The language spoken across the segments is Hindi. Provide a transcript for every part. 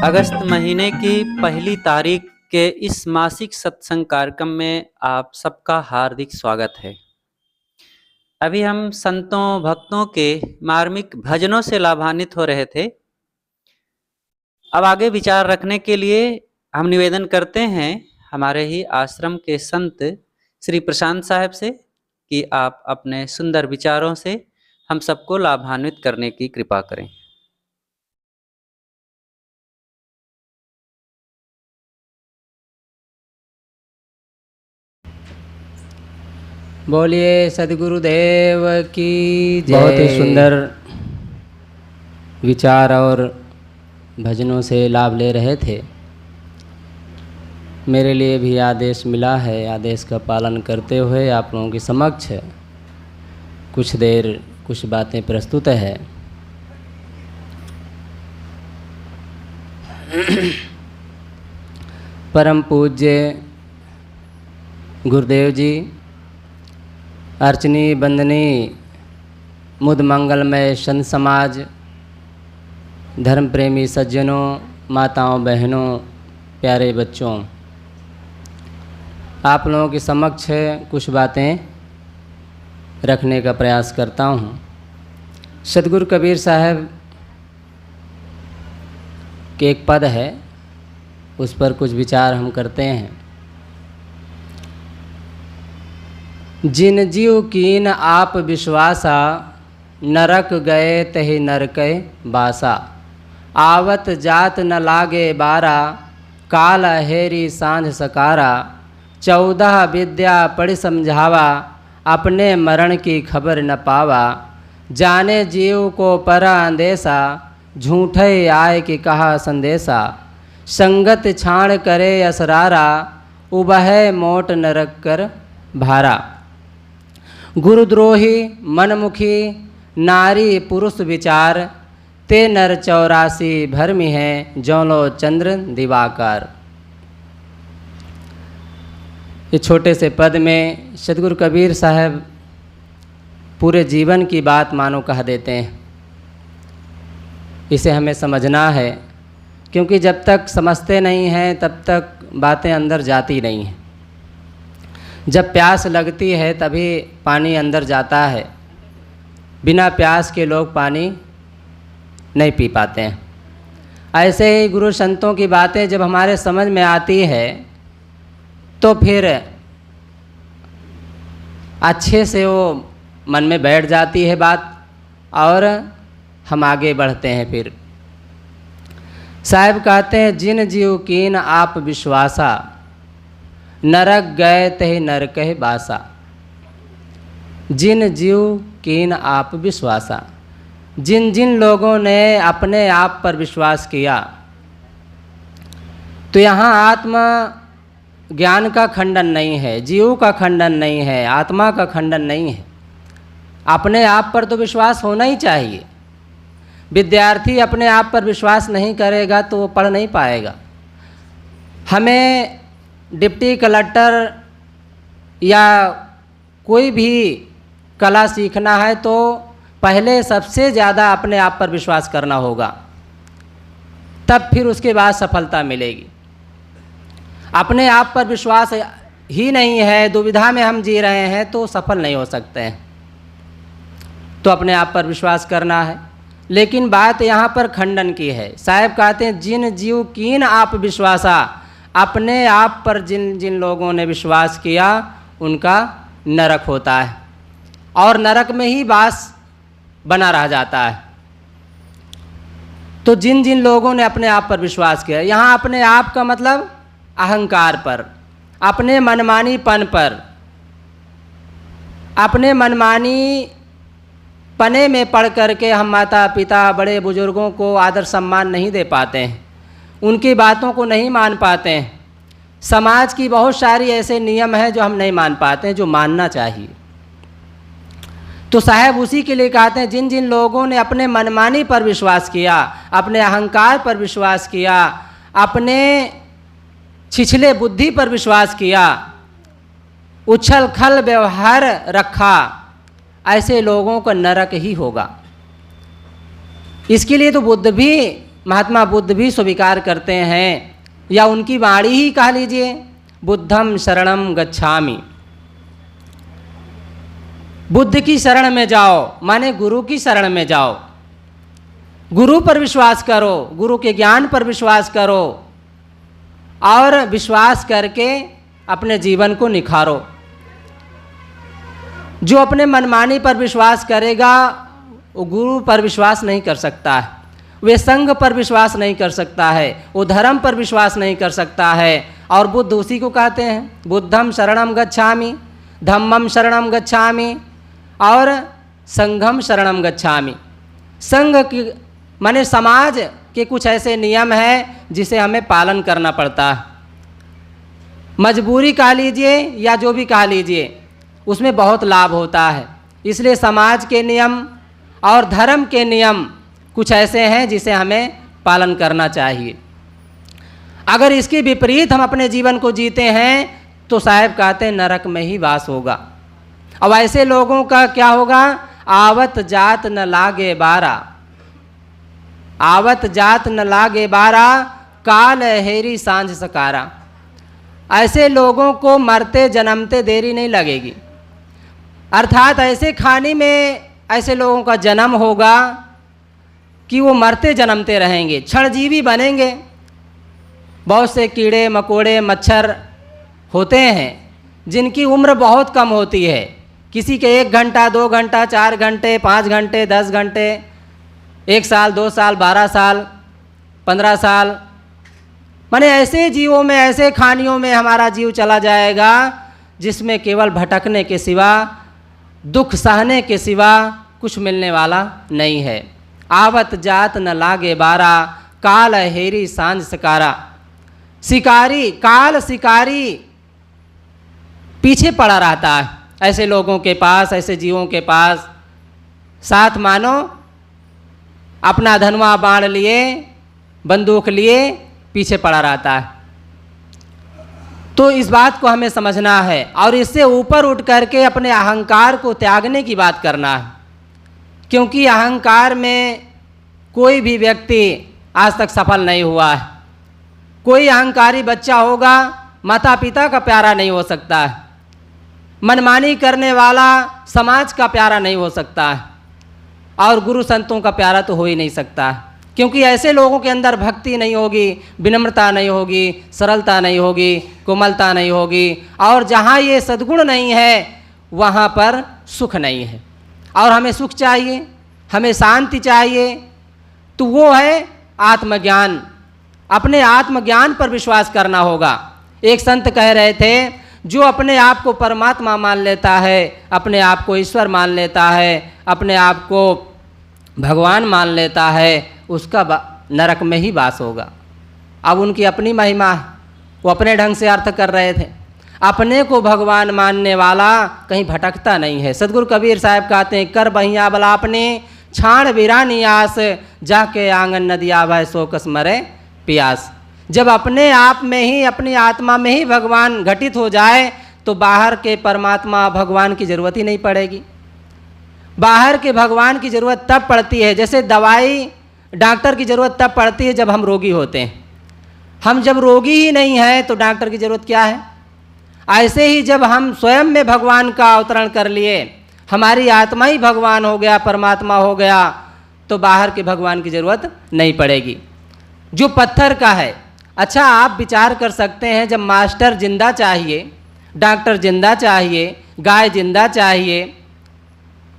अगस्त महीने की पहली तारीख के इस मासिक सत्संग कार्यक्रम में आप सबका हार्दिक स्वागत है। अभी हम संतों भक्तों के मार्मिक भजनों से लाभान्वित हो रहे थे। अब आगे विचार रखने के लिए हम निवेदन करते हैं हमारे ही आश्रम के संत श्री प्रशांत साहब से कि आप अपने सुंदर विचारों से हम सबको लाभान्वित करने की कृपा करें। बोलिए सद्गुरुदेव की जय। बहुत ही सुंदर विचार और भजनों से लाभ ले रहे थे। मेरे लिए भी आदेश मिला है, आदेश का पालन करते हुए आप लोगों के समक्ष कुछ देर कुछ बातें प्रस्तुत है। परम पूज्य गुरुदेव जी, अर्चनी बंदनी मुद मंगलमय संत समाज, धर्म प्रेमी सज्जनों, माताओं बहनों, प्यारे बच्चों, आप लोगों के समक्ष कुछ बातें रखने का प्रयास करता हूँ। सतगुरु कबीर साहब के एक पद है, उस पर कुछ विचार हम करते हैं। जिन जीव कीन आप विश्वासा, नरक गए तहि नरकै बासा। आवत जात न लागे बारा, काल हेरी सांझ सकारा। 14 विद्या पढ़ि समझावा, अपने मरण की खबर न पावा। जाने जीव को परा अंदेशा, झूठे आय की कहा संदेशा। संगत छाण करे असरारा, उबहे मोट नरक कर भारा। गुरुद्रोही मनमुखी नारी पुरुष विचार, ते नर 84 भरमि हैं, जौलो चंद्र दिवाकर। इस छोटे से पद में सतगुरु कबीर साहब पूरे जीवन की बात मानो कह देते हैं। इसे हमें समझना है, क्योंकि जब तक समझते नहीं हैं तब तक बातें अंदर जाती नहीं हैं। जब प्यास लगती है तभी पानी अंदर जाता है, बिना प्यास के लोग पानी नहीं पी पाते हैं। ऐसे ही गुरु संतों की बातें जब हमारे समझ में आती है तो फिर अच्छे से वो मन में बैठ जाती है बात और हम आगे बढ़ते हैं। फिर साहब कहते हैं, जिन जीव कीन आप विश्वासा, नरक गए तहि नरकहि बासा। जिन जीव कीन आप विश्वासा, जिन जिन लोगों ने अपने आप पर विश्वास किया। तो यहाँ आत्मा ज्ञान का खंडन नहीं है, जीव का खंडन नहीं है, आत्मा का खंडन नहीं है। अपने आप पर तो विश्वास होना ही चाहिए। विद्यार्थी अपने आप पर विश्वास नहीं करेगा तो वो पढ़ नहीं पाएगा। हमें डिप्टी कलेक्टर या कोई भी कला सीखना है तो पहले सबसे ज़्यादा अपने आप पर विश्वास करना होगा, तब फिर उसके बाद सफलता मिलेगी। अपने आप पर विश्वास ही नहीं है, दुविधा में हम जी रहे हैं तो सफल नहीं हो सकते हैं। तो अपने आप पर विश्वास करना है। लेकिन बात यहाँ पर खंडन की है। साहब कहते हैं, जिन जीव कीन आप विश्वासा, अपने आप पर जिन जिन लोगों ने विश्वास किया उनका नरक होता है और नरक में ही वास बना रह जाता है। तो जिन जिन लोगों ने अपने आप पर विश्वास किया, यहाँ अपने आप का मतलब अहंकार पर, अपने मनमानीपन पर, अपने मनमानी पने में पढ़ करके हम माता पिता बड़े बुजुर्गों को आदर सम्मान नहीं दे पाते हैं, उनकी बातों को नहीं मान पाते हैं। समाज की बहुत सारी ऐसे नियम हैं जो हम नहीं मान पाते हैं, जो मानना चाहिए। तो साहब उसी के लिए कहते हैं, जिन जिन लोगों ने अपने मनमानी पर विश्वास किया, अपने अहंकार पर विश्वास किया, अपने छिछले बुद्धि पर विश्वास किया, उछल खल व्यवहार रखा, ऐसे लोगों का नरक ही होगा। इसके लिए तो बुद्ध भी महात्मा बुद्ध भी स्वीकार करते हैं, या उनकी वाणी ही कह लीजिए, बुद्धम शरणम गच्छामि। बुद्ध की शरण में जाओ माने गुरु की शरण में जाओ, गुरु पर विश्वास करो, गुरु के ज्ञान पर विश्वास करो और विश्वास करके अपने जीवन को निखारो। जो अपने मनमानी पर विश्वास करेगा वो गुरु पर विश्वास नहीं कर सकता है, वे संघ पर विश्वास नहीं कर सकता है, वो धर्म पर विश्वास नहीं कर सकता है। और बुद्ध उसी को कहते हैं, बुद्धम शरणम गच्छामि, धम्मम शरणम गच्छामि और संघम शरणम गच्छामि। संघ की माने समाज के कुछ ऐसे नियम हैं जिसे हमें पालन करना पड़ता है, मजबूरी कह लीजिए या जो भी कह लीजिए, उसमें बहुत लाभ होता है। इसलिए समाज के नियम और धर्म के नियम कुछ ऐसे हैं जिसे हमें पालन करना चाहिए। अगर इसके विपरीत हम अपने जीवन को जीते हैं तो साहब कहते हैं नरक में ही वास होगा। अब ऐसे लोगों का क्या होगा, आवत जात न लागे बारा, आवत जात न लागे बारा, काल हेरी सांझ सकारा। ऐसे लोगों को मरते जन्मते देरी नहीं लगेगी, अर्थात ऐसे खाने में ऐसे लोगों का जन्म होगा कि वो मरते जन्मते रहेंगे, क्षणजीवी बनेंगे। बहुत से कीड़े मकोड़े मच्छर होते हैं जिनकी उम्र बहुत कम होती है, किसी के 1 घंटा 2 घंटा 4 घंटे 5 घंटे 10 घंटे, 1 साल 2 साल 12 साल 15 साल, माने ऐसे जीवों में ऐसे खानियों में हमारा जीव चला जाएगा जिसमें केवल भटकने के सिवा, दुख सहने के सिवा कुछ मिलने वाला नहीं है। आवत जात न लागे बारा, काल हेरी सांझ सकारा। शिकारी, काल शिकारी पीछे पड़ा रहता है ऐसे लोगों के पास, ऐसे जीवों के पास। साथ मानो अपना धनुआ बाण लिए, बंदूक लिए पीछे पड़ा रहता है। तो इस बात को हमें समझना है और इससे ऊपर उठ करके अपने अहंकार को त्यागने की बात करना है, क्योंकि अहंकार में कोई भी व्यक्ति आज तक सफल नहीं हुआ है। कोई अहंकारी बच्चा होगा माता पिता का प्यारा नहीं हो सकता है, मनमानी करने वाला समाज का प्यारा नहीं हो सकता है और गुरु संतों का प्यारा तो हो ही नहीं सकता है, क्योंकि ऐसे लोगों के अंदर भक्ति नहीं होगी, विनम्रता नहीं होगी, सरलता नहीं होगी, कोमलता नहीं होगी। और जहाँ ये सद्गुण नहीं है वहाँ पर सुख नहीं है। और हमें सुख चाहिए, हमें शांति चाहिए, तो वो है आत्मज्ञान। अपने आत्मज्ञान पर विश्वास करना होगा। एक संत कह रहे थे, जो अपने आप को परमात्मा मान लेता है, अपने आप को ईश्वर मान लेता है, अपने आप को भगवान मान लेता है, उसका नरक में ही वास होगा। अब उनकी अपनी महिमा है, वो अपने ढंग से अर्थ कर रहे थे। अपने को भगवान मानने वाला कहीं भटकता नहीं है। सदगुरु कबीर साहब कहते हैं, कर बहिया बला अपने छाण बिरानी आस, जाके आंगन नदिया भय सोकस मरे प्यास। जब अपने आप में ही, अपनी आत्मा में ही भगवान घटित हो जाए तो बाहर के परमात्मा भगवान की ज़रूरत ही नहीं पड़ेगी। बाहर के भगवान की ज़रूरत तब पड़ती है, जैसे दवाई डॉक्टर की ज़रूरत तब पड़ती है जब हम रोगी होते हैं। हम जब रोगी ही नहीं है तो डॉक्टर की ज़रूरत क्या है। ऐसे ही जब हम स्वयं में भगवान का अवतरण कर लिए, हमारी आत्मा ही भगवान हो गया, परमात्मा हो गया, तो बाहर के भगवान की ज़रूरत नहीं पड़ेगी। जो पत्थर का है, अच्छा आप विचार कर सकते हैं, जब मास्टर जिंदा चाहिए, डॉक्टर जिंदा चाहिए, गाय जिंदा चाहिए,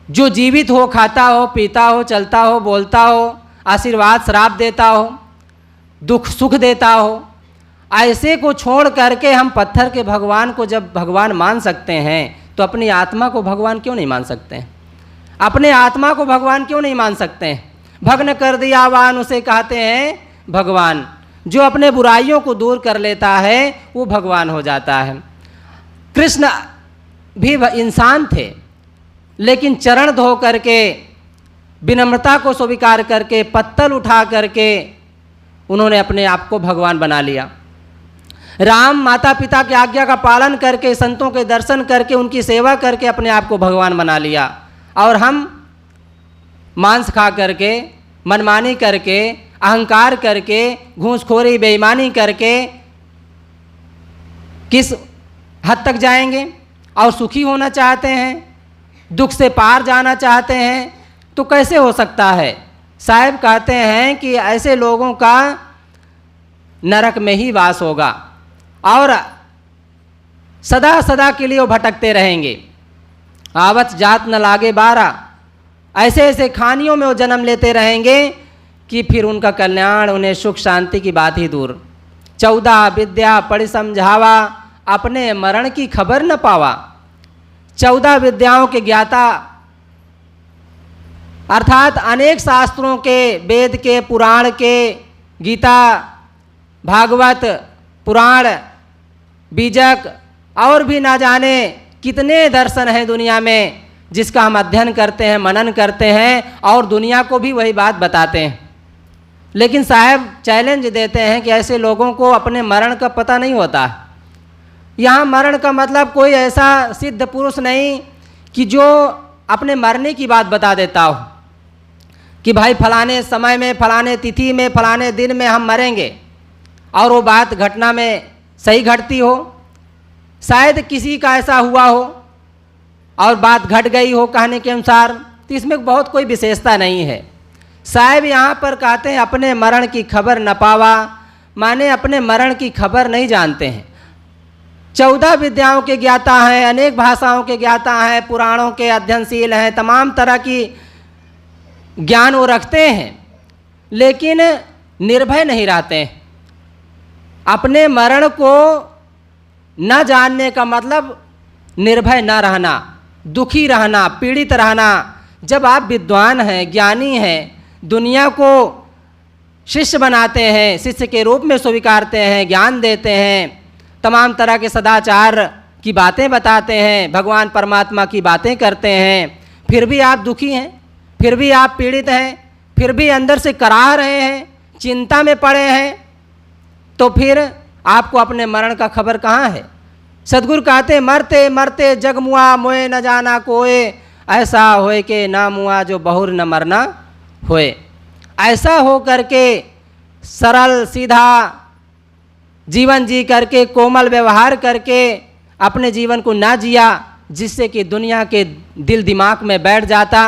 जो जीवित हो, खाता हो, पीता हो, चलता हो, बोलता हो, आशीर्वाद श्राप देता हो, दुख सुख देता हो, ऐसे को छोड़ करके हम पत्थर के भगवान को जब भगवान मान सकते हैं तो अपनी आत्मा को भगवान क्यों नहीं मान सकते हैं? अपने आत्मा को भगवान क्यों नहीं मान सकते हैं? भग्न कर दिया वान उसे कहते हैं भगवान। जो अपने बुराइयों को दूर कर लेता है वो भगवान हो जाता है। कृष्ण भी इंसान थे, लेकिन चरण धो करके, विनम्रता को स्वीकार करके, पत्तल उठा करके उन्होंने अपने आप को भगवान बना लिया। राम माता पिता की आज्ञा का पालन करके, संतों के दर्शन करके, उनकी सेवा करके अपने आप को भगवान बना लिया। और हम मांस खा करके, मनमानी करके, अहंकार करके, घूसखोरी बेईमानी करके किस हद तक जाएंगे? और सुखी होना चाहते हैं, दुख से पार जाना चाहते हैं, तो कैसे हो सकता है? साहब कहते हैं कि ऐसे लोगों का नरक में ही वास होगा और सदा सदा के लिए वो भटकते रहेंगे। आवत जात न लागे बारा, ऐसे ऐसे खानियों में वो जन्म लेते रहेंगे कि फिर उनका कल्याण, उन्हें सुख शांति की बात ही दूर। 14 विद्या पढ़ी समझावा, अपने मरण की खबर न पावा। 14 विद्याओं के ज्ञाता अर्थात अनेक शास्त्रों के, वेद के, पुराण के, गीता, भागवत, पुराण, बीजक और भी ना जाने कितने दर्शन हैं दुनिया में जिसका हम अध्ययन करते हैं, मनन करते हैं और दुनिया को भी वही बात बताते हैं। लेकिन साहब चैलेंज देते हैं कि ऐसे लोगों को अपने मरण का पता नहीं होता। यहाँ मरण का मतलब कोई ऐसा सिद्ध पुरुष नहीं कि जो अपने मरने की बात बता देता हो कि भाई फलाने समय में, फलाने तिथि में, फलाने दिन में हम मरेंगे और वो बात घटना में सही घटती हो। शायद किसी का ऐसा हुआ हो और बात घट गई हो कहने के अनुसार, तो इसमें बहुत कोई विशेषता नहीं है। साहब यहाँ पर कहते हैं अपने मरण की खबर न पावा, माने अपने मरण की खबर नहीं जानते हैं। 14 विद्याओं के ज्ञाता हैं, अनेक भाषाओं के ज्ञाता हैं, पुराणों के अध्ययनशील हैं, तमाम तरह की ज्ञान वो रखते हैं, लेकिन निर्भय नहीं रहते हैं। अपने मरण को न जानने का मतलब निर्भय न रहना, दुखी रहना, पीड़ित रहना। जब आप विद्वान हैं, ज्ञानी हैं, दुनिया को शिष्य बनाते हैं, शिष्य के रूप में स्वीकारते हैं, ज्ञान देते हैं, तमाम तरह के सदाचार की बातें बताते हैं, भगवान परमात्मा की बातें करते हैं, फिर भी आप दुखी हैं, फिर भी आप पीड़ित हैं, फिर भी अंदर से कराह रहे हैं, चिंता में पड़े हैं, तो फिर आपको अपने मरण का खबर कहाँ है? सदगुरु कहते मरते मरते जग मुआ, मोए न जाना कोए, ऐसा होए के ना मुआ जो बहुर न मरना होए। ऐसा हो करके सरल सीधा जीवन जी करके, कोमल व्यवहार करके अपने जीवन को ना जिया, जिससे कि दुनिया के दिल दिमाग में बैठ जाता।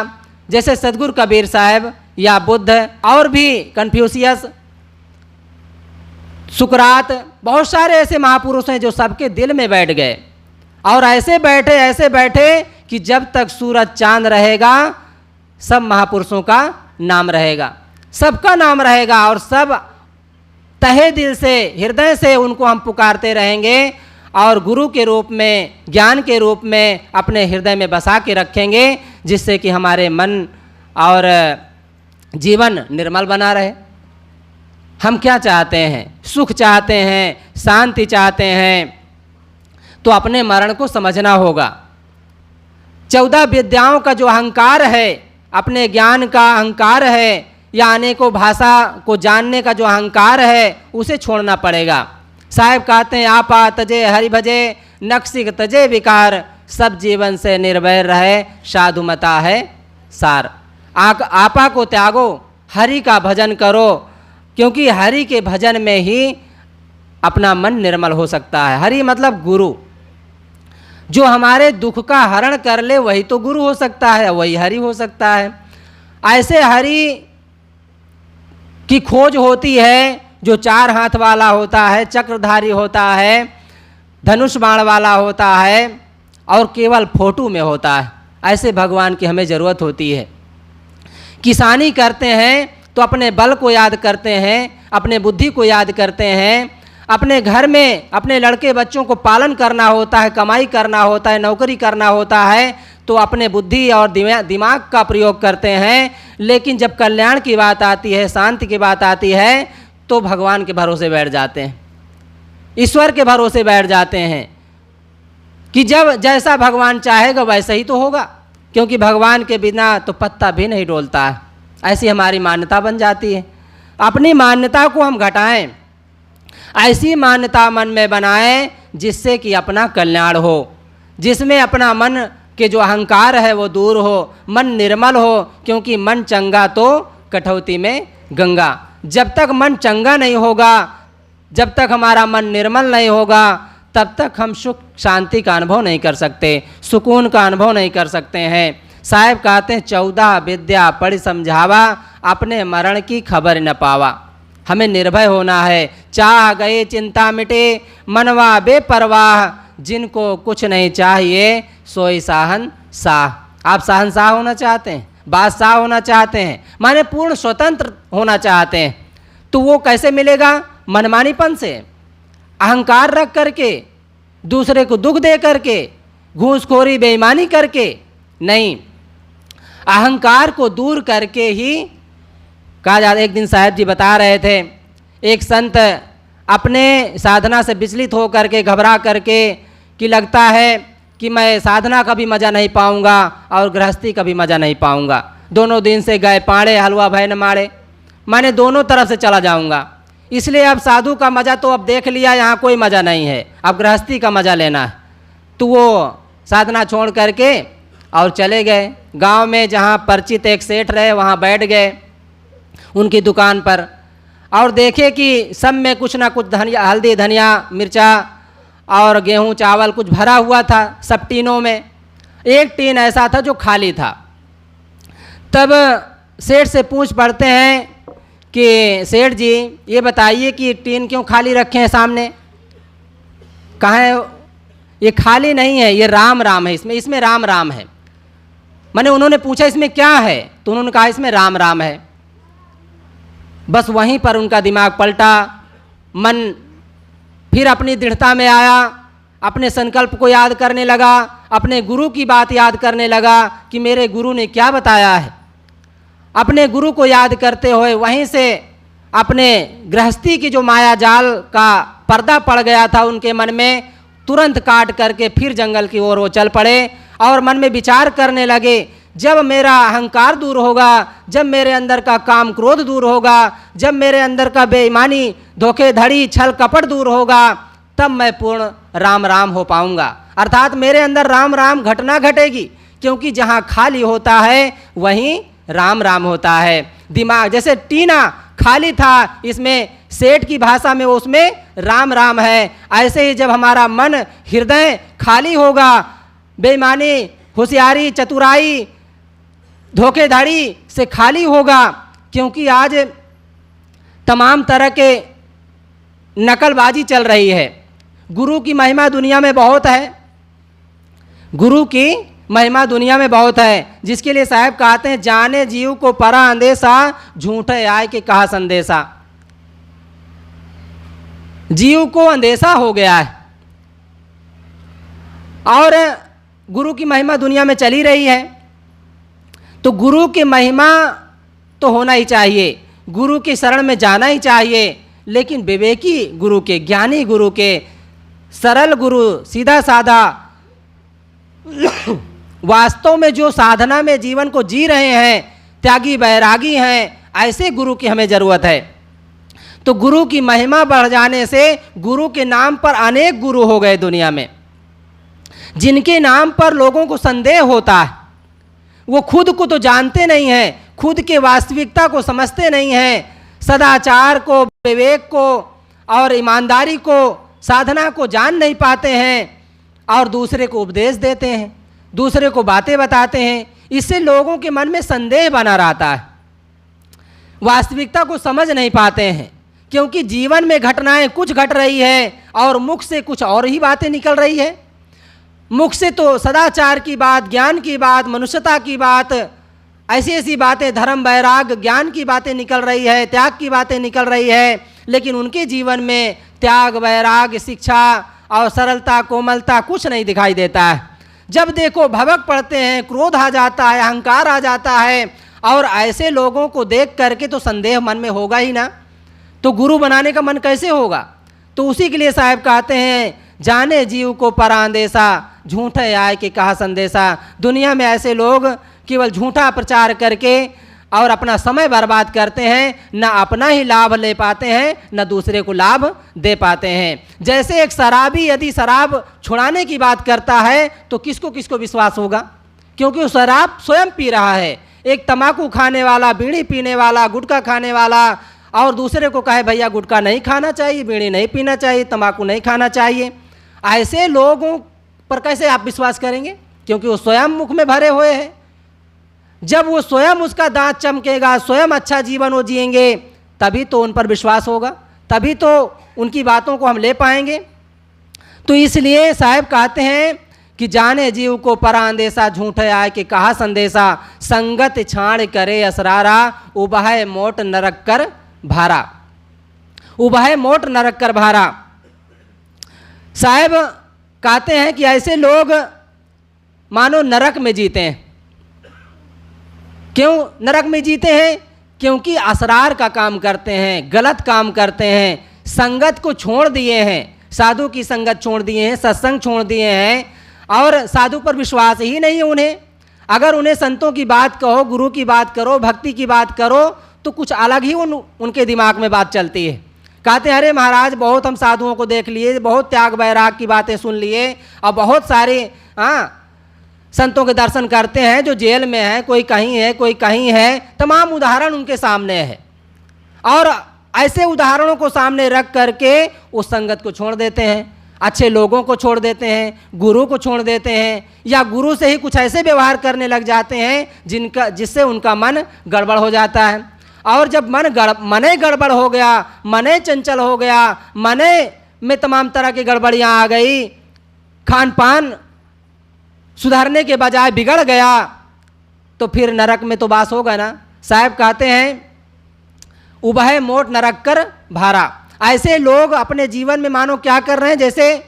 जैसे सदगुरु कबीर साहब या बुद्ध और भी कन्फ्यूशियस, सुकरात, बहुत सारे ऐसे महापुरुष हैं जो सबके दिल में बैठ गए और ऐसे बैठे कि जब तक सूरज चांद रहेगा सब महापुरुषों का नाम रहेगा, सबका नाम रहेगा और सब तहे दिल से, हृदय से उनको हम पुकारते रहेंगे और गुरु के रूप में, ज्ञान के रूप में अपने हृदय में बसा के रखेंगे, जिससे कि हमारे मन और जीवन निर्मल बना रहे। हम क्या चाहते हैं? सुख चाहते हैं, शांति चाहते हैं, तो अपने मरण को समझना होगा। 14 विद्याओं का जो अहंकार है, अपने ज्ञान का अहंकार है या अनेकों भाषा को जानने का जो अहंकार है, उसे छोड़ना पड़ेगा। साहब कहते हैं आपा तजे हरि भजे, नक्सिक तजे विकार, सब जीवन से निर्भय रहे, साधुमता है सार। आपा को त्यागो, हरि का भजन करो, क्योंकि हरि के भजन में ही अपना मन निर्मल हो सकता है। हरि मतलब गुरु, जो हमारे दुख का हरण कर ले वही तो गुरु हो सकता है, वही हरि हो सकता है। ऐसे हरि की खोज होती है जो 4 हाथ वाला होता है, चक्रधारी होता है, धनुष बाण वाला होता है और केवल फोटो में होता है। ऐसे भगवान की हमें ज़रूरत होती है। किसानी करते हैं तो अपने बल को याद करते हैं, अपने बुद्धि को याद करते हैं, अपने घर में अपने लड़के बच्चों को पालन करना होता है, कमाई करना होता है, नौकरी करना होता है, तो अपने बुद्धि और दिमाग का प्रयोग करते हैं। लेकिन जब कल्याण की बात आती है, शांति की बात आती है, तो भगवान के भरोसे बैठ जाते हैं, ईश्वर के भरोसे बैठ जाते हैं कि जब जैसा भगवान चाहेगा वैसा ही तो होगा, क्योंकि भगवान के बिना तो पत्ता भी नहीं डोलता है। ऐसी हमारी मान्यता बन जाती है। अपनी मान्यता को हम घटाएं, ऐसी मान्यता मन में बनाएं जिससे कि अपना कल्याण हो, जिसमें अपना मन के जो अहंकार है वो दूर हो, मन निर्मल हो, क्योंकि मन चंगा तो कठौती में गंगा। जब तक मन चंगा नहीं होगा, जब तक हमारा मन निर्मल नहीं होगा, तब तक हम सुख शांति का अनुभव नहीं कर सकते, सुकून का अनुभव नहीं कर सकते हैं। साहब कहते हैं 14 विद्या पढ़ी समझावा, अपने मरण की खबर न पावा। हमें निर्भय होना है। चाह गए चिंता मिटे, मनवा बेपरवाह, जिनको कुछ नहीं चाहिए सोई शाहनशाह। आप शाहनशाह होना चाहते हैं, बादशाह होना चाहते हैं, माने पूर्ण स्वतंत्र होना चाहते हैं, तो वो कैसे मिलेगा? मनमानीपन से, अहंकार रख करके, दूसरे को दुख दे करके, घूसखोरी बेईमानी करके नहीं, अहंकार को दूर करके ही कहा जाता। एक दिन साहब जी बता रहे थे, एक संत अपने साधना से विचलित हो करके, घबरा करके कि लगता है कि मैं साधना का भी मज़ा नहीं पाऊंगा और गृहस्थी का भी मज़ा नहीं पाऊंगा। दोनों दिन से गए पाड़े, हलवा भय न माड़े, मैंने दोनों तरफ से चला जाऊंगा। इसलिए अब साधु का मज़ा तो अब देख लिया, यहाँ कोई मज़ा नहीं है, अब गृहस्थी का मज़ा लेना है। तो वो साधना छोड़ करके और चले गए गांव में, जहाँ परिचित एक सेठ रहे, वहाँ बैठ गए उनकी दुकान पर, और देखे कि सब में कुछ ना कुछ धनिया, हल्दी, धनिया, मिर्चा और गेहूं चावल कुछ भरा हुआ था सब टीनों में। एक टीन ऐसा था जो खाली था। तब सेठ से पूछ पड़ते हैं कि सेठ जी ये बताइए कि टीन क्यों खाली रखे हैं सामने? कहाँ है? ये खाली नहीं है, ये राम राम है, इसमें राम राम है। मैंने उन्होंने पूछा इसमें क्या है, तो उन्होंने कहा इसमें राम राम है। बस वहीं पर उनका दिमाग पलटा, मन फिर अपनी दृढ़ता में आया, अपने संकल्प को याद करने लगा, अपने गुरु की बात याद करने लगा कि मेरे गुरु ने क्या बताया है। अपने गुरु को याद करते हुए वहीं से अपने गृहस्थी की जो माया जाल का पर्दा पड़ गया था उनके मन में, तुरंत काट करके फिर जंगल की ओर वो चल पड़े और मन में विचार करने लगे, जब मेरा अहंकार दूर होगा, जब मेरे अंदर का काम क्रोध दूर होगा, जब मेरे अंदर का बेईमानी, धोखेधड़ी, छल कपट दूर होगा, तब मैं पूर्ण राम राम हो पाऊंगा। अर्थात मेरे अंदर राम राम घटना घटेगी, क्योंकि जहाँ खाली होता है वहीं राम राम होता है। दिमाग जैसे टीना खाली था, इसमें सेठ की भाषा में उसमें राम राम है। ऐसे ही जब हमारा मन, हृदय खाली होगा, बेईमानी, होशियारी, चतुराई, धोखेधड़ी से खाली होगा, क्योंकि आज तमाम तरह के नकलबाजी चल रही है। गुरु की महिमा दुनिया में बहुत है, गुरु की महिमा दुनिया में बहुत है, जिसके लिए साहब कहते हैं जाने जीव को परा अंदेशा, झूठे आए के कहा संदेशा। जीव को अंदेशा हो गया है और गुरु की महिमा दुनिया में चली रही है, तो गुरु की महिमा तो होना ही चाहिए, गुरु की शरण में जाना ही चाहिए। लेकिन विवेकी गुरु के, ज्ञानी गुरु के, सरल गुरु, सीधा साधा, वास्तव में जो साधना में जीवन को जी रहे हैं, त्यागी बैरागी हैं, ऐसे गुरु की हमें ज़रूरत है। तो गुरु की महिमा बढ़ जाने से गुरु के नाम पर अनेक गुरु हो गए दुनिया में, जिनके नाम पर लोगों को संदेह होता है। वो खुद को तो जानते नहीं हैं, खुद के वास्तविकता को समझते नहीं हैं, सदाचार को, विवेक को और ईमानदारी को, साधना को जान नहीं पाते हैं और दूसरे को उपदेश देते हैं, दूसरे को बातें बताते हैं। इससे लोगों के मन में संदेह बना रहता है, वास्तविकता को समझ नहीं पाते हैं, क्योंकि जीवन में घटनाएं कुछ घट रही है और मुख से कुछ और ही बातें निकल रही है। मुख से तो सदाचार की बात, ज्ञान की बात, मनुष्यता की बात, ऐसी ऐसी बातें, धर्म, वैराग, ज्ञान की बातें निकल रही है, त्याग की बातें निकल रही है, लेकिन उनके जीवन में त्याग, वैराग, शिक्षा और सरलता, कोमलता कुछ नहीं दिखाई देता है। जब देखो भवक पड़ते हैं, क्रोध आ जाता है, अहंकार आ जाता है, और ऐसे लोगों को देख करके तो संदेह मन में होगा ही ना, तो गुरु बनाने का मन कैसे होगा। तो उसी के लिए साहब कहते हैं जाने जीव को परांदेशा, झूठे आए के कहा संदेशा। दुनिया में ऐसे लोग केवल झूठा प्रचार करके और अपना समय बर्बाद करते हैं, न अपना ही लाभ ले पाते हैं, न दूसरे को लाभ दे पाते हैं। जैसे एक शराबी यदि शराब छुड़ाने की बात करता है तो किसको किसको विश्वास होगा, क्योंकि वो शराब स्वयं पी रहा है। एक तंबाकू खाने वाला, बीड़ी पीने वाला, गुटखा खाने वाला और दूसरे को कहे भैया गुटखा नहीं खाना चाहिए, बीड़ी नहीं पीना चाहिए, तंबाकू नहीं खाना चाहिए, ऐसे लोगों पर कैसे आप विश्वास करेंगे? क्योंकि वो स्वयं मुख में भरे हुए हैं। जब वो स्वयं उसका दांत चमकेगा, स्वयं अच्छा जीवन वो जिएंगे, तभी तो उन पर विश्वास होगा, तभी तो उनकी बातों को हम ले पाएंगे। तो इसलिए साहब कहते हैं कि जाने जीव को परांदेशा, झूठे आए के कहा संदेशा, संगत छाड़ करे असरारा, उबह मोट नरक कर भारा, उबह मोट नरक कर भारा। साहब कहते हैं कि ऐसे लोग मानो नरक में जीते हैं। क्यों नरक में जीते हैं? क्योंकि असरार का काम करते हैं, गलत काम करते हैं, संगत को छोड़ दिए हैं, साधु की संगत छोड़ दिए हैं, सत्संग छोड़ दिए हैं, और साधु पर विश्वास ही नहीं है उन्हें। अगर उन्हें संतों की बात कहो, गुरु की बात करो, भक्ति की बात करो, तो कुछ अलग ही उनके दिमाग में बात चलती है। कहते हैं अरे महाराज बहुत हम साधुओं को देख लिए, बहुत त्याग बैराग की बातें सुन लिए, और बहुत सारे संतों के दर्शन करते हैं जो जेल में है, कोई कहीं है, कोई कहीं है, तमाम उदाहरण उनके सामने है। और ऐसे उदाहरणों को सामने रख करके उस संगत को छोड़ देते हैं, अच्छे लोगों को छोड़ देते हैं, गुरु को छोड़ देते हैं, या गुरु से ही कुछ ऐसे व्यवहार करने लग जाते हैं जिससे उनका मन गड़बड़ हो जाता है। और जब मने गड़बड़ हो गया, मने चंचल हो गया, मने में तमाम तरह की गड़बड़ियाँ आ गई, खान पान सुधारने के बजाय बिगड़ गया, तो फिर नरक में तो वास होगा ना। साहब कहते हैं उबह मोट नरक कर भारा। ऐसे लोग अपने जीवन में मानो क्या कर रहे हैं, जैसे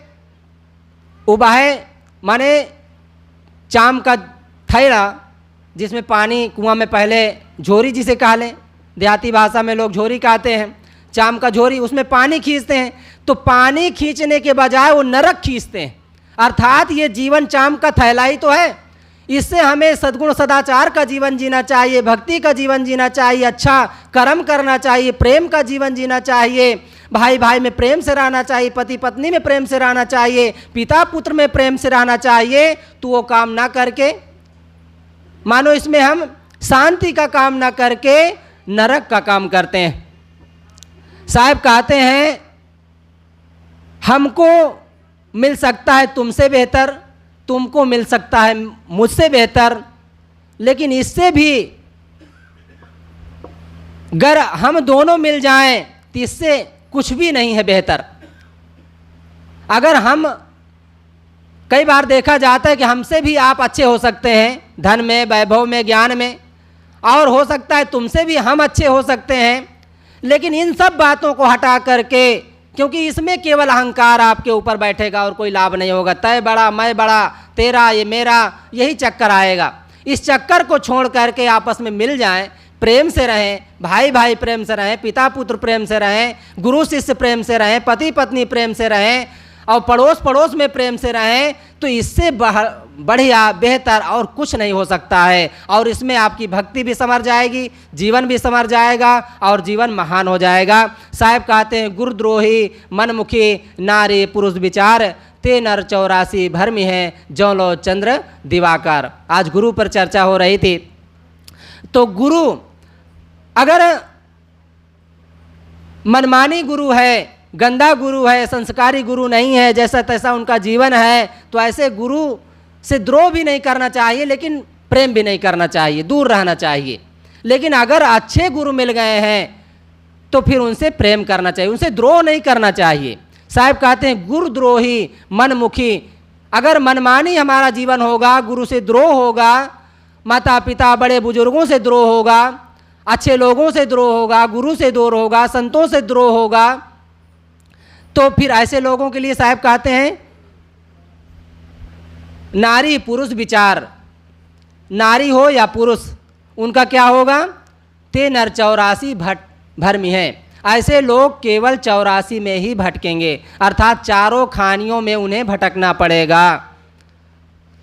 उबह माने चाम का थैला जिसमें पानी, कुआं में पहले झोरी जिसे कह लें, देहाती भाषा में लोग झोरी कहते हैं, चाम का झोरी, उसमें पानी खींचते हैं, तो पानी खींचने के बजाय वो नरक खींचते हैं। अर्थात ये जीवन चाम का थैला ही तो है। इससे हमें सद्गुण सदाचार का जीवन जीना चाहिए, भक्ति का जीवन जीना चाहिए, अच्छा कर्म करना चाहिए, प्रेम का जीवन जीना चाहिए, भाई भाई में प्रेम से रहना चाहिए, पति पत्नी में प्रेम से रहना चाहिए, पिता पुत्र में प्रेम से रहना चाहिए। तो वो काम ना करके, मानो इसमें हम शांति का काम ना करके नरक का काम करते हैं। साहब कहते हैं हमको मिल सकता है तुमसे बेहतर, तुमको मिल सकता है मुझसे बेहतर, लेकिन इससे भी अगर हम दोनों मिल जाएं तो इससे कुछ भी नहीं है बेहतर। अगर हम, कई बार देखा जाता है कि हमसे भी आप अच्छे हो सकते हैं धन में, वैभव में, ज्ञान में, और हो सकता है तुमसे भी हम अच्छे हो सकते हैं, लेकिन इन सब बातों को हटा करके, क्योंकि इसमें केवल अहंकार आपके ऊपर बैठेगा और कोई लाभ नहीं होगा। तय बड़ा, मैं बड़ा, तेरा ये मेरा, यही चक्कर आएगा। इस चक्कर को छोड़ करके आपस में मिल जाएं, प्रेम से रहें, भाई भाई प्रेम से रहें, पिता पुत्र प्रेम से रहें, गुरु शिष्य प्रेम से रहें, पति पत्नी प्रेम से रहें, और पड़ोस पड़ोस में प्रेम से रहें, तो इससे बढ़िया बेहतर और कुछ नहीं हो सकता है। और इसमें आपकी भक्ति भी संवर जाएगी, जीवन भी संवर जाएगा, और जीवन महान हो जाएगा। साहब कहते हैं गुरुद्रोही मनमुखी नारी पुरुष विचार, ते नर 84 भर्मी है जो लो चंद्र दिवाकर। आज गुरु पर चर्चा हो रही थी। तो गुरु अगर मनमानी गुरु है, गंदा गुरु है, संस्कारी गुरु नहीं है, जैसा तैसा उनका जीवन है, तो ऐसे गुरु से द्रोह भी नहीं करना चाहिए, लेकिन प्रेम भी नहीं करना चाहिए, दूर रहना चाहिए। लेकिन अगर अच्छे गुरु मिल गए हैं तो फिर उनसे प्रेम करना चाहिए, उनसे द्रोह नहीं करना चाहिए। साहब कहते हैं गुरुद्रोही मनमुखी। अगर मनमानी हमारा जीवन होगा, गुरु से द्रोह होगा, माता पिता बड़े बुजुर्गों से द्रोह होगा, अच्छे लोगों से द्रोह होगा, गुरु से द्रोह होगा, संतों से द्रोह होगा, तो फिर ऐसे लोगों के लिए साहब कहते हैं नारी पुरुष विचार, नारी हो या पुरुष, उनका क्या होगा, ते नर 84 भर्मी है। ऐसे लोग केवल 84 में ही भटकेंगे, अर्थात चारों खानियों में उन्हें भटकना पड़ेगा।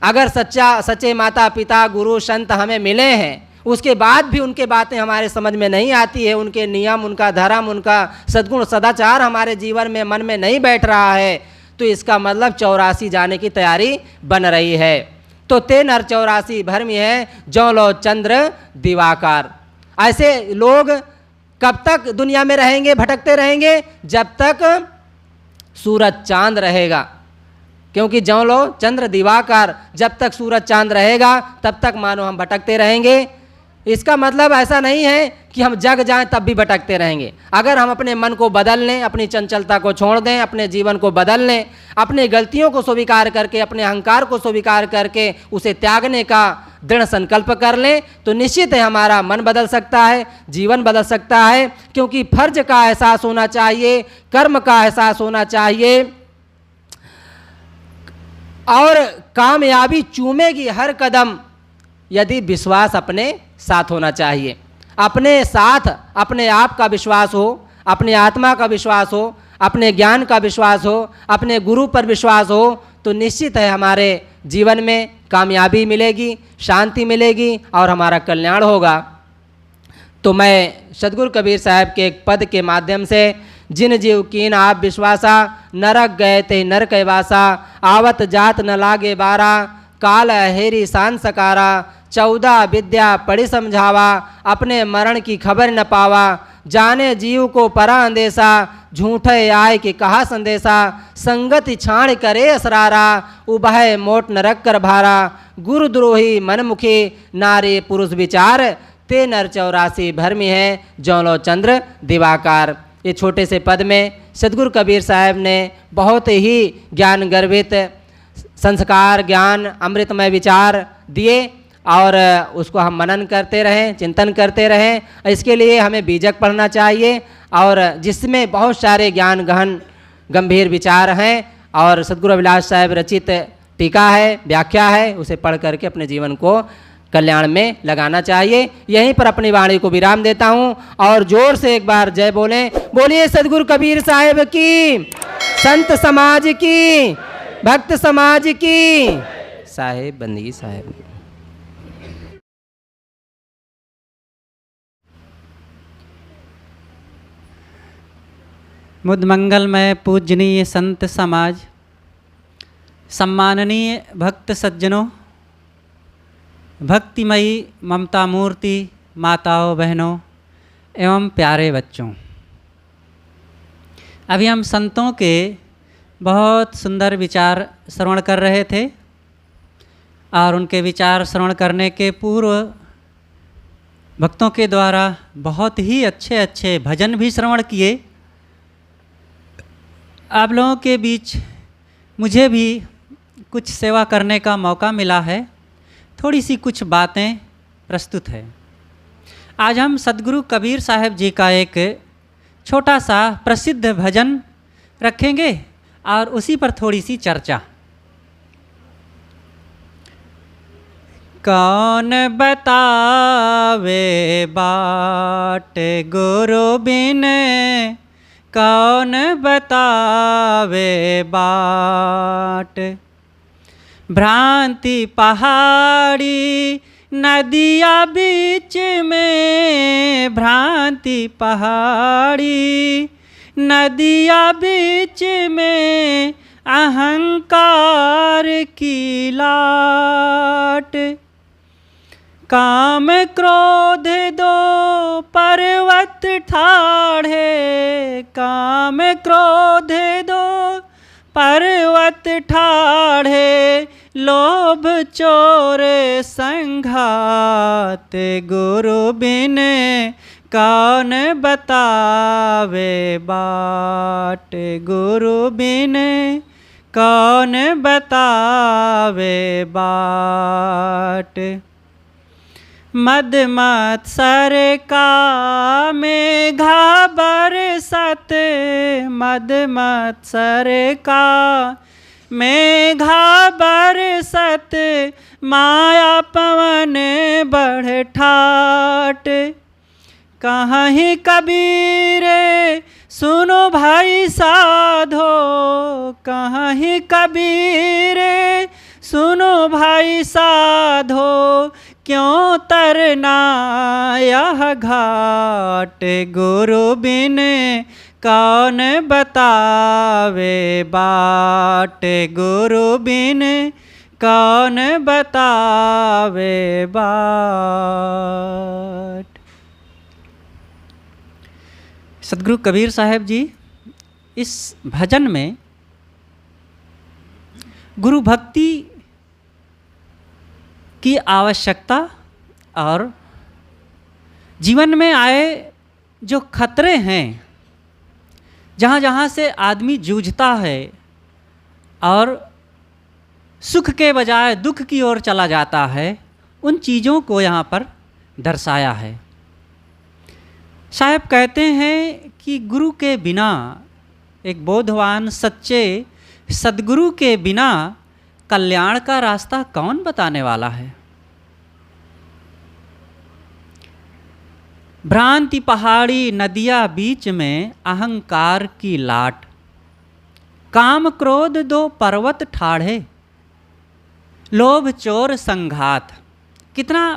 अगर सच्चे माता पिता गुरु संत हमें मिले हैं, उसके बाद भी उनके बातें हमारे समझ में नहीं आती है, उनके नियम, उनका धर्म, उनका सद्गुण सदाचार हमारे जीवन में, मन में नहीं बैठ रहा है, तो इसका मतलब 84 जाने की तैयारी बन रही है। तो ते नर 84 भर्मी है जो लो चंद्र दिवाकर। ऐसे लोग कब तक दुनिया में रहेंगे, भटकते रहेंगे? जब तक सूरज चांद रहेगा, क्योंकि ज्यों लो चंद्र दिवाकर, जब तक सूरज चांद रहेगा तब तक मानो हम भटकते रहेंगे। इसका मतलब ऐसा नहीं है कि हम जग जाएं तब भी भटकते रहेंगे। अगर हम अपने मन को बदल लें, अपनी चंचलता को छोड़ दें, अपने जीवन को बदल लें, अपनी गलतियों को स्वीकार करके, अपने अहंकार को स्वीकार करके उसे त्यागने का दृढ़ संकल्प कर लें, तो निश्चित है हमारा मन बदल सकता है, जीवन बदल सकता है। क्योंकि फर्ज का एहसास होना चाहिए, कर्म का एहसास होना चाहिए, और कामयाबी चूमेगी हर कदम यदि विश्वास अपने साथ होना चाहिए। अपने साथ अपने आप का विश्वास हो, अपने आत्मा का विश्वास हो, अपने ज्ञान का विश्वास हो, अपने गुरु पर विश्वास हो, तो निश्चित है हमारे जीवन में कामयाबी मिलेगी, शांति मिलेगी और हमारा कल्याण होगा। तो मैं सदगुरु कबीर साहब के एक पद के माध्यम से, जिन जीव कीन आप विश्वासा, नरक गए ते नर कैवासा, आवत जात न लागे बारा, काल हेरी शान सकारा, 14 विद्या पढ़ी समझावा, अपने मरण की खबर न पावा, जाने जीव को परा अंदेशा, झूठे आय के कहा संदेशा, संगति छाण करे असरारा, उभय मोट नरक कर भारा, गुरुद्रोही मनमुखी, नारी पुरुष विचार, ते नर 84 भरमी है, जौलो चंद्र दिवाकार। ये छोटे से पद में सदगुरु कबीर साहब ने बहुत ही ज्ञान गर्भित संस्कार, ज्ञान, अमृतमय विचार दिए, और उसको हम मनन करते रहें, चिंतन करते रहें। इसके लिए हमें बीजक पढ़ना चाहिए, और जिसमें बहुत सारे ज्ञान गहन गंभीर विचार हैं, और सदगुरु अभिलाष साहब रचित टीका है, व्याख्या है, उसे पढ़ करके अपने जीवन को कल्याण में लगाना चाहिए। यहीं पर अपनी वाणी को विराम देता हूँ, और जोर से एक बार जय बोलें। बोलिए सदगुरु कबीर साहब की, संत समाज की, भक्त समाज की। साहेब बंदगी साहेब। मुद मंगलमय पूजनीय संत समाज, सम्माननीय भक्त सज्जनों, भक्तिमयी ममता मूर्ति माताओं, बहनों एवं प्यारे बच्चों, अभी हम संतों के बहुत सुंदर विचार श्रवण कर रहे थे, और उनके विचार श्रवण करने के पूर्व भक्तों के द्वारा बहुत ही अच्छे अच्छे भजन भी श्रवण किए। आप लोगों के बीच मुझे भी कुछ सेवा करने का मौका मिला है, थोड़ी सी कुछ बातें प्रस्तुत है। आज हम सदगुरु कबीर साहब जी का एक छोटा सा प्रसिद्ध भजन रखेंगे, और उसी पर थोड़ी सी चर्चा। कौन बतावे बाट गुरु बिन, कौन बतावे बाट, भ्रांति पहाड़ी नदिया बीच में, भ्रांति पहाड़ी नदिया बीच में, अहंकार की लाट, काम क्रोध दो पर्वत ठाढ़े, काम क्रोध दो पर्वत ठाढ़े, लोभ चोर संघात, गुरु बिन कौन बतावे बाट, गुरु बिन कौन बतावे बाट। मद मत्सर का मेघा बरसत, मद मत्सर का मेघा बरसत, माया पवन बढ़ ठाट, कहीं कबीर सुनो भाई साधो, कहीं कबीर सुनो भाई साधो, क्यों तरना यह घाट, गुरु बिन कौन बतावे बाट, गुरु बिन कौन बतावे बाट। सदगुरु कबीर साहब जी इस भजन में गुरु भक्ति की आवश्यकता और जीवन में आए जो खतरे हैं, जहाँ जहाँ से आदमी जूझता है और सुख के बजाय दुख की ओर चला जाता है, उन चीज़ों को यहाँ पर दर्शाया है। साहब कहते हैं कि गुरु के बिना, एक बोधवान सच्चे सद्गुरु के बिना कल्याण का रास्ता कौन बताने वाला है। भ्रांति पहाड़ी नदिया बीच में अहंकार की लाट, काम क्रोध दो पर्वत ठाढ़े, लोभ चोर संघात। कितना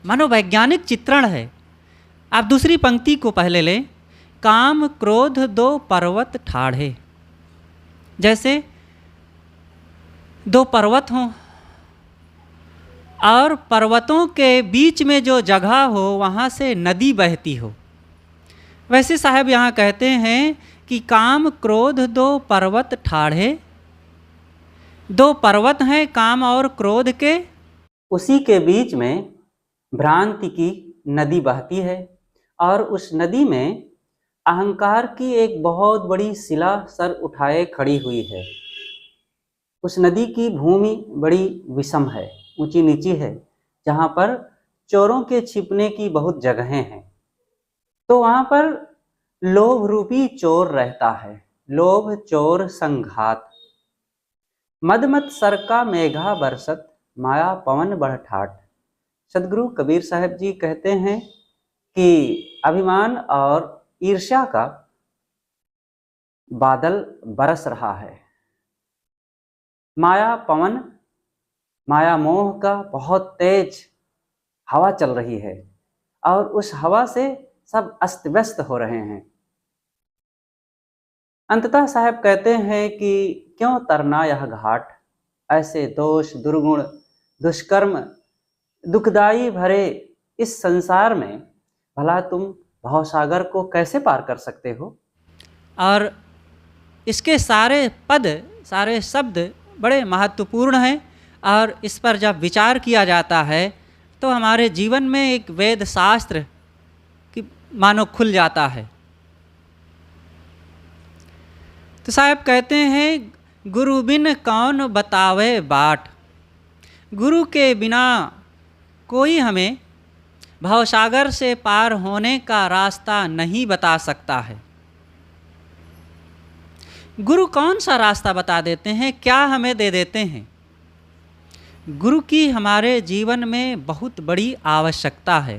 मनोवैज्ञानिक चित्रण है। आप दूसरी पंक्ति को पहले लें, काम क्रोध दो पर्वत ठाढ़े। जैसे दो पर्वत हों और पर्वतों के बीच में जो जगह हो वहाँ से नदी बहती हो, वैसे साहब यहाँ कहते हैं कि काम क्रोध दो पर्वत ठाढ़े। दो पर्वत हैं काम और क्रोध के, उसी के बीच में भ्रांति की नदी बहती है और उस नदी में अहंकार की एक बहुत बड़ी शिला सर उठाए खड़ी हुई है। उस नदी की भूमि बड़ी विषम है, ऊंची नीची है, जहाँ पर चोरों के छिपने की बहुत जगहें हैं। तो वहाँ पर लोभ रूपी चोर रहता है, लोभ चोर संघात। मदमत सर का मेघा बरसत, माया पवन बढ़ ठाठ। सदगुरु कबीर साहब जी कहते हैं कि अभिमान और ईर्ष्या का बादल बरस रहा है। माया पवन, माया मोह का बहुत तेज हवा चल रही है और उस हवा से सब अस्त व्यस्त हो रहे हैं। अंततः साहब कहते हैं कि क्यों तरना यह घाट, ऐसे दोष दुर्गुण दुष्कर्म दुखदाई भरे इस संसार में भला तुम भवसागर को कैसे पार कर सकते हो। और इसके सारे पद, सारे शब्द बड़े महत्वपूर्ण हैं और इस पर जब विचार किया जाता है तो हमारे जीवन में एक वेद शास्त्र की मानो खुल जाता है। तो साहब कहते हैं गुरु बिन कौन बतावे बाट, गुरु के बिना कोई हमें भवसागर से पार होने का रास्ता नहीं बता सकता है। गुरु कौन सा रास्ता बता देते हैं, क्या हमें दे देते हैं। गुरु की हमारे जीवन में बहुत बड़ी आवश्यकता है।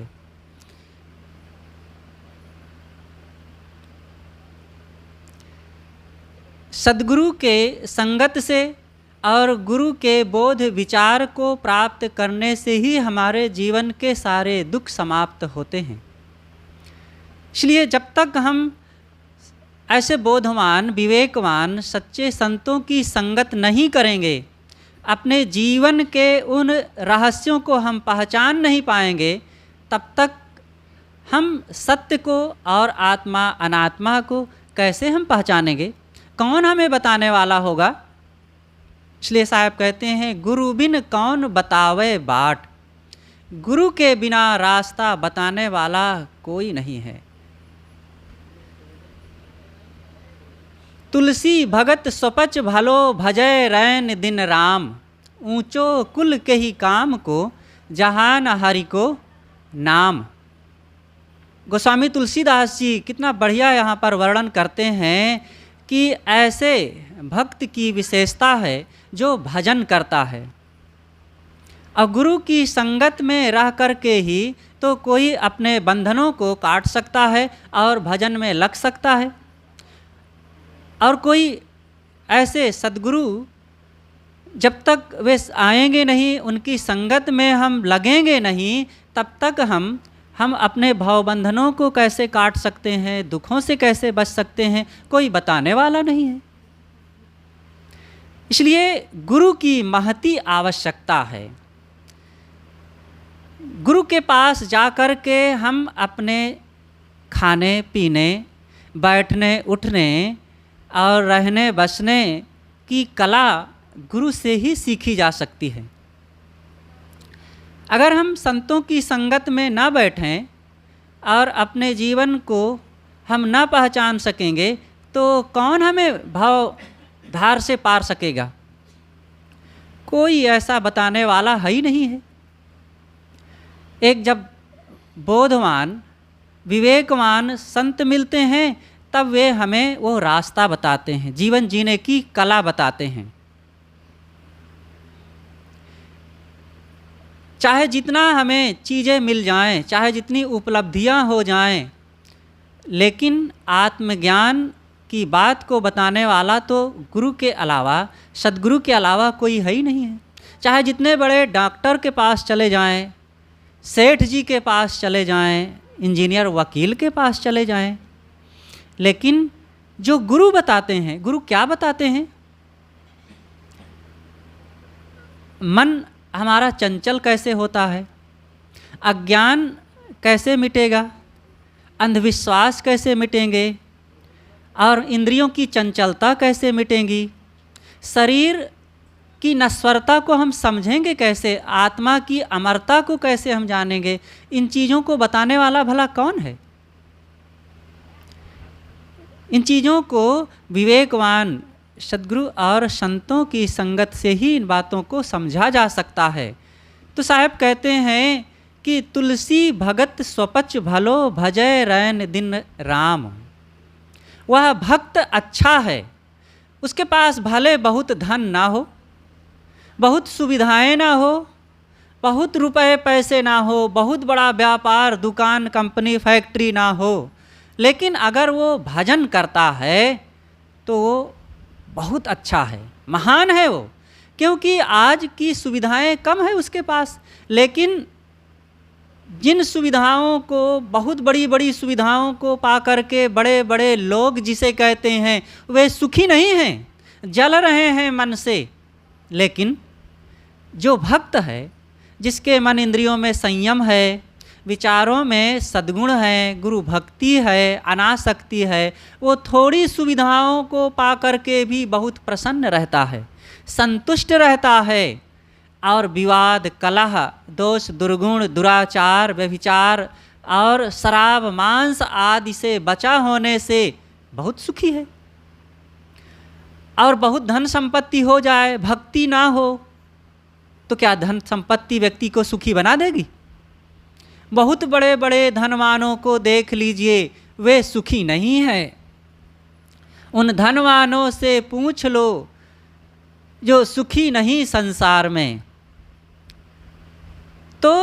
सद्गुरु के संगत से और गुरु के बोध विचार को प्राप्त करने से ही हमारे जीवन के सारे दुख समाप्त होते हैं। इसलिए जब तक हम ऐसे बोधवान विवेकवान सच्चे संतों की संगत नहीं करेंगे, अपने जीवन के उन रहस्यों को हम पहचान नहीं पाएंगे, तब तक हम सत्य को और आत्मा अनात्मा को कैसे हम पहचानेंगे। कौन हमें बताने वाला होगा। इसलिए साहब कहते हैं गुरु बिन कौन बतावे बाट, गुरु के बिना रास्ता बताने वाला कोई नहीं है। तुलसी भगत स्वपच भलो भजय रैन दिन राम, ऊंचो कुल के ही काम को जहान हरि को नाम। गोस्वामी तुलसीदास जी कितना बढ़िया यहाँ पर वर्णन करते हैं कि ऐसे भक्त की विशेषता है जो भजन करता है। और गुरु की संगत में रह कर के ही तो कोई अपने बंधनों को काट सकता है और भजन में लग सकता है। और कोई ऐसे सद्गुरु जब तक वे आएंगे नहीं, उनकी संगत में हम लगेंगे नहीं, तब तक हम अपने भावबंधनों को कैसे काट सकते हैं, दुखों से कैसे बच सकते हैं, कोई बताने वाला नहीं है। इसलिए गुरु की महती आवश्यकता है। गुरु के पास जा कर के हम अपने खाने पीने, बैठने उठने और रहने बसने की कला गुरु से ही सीखी जा सकती है। अगर हम संतों की संगत में ना बैठें और अपने जीवन को हम ना पहचान सकेंगे तो कौन हमें भाव धार से पार सकेगा? कोई ऐसा बताने वाला है ही नहीं है। एक जब बोधवान विवेकवान संत मिलते हैं तब वे हमें वो रास्ता बताते हैं, जीवन जीने की कला बताते हैं। चाहे जितना हमें चीज़ें मिल जाएं, चाहे जितनी उपलब्धियां हो जाएं, लेकिन आत्मज्ञान की बात को बताने वाला तो गुरु के अलावा, सद्गुरु के अलावा कोई है ही नहीं है। चाहे जितने बड़े डॉक्टर के पास चले जाएं, सेठ जी के पास चले जाएं, इंजीनियर वकील के पास चले जाएं, लेकिन जो गुरु बताते हैं, गुरु क्या बताते हैं? मन हमारा चंचल कैसे होता है, अज्ञान कैसे मिटेगा, अंधविश्वास कैसे मिटेंगे और इंद्रियों की चंचलता कैसे मिटेंगी, शरीर की नश्वरता को हम समझेंगे कैसे, आत्मा की अमरता को कैसे हम जानेंगे? इन चीज़ों को बताने वाला भला कौन है? इन चीज़ों को विवेकवान सद्गुरु और संतों की संगत से ही इन बातों को समझा जा सकता है। तो साहब कहते हैं कि तुलसी भगत स्वपच भलो भजय रैन दिन राम। वह भक्त अच्छा है, उसके पास भले बहुत धन ना हो, बहुत सुविधाएं ना हो, बहुत रुपए पैसे ना हो, बहुत बड़ा व्यापार दुकान कंपनी फैक्ट्री ना हो, लेकिन अगर वो भजन करता है तो वो बहुत अच्छा है, महान है वो। क्योंकि आज की सुविधाएं कम है उसके पास, लेकिन जिन सुविधाओं को, बहुत बड़ी बड़ी सुविधाओं को पा करके बड़े बड़े लोग जिसे कहते हैं वे सुखी नहीं हैं, जल रहे हैं मन से। लेकिन जो भक्त है, जिसके मन इंद्रियों में संयम है, विचारों में सद्गुण है, गुरु भक्ति है, अनासक्ति है, वो थोड़ी सुविधाओं को पा करके भी बहुत प्रसन्न रहता है, संतुष्ट रहता है और विवाद, कलह, दोष, दुर्गुण, दुराचार, व्यभिचार और शराब, मांस आदि से बचा होने से बहुत सुखी है। और बहुत धन संपत्ति हो जाए, भक्ति ना हो तो क्या धन संपत्ति व्यक्ति को सुखी बना देगी? बहुत बड़े बड़े धनवानों को देख लीजिए, वे सुखी नहीं हैं। उन धनवानों से पूछ लो जो सुखी नहीं संसार में। तो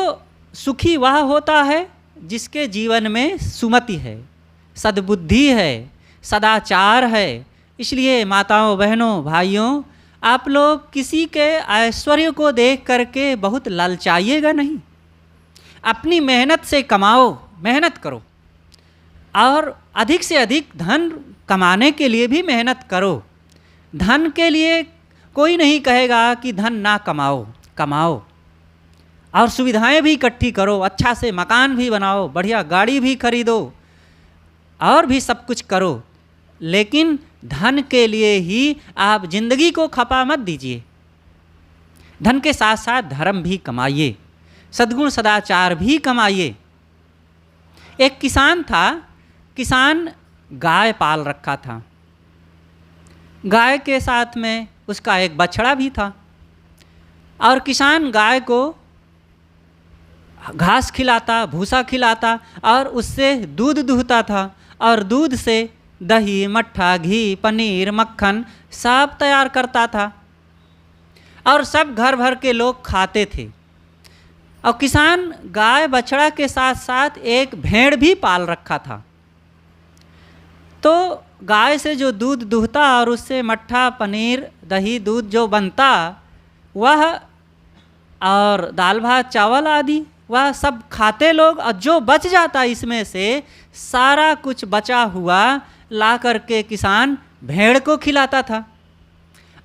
सुखी वह होता है जिसके जीवन में सुमति है, सद्बुद्धि है, सदाचार है। इसलिए माताओं, बहनों, भाइयों, आप लोग किसी के ऐश्वर्य को देख करके बहुत ललचाइएगा नहीं। अपनी मेहनत से कमाओ, मेहनत करो और अधिक से अधिक धन कमाने के लिए भी मेहनत करो। धन के लिए कोई नहीं कहेगा कि धन ना कमाओ, कमाओ और सुविधाएं भी इकट्ठी करो, अच्छा से मकान भी बनाओ, बढ़िया गाड़ी भी खरीदो और भी सब कुछ करो। लेकिन धन के लिए ही आप जिंदगी को खपा मत दीजिए। धन के साथ साथ धर्म भी कमाइए, सद्गुण सदाचार भी कमाइए। एक किसान था, किसान गाय पाल रखा था, गाय के साथ में उसका एक बछड़ा भी था और किसान गाय को घास खिलाता, भूसा खिलाता और उससे दूध दूहता था और दूध से दही, मट्ठा, घी, पनीर, मक्खन सब तैयार करता था और सब घर भर के लोग खाते थे। और किसान गाय बछड़ा के साथ साथ एक भेड़ भी पाल रखा था। तो गाय से जो दूध दूहता और उससे मट्ठा, पनीर, दही, दूध जो बनता वह और दाल भात चावल आदि वह सब खाते लोग, और जो बच जाता इसमें से सारा कुछ बचा हुआ ला करके किसान भेड़ को खिलाता था।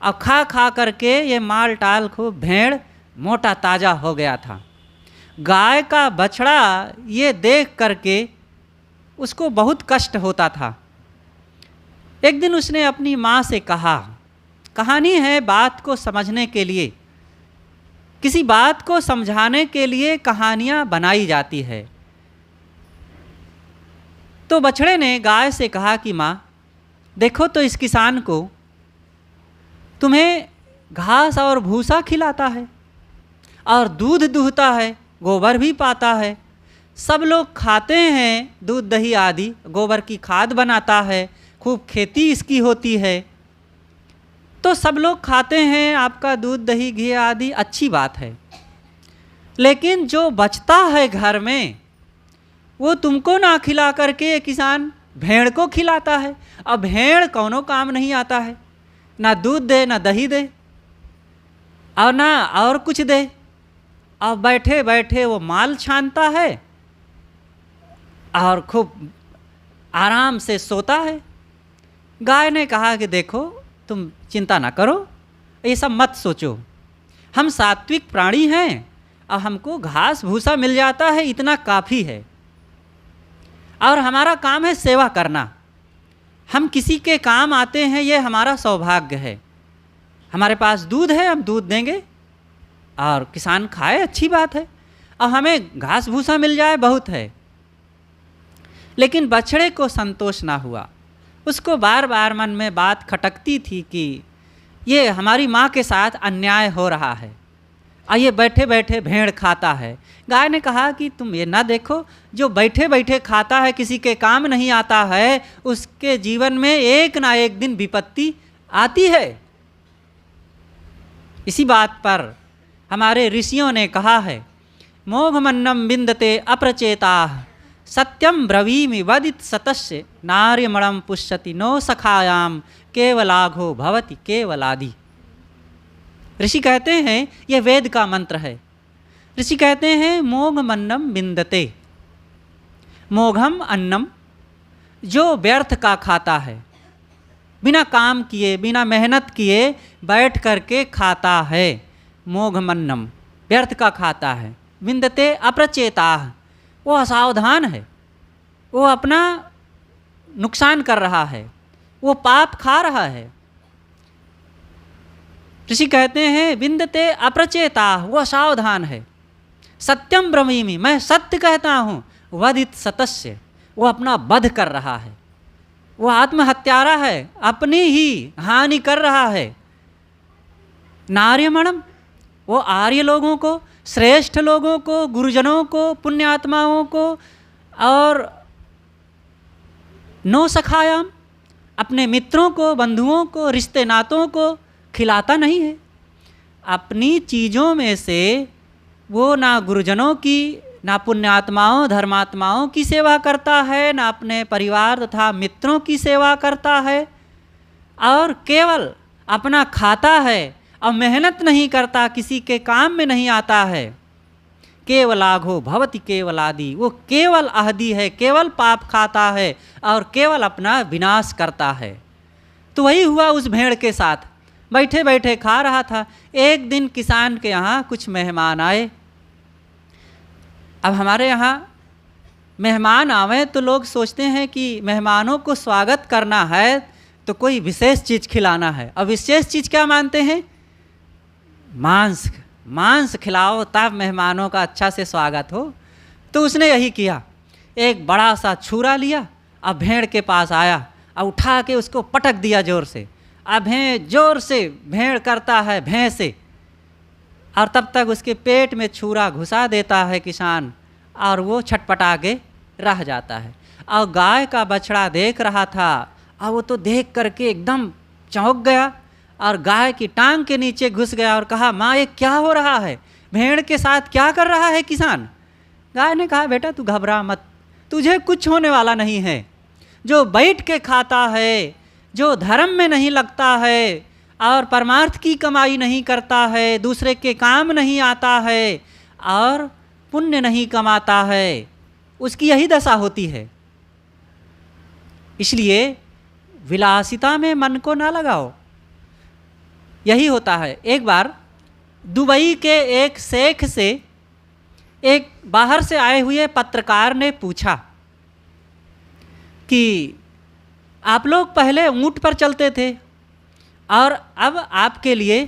और खा खा करके ये माल टाल खूब भेड़ मोटा ताज़ा हो गया था। गाय का बछड़ा ये देख करके उसको बहुत कष्ट होता था एक दिन उसने अपनी माँ से कहा, कहानी है बात को समझने के लिए, किसी बात को समझाने के लिए कहानियाँ बनाई जाती है। तो बछड़े ने गाय से कहा कि माँ देखो तो इस किसान को, तुम्हें घास और भूसा खिलाता है और दूध दूहता है, गोबर भी पाता है, सब लोग खाते हैं दूध दही आदि, गोबर की खाद बनाता है, खूब खेती इसकी होती है, तो सब लोग खाते हैं आपका दूध दही घी आदि, अच्छी बात है। लेकिन जो बचता है घर में वो तुमको ना खिला करके किसान भेड़ को खिलाता है। अब भेड़ कौनो काम नहीं आता है, ना दूध दे ना दही दे और ना और कुछ दे, अब बैठे बैठे वो माल छानता है और खूब आराम से सोता है। गाय ने कहा कि देखो तुम चिंता ना करो, ये सब मत सोचो, हम सात्विक प्राणी हैं और हमको घास भूसा मिल जाता है, इतना काफ़ी है, और हमारा काम है सेवा करना, हम किसी के काम आते हैं, ये हमारा सौभाग्य है। हमारे पास दूध है, हम दूध देंगे और किसान खाए, अच्छी बात है, और हमें घास भूसा मिल जाए बहुत है। लेकिन बछड़े को संतोष ना हुआ, उसको बार बार मन में बात खटकती थी कि ये हमारी माँ के साथ अन्याय हो रहा है और ये बैठे बैठे भेड़ खाता है। गाय ने कहा कि तुम ये ना देखो, जो बैठे बैठे खाता है, किसी के काम नहीं आता है, उसके जीवन में एक ना एक दिन विपत्ति आती है। इसी बात पर हमारे ऋषियों ने कहा है, मोघमन्नम विन्दते अप्रचेताः सत्यम ब्रवीमि वदित सतस्य नार्यमणम पुष्यति नो सखायाम केवलाघो भवति केवलादि। ऋषि कहते हैं, यह वेद का मंत्र है। ऋषि कहते हैं मोघमन्नम विन्दते, मोघम अन्नम, जो व्यर्थ का खाता है, बिना काम किए बिना मेहनत किए बैठ करके खाता है, मोघमन्नम व्यर्थ का खाता है। विन्दते अप्रचेताः, वो असावधान है, वो अपना नुकसान कर रहा है, वो पाप खा रहा है। ऋषि कहते हैं विन्दते अप्रचेताः, वो असावधान है। सत्यम ब्रवीमि, मैं सत्य कहता हूँ, वदित सतस्य, वो अपना वध कर रहा है, वो आत्महत्यारा है, अपनी ही हानि कर रहा है। नार्यमणम, वो आर्य लोगों को, श्रेष्ठ लोगों को, गुरुजनों को, पुण्यात्माओं को, और नो सखायाम, अपने मित्रों को, बंधुओं को, रिश्ते नातों को खिलाता नहीं है। अपनी चीज़ों में से वो ना गुरुजनों की, ना पुण्यात्माओं धर्मात्माओं की सेवा करता है, ना अपने परिवार तथा मित्रों की सेवा करता है, और केवल अपना खाता है और मेहनत नहीं करता, किसी के काम में नहीं आता है। केवलाघो भवति केवलादि, वो केवल आहदी है, केवल पाप खाता है और केवल अपना विनाश करता है। तो वही हुआ उस भेड़ के साथ, बैठे बैठे खा रहा था। एक दिन किसान के यहाँ कुछ मेहमान आए। अब हमारे यहाँ मेहमान आवे तो लोग सोचते हैं कि मेहमानों को स्वागत करना है तो कोई विशेष चीज़ खिलाना है। अब विशेष चीज़ क्या मानते हैं? मांस खिलाओ तब मेहमानों का अच्छा से स्वागत हो। तो उसने यही किया, एक बड़ा सा छुरा लिया, अब भेड़ के पास आया और उठा के उसको पटक दिया जोर से। अब भेड़ जोर से भेड़ करता है भैं से, और तब तक उसके पेट में छुरा घुसा देता है किसान, और वो छटपटा के रह जाता है। और गाय का बछड़ा देख रहा था, और वो तो देख करके एकदम चौंक गया और गाय की टांग के नीचे घुस गया और कहा, माँ ये क्या हो रहा है? भेड़ के साथ क्या कर रहा है किसान? गाय ने कहा, बेटा तू घबरा मत, तुझे कुछ होने वाला नहीं है। जो बैठ के खाता है, जो धर्म में नहीं लगता है और परमार्थ की कमाई नहीं करता है, दूसरे के काम नहीं आता है और पुण्य नहीं कमाता है, उसकी यही दशा होती है। इसलिए विलासिता में मन को ना लगाओ। यही होता है। एक बार दुबई के एक शेख से एक बाहर से आए हुए पत्रकार ने पूछा कि आप लोग पहले ऊँट पर चलते थे और अब आपके लिए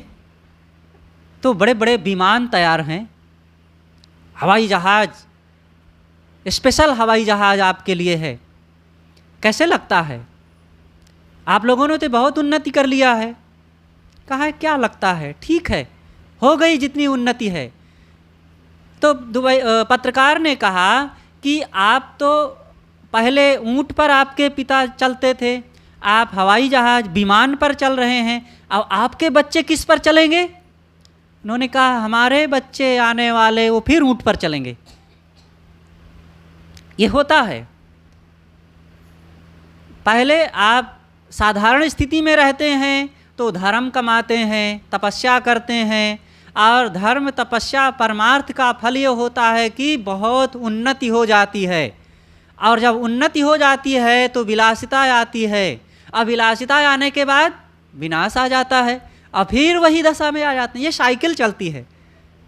तो बड़े बड़े विमान तैयार हैं, हवाई जहाज़, स्पेशल हवाई जहाज़ आपके लिए है। कैसे लगता है? आप लोगों ने तो बहुत उन्नति कर लिया है। कहा है क्या लगता है, ठीक है, हो गई जितनी उन्नति है। तो पत्रकार ने कहा कि आप तो पहले ऊँट पर आपके पिता चलते थे, आप हवाई जहाज़ विमान पर चल रहे हैं, अब आपके बच्चे किस पर चलेंगे? उन्होंने कहा हमारे बच्चे आने वाले वो फिर ऊँट पर चलेंगे। ये होता है। पहले आप साधारण स्थिति में रहते हैं तो धर्म कमाते हैं, तपस्या करते हैं, और धर्म तपस्या परमार्थ का फल ये होता है कि बहुत उन्नति हो जाती है। और जब उन्नति हो जाती है तो विलासिता आती है, और विलासिता आने के बाद विनाश आ जाता है, और फिर वही दशा में आ जाते हैं। ये साइकिल चलती है।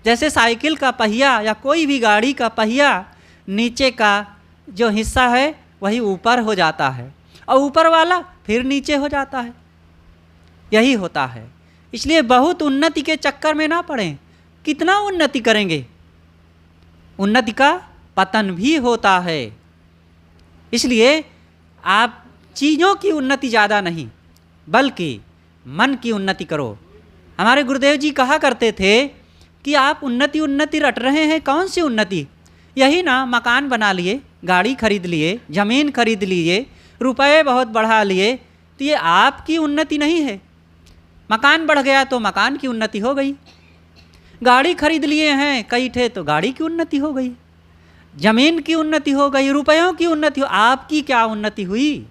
जैसे साइकिल का पहिया या कोई भी गाड़ी का पहिया, नीचे का जो हिस्सा है वही ऊपर हो जाता है और ऊपर वाला फिर नीचे हो जाता है। यही होता है। इसलिए बहुत उन्नति के चक्कर में ना पड़ें। कितना उन्नति करेंगे? उन्नति का पतन भी होता है। इसलिए आप चीज़ों की उन्नति ज़्यादा नहीं, बल्कि मन की उन्नति करो। हमारे गुरुदेव जी कहा करते थे कि आप उन्नति उन्नति रट रहे हैं, कौन सी उन्नति? यही ना, मकान बना लिए, गाड़ी खरीद लिए, ज़मीन खरीद लिए, रुपए बहुत बढ़ा लिए, तो ये आपकी उन्नति नहीं है। मकान बढ़ गया तो मकान की उन्नति हो गई, गाड़ी खरीद लिए हैं कई ठे तो गाड़ी की उन्नति हो गई, ज़मीन की उन्नति हो गई, रुपयों की उन्नति हो। आपकी क्या उन्नति हुई?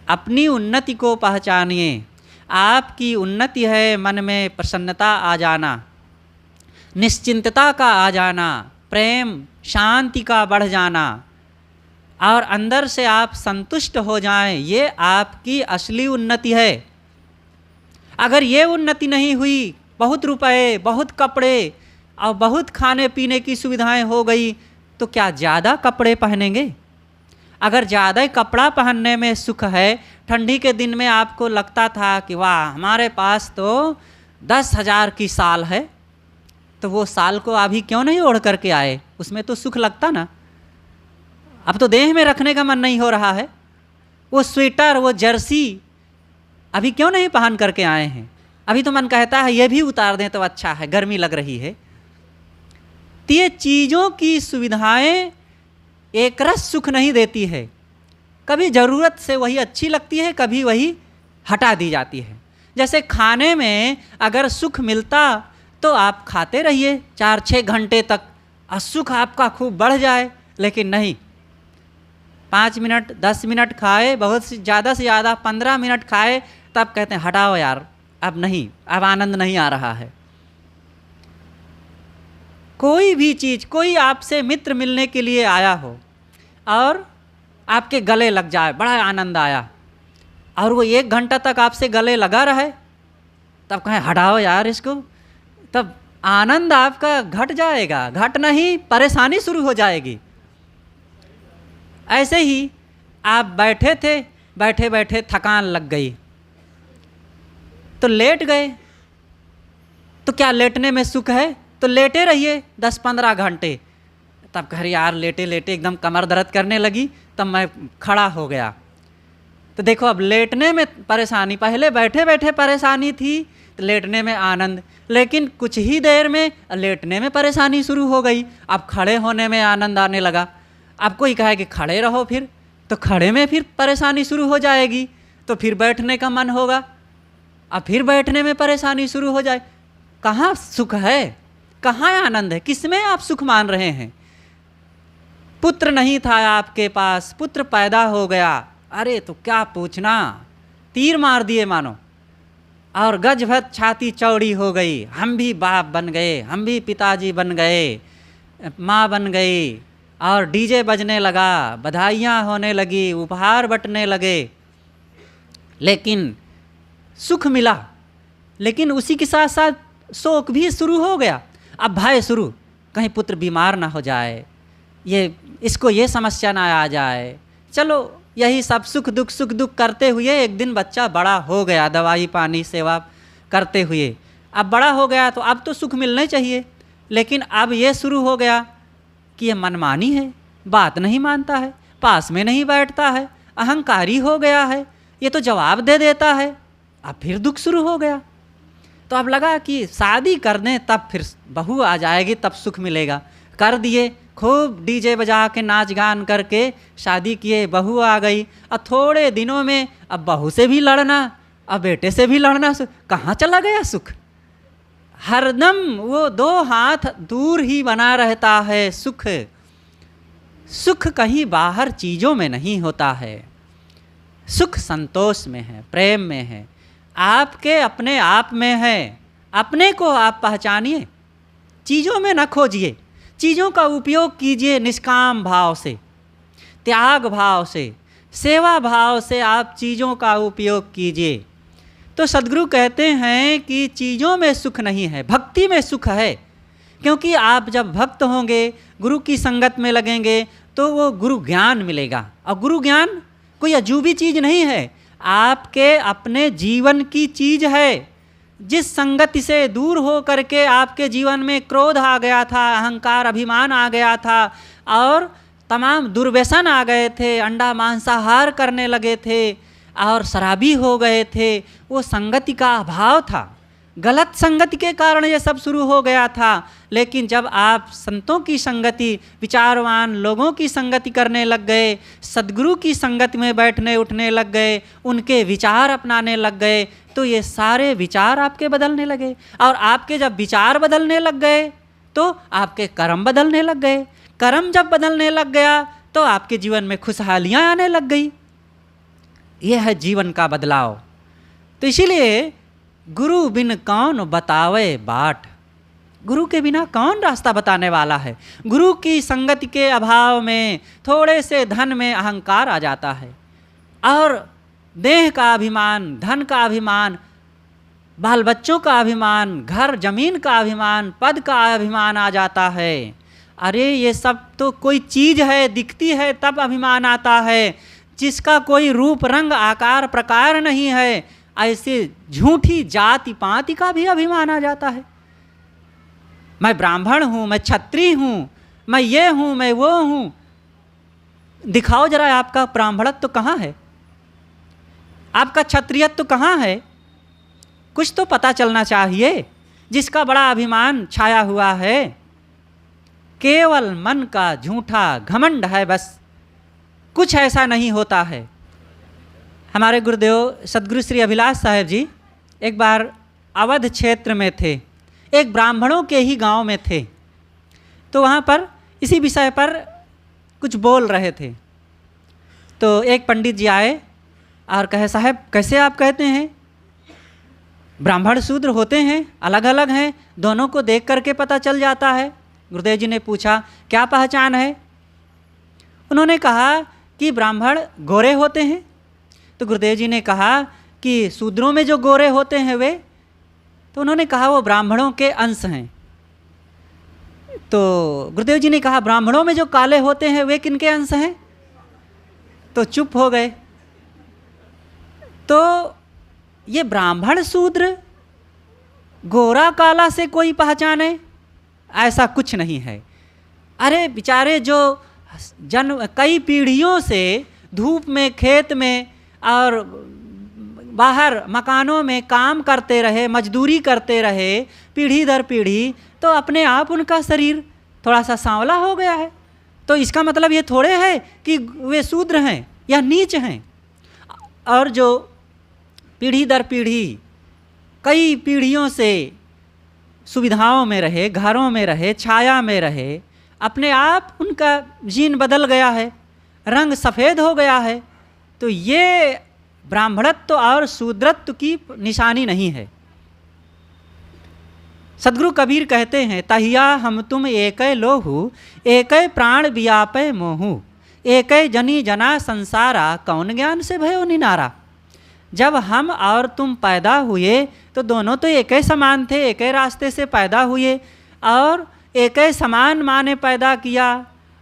अपनी उन्नति को पहचानिए। आपकी उन्नति है मन में प्रसन्नता आ जाना, निश्चिंतता का आ जाना, प्रेम शांति का बढ़ जाना, और अंदर से आप संतुष्ट हो जाएं। ये आपकी असली उन्नति है। अगर ये उन्नति नहीं हुई, बहुत रुपए, बहुत कपड़े और बहुत खाने पीने की सुविधाएं हो गई, तो क्या ज़्यादा कपड़े पहनेंगे? अगर ज़्यादा कपड़ा पहनने में सुख है, ठंडी के दिन में आपको लगता था कि वाह हमारे पास तो 10,000 की साल है, तो वो साल को अभी क्यों नहीं ओढ़ करके आए? उसमें तो सुख लगता ना। अब तो देह में रखने का मन नहीं हो रहा है। वो स्वेटर, वो जर्सी अभी क्यों नहीं पहन करके आए हैं? अभी तो मन कहता है ये भी उतार दें तो अच्छा है, गर्मी लग रही है। तो ये चीज़ों की सुविधाएं एक रस सुख नहीं देती है। कभी ज़रूरत से वही अच्छी लगती है, कभी वही हटा दी जाती है। जैसे खाने में अगर सुख मिलता तो आप खाते रहिए 4-6 घंटे तक, और सुख आपका खूब बढ़ जाए। लेकिन नहीं, 5 मिनट 10 मिनट खाए, बहुत से ज़्यादा 15 मिनट खाए, तब कहते हैं हटाओ यार, अब नहीं, अब आनंद नहीं आ रहा है। कोई भी चीज़, कोई आपसे मित्र मिलने के लिए आया हो और आपके गले लग जाए, बड़ा आनंद आया, और वो 1 घंटा तक आपसे गले लगा रहे, तब कहें हटाओ यार इसको, तब आनंद आपका घट जाएगा। घट नहीं, परेशानी शुरू हो जाएगी। ऐसे ही आप बैठे थे, बैठे बैठे थकान लग गई तो लेट गए, तो क्या लेटने में सुख है? तो लेटे रहिए 10-15 घंटे। तब कह रही यार लेटे लेटे एकदम कमर दर्द करने लगी, तब मैं खड़ा हो गया। तो देखो अब लेटने में परेशानी, पहले बैठे बैठे परेशानी थी, तो लेटने में आनंद, लेकिन कुछ ही देर में लेटने में परेशानी शुरू हो गई, अब खड़े होने में आनंद आने लगा। अब कोई कहे कि खड़े रहो, फिर तो खड़े में फिर परेशानी शुरू हो जाएगी, तो फिर बैठने का मन होगा, अब फिर बैठने में परेशानी शुरू हो जाए। कहाँ सुख है? कहाँ आनंद है? किसमें आप सुख मान रहे हैं? पुत्र नहीं था आपके पास, पुत्र पैदा हो गया, अरे तो क्या पूछना, तीर मार दिए मानो, और गज भर छाती चौड़ी हो गई, हम भी बाप बन गए, हम भी पिताजी बन गए, माँ बन गई, और डीजे बजने लगा, बधाइयाँ होने लगी, उपहार बंटने लगे, लेकिन सुख मिला। लेकिन उसी के साथ साथ शोक भी शुरू हो गया। अब भय शुरू, कहीं पुत्र बीमार ना हो जाए, ये इसको ये समस्या ना आ जाए, चलो यही सब सुख दुख करते हुए एक दिन बच्चा बड़ा हो गया, दवाई पानी सेवा करते हुए। अब बड़ा हो गया तो अब तो सुख मिलना चाहिए, लेकिन अब ये शुरू हो गया कि ये मनमानी है, बात नहीं मानता है, पास में नहीं बैठता है, अहंकारी हो गया है, ये तो जवाब दे देता है। अब फिर दुख शुरू हो गया। तो अब लगा कि शादी कर दें तब फिर बहू आ जाएगी, तब सुख मिलेगा। कर दिए, खूब डीजे बजा के नाच गान करके शादी किए, बहू आ गई। अब थोड़े दिनों में अब बहू से भी लड़ना, अब बेटे से भी लड़ना, कहाँ चला गया सुख? हरदम वो दो हाथ दूर ही बना रहता है सुख। सुख कहीं बाहर चीज़ों में नहीं होता है, सुख संतोष में है, प्रेम में है, आपके अपने आप में है। अपने को आप पहचानिए, चीज़ों में न खोजिए, चीज़ों का उपयोग कीजिए निष्काम भाव से, त्याग भाव से, सेवा भाव से आप चीज़ों का उपयोग कीजिए। तो सद्गुरु कहते हैं कि चीज़ों में सुख नहीं है, भक्ति में सुख है। क्योंकि आप जब भक्त होंगे, गुरु की संगत में लगेंगे, तो वो गुरु ज्ञान मिलेगा। और गुरु ज्ञान कोई अजूबी चीज़ नहीं है, आपके अपने जीवन की चीज़ है। जिस संगति से दूर हो करके आपके जीवन में क्रोध आ गया था, अहंकार अभिमान आ गया था, और तमाम दुर्व्यसन आ गए थे, अंडा मांसाहार करने लगे थे और शराबी हो गए थे, वो संगति का अभाव था। गलत संगति के कारण ये सब शुरू हो गया था। लेकिन जब आप संतों की संगति, विचारवान लोगों की संगति करने लग गए, सद्गुरु की संगति में बैठने उठने लग गए, उनके विचार अपनाने लग गए, तो ये सारे विचार आपके बदलने लगे। और आपके जब विचार बदलने लग गए तो आपके कर्म बदलने लग गए। कर्म जब बदलने लग गया तो आपके जीवन में खुशहालियाँ आने लग गई। यह है जीवन का बदलाव। तो इसीलिए गुरु बिन कौन बतावे बाट, गुरु के बिना कौन रास्ता बताने वाला है। गुरु की संगति के अभाव में थोड़े से धन में अहंकार आ जाता है, और देह का अभिमान, धन का अभिमान, बाल बच्चों का अभिमान, घर जमीन का अभिमान, पद का अभिमान आ जाता है। अरे ये सब तो कोई चीज़ है, दिखती है तब अभिमान आता है, जिसका कोई रूप रंग आकार प्रकार नहीं है, ऐसे झूठी जाति पाति का भी अभिमान आ जाता है। मैं ब्राह्मण हूँ, मैं क्षत्रिय हूँ, मैं ये हूँ, मैं वो हूँ। दिखाओ जरा आपका ब्राह्मणत्व तो कहाँ है, आपका क्षत्रियत्व तो कहाँ है? कुछ तो पता चलना चाहिए। जिसका बड़ा अभिमान छाया हुआ है, केवल मन का झूठा घमंड है, बस कुछ ऐसा नहीं होता है। हमारे गुरुदेव सद्गुरु श्री अभिलाष साहेब जी एक बार अवध क्षेत्र में थे, एक ब्राह्मणों के ही गांव में थे। तो वहाँ पर इसी विषय पर कुछ बोल रहे थे। तो एक पंडित जी आए और कहे, साहब कैसे आप कहते हैं ब्राह्मण शूद्र होते हैं, अलग अलग हैं, दोनों को देख करके पता चल जाता है। गुरुदेव जी ने पूछा, क्या पहचान है? उन्होंने कहा कि ब्राह्मण गोरे होते हैं। तो गुरुदेव जी ने कहा कि शूद्रों में जो गोरे होते हैं वे, तो उन्होंने कहा वो ब्राह्मणों के अंश हैं। तो गुरुदेव जी ने कहा ब्राह्मणों में जो काले होते हैं वे किनके अंश हैं? तो चुप हो गए। तो ये ब्राह्मण शूद्र गोरा काला से कोई पहचाने, ऐसा कुछ नहीं है। अरे बेचारे जो जन्म कई पीढ़ियों से धूप में, खेत में और बाहर मकानों में काम करते रहे, मजदूरी करते रहे पीढ़ी दर पीढ़ी, तो अपने आप उनका शरीर थोड़ा सा सांवला हो गया है। तो इसका मतलब ये थोड़े है कि वे शूद्र हैं या नीच हैं। और जो पीढ़ी दर पीढ़ी कई पीढ़ियों से सुविधाओं में रहे, घरों में रहे, छाया में रहे, अपने आप उनका जीन बदल गया है, रंग सफ़ेद हो गया है, तो ये ब्राह्मणत्व और शूद्रत्व की निशानी नहीं है। सद्गुरु कबीर कहते हैं, तहिया हम तुम एकै लोहू, एकै प्राण बियापै मोहू, एकै जनी जना संसारा, कौन ज्ञान से भयो निनारा। जब हम और तुम पैदा हुए तो दोनों तो एक ही समान थे, एक ही रास्ते से पैदा हुए और एक ही समान माँ ने पैदा किया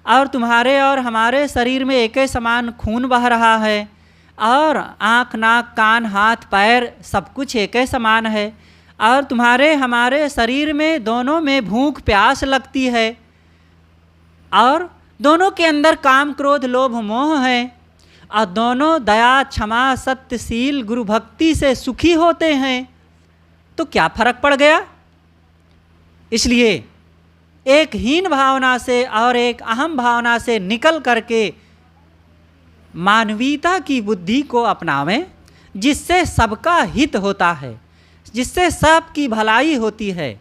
और तुम्हारे और हमारे शरीर में एक ही समान खून बह रहा है, और आँख नाक कान हाथ पैर सब कुछ एक ही समान है, और तुम्हारे हमारे शरीर में दोनों में भूख प्यास लगती है, और दोनों के अंदर काम क्रोध लोभ मोह है, और दोनों दया क्षमा सत्यशील गुरु भक्ति से सुखी होते हैं, तो क्या फर्क पड़ गया? इसलिए एक हीन भावना से और एक अहम भावना से निकल करके मानवीयता की बुद्धि को अपनावें, जिससे सबका हित होता है, जिससे सबकी भलाई होती है।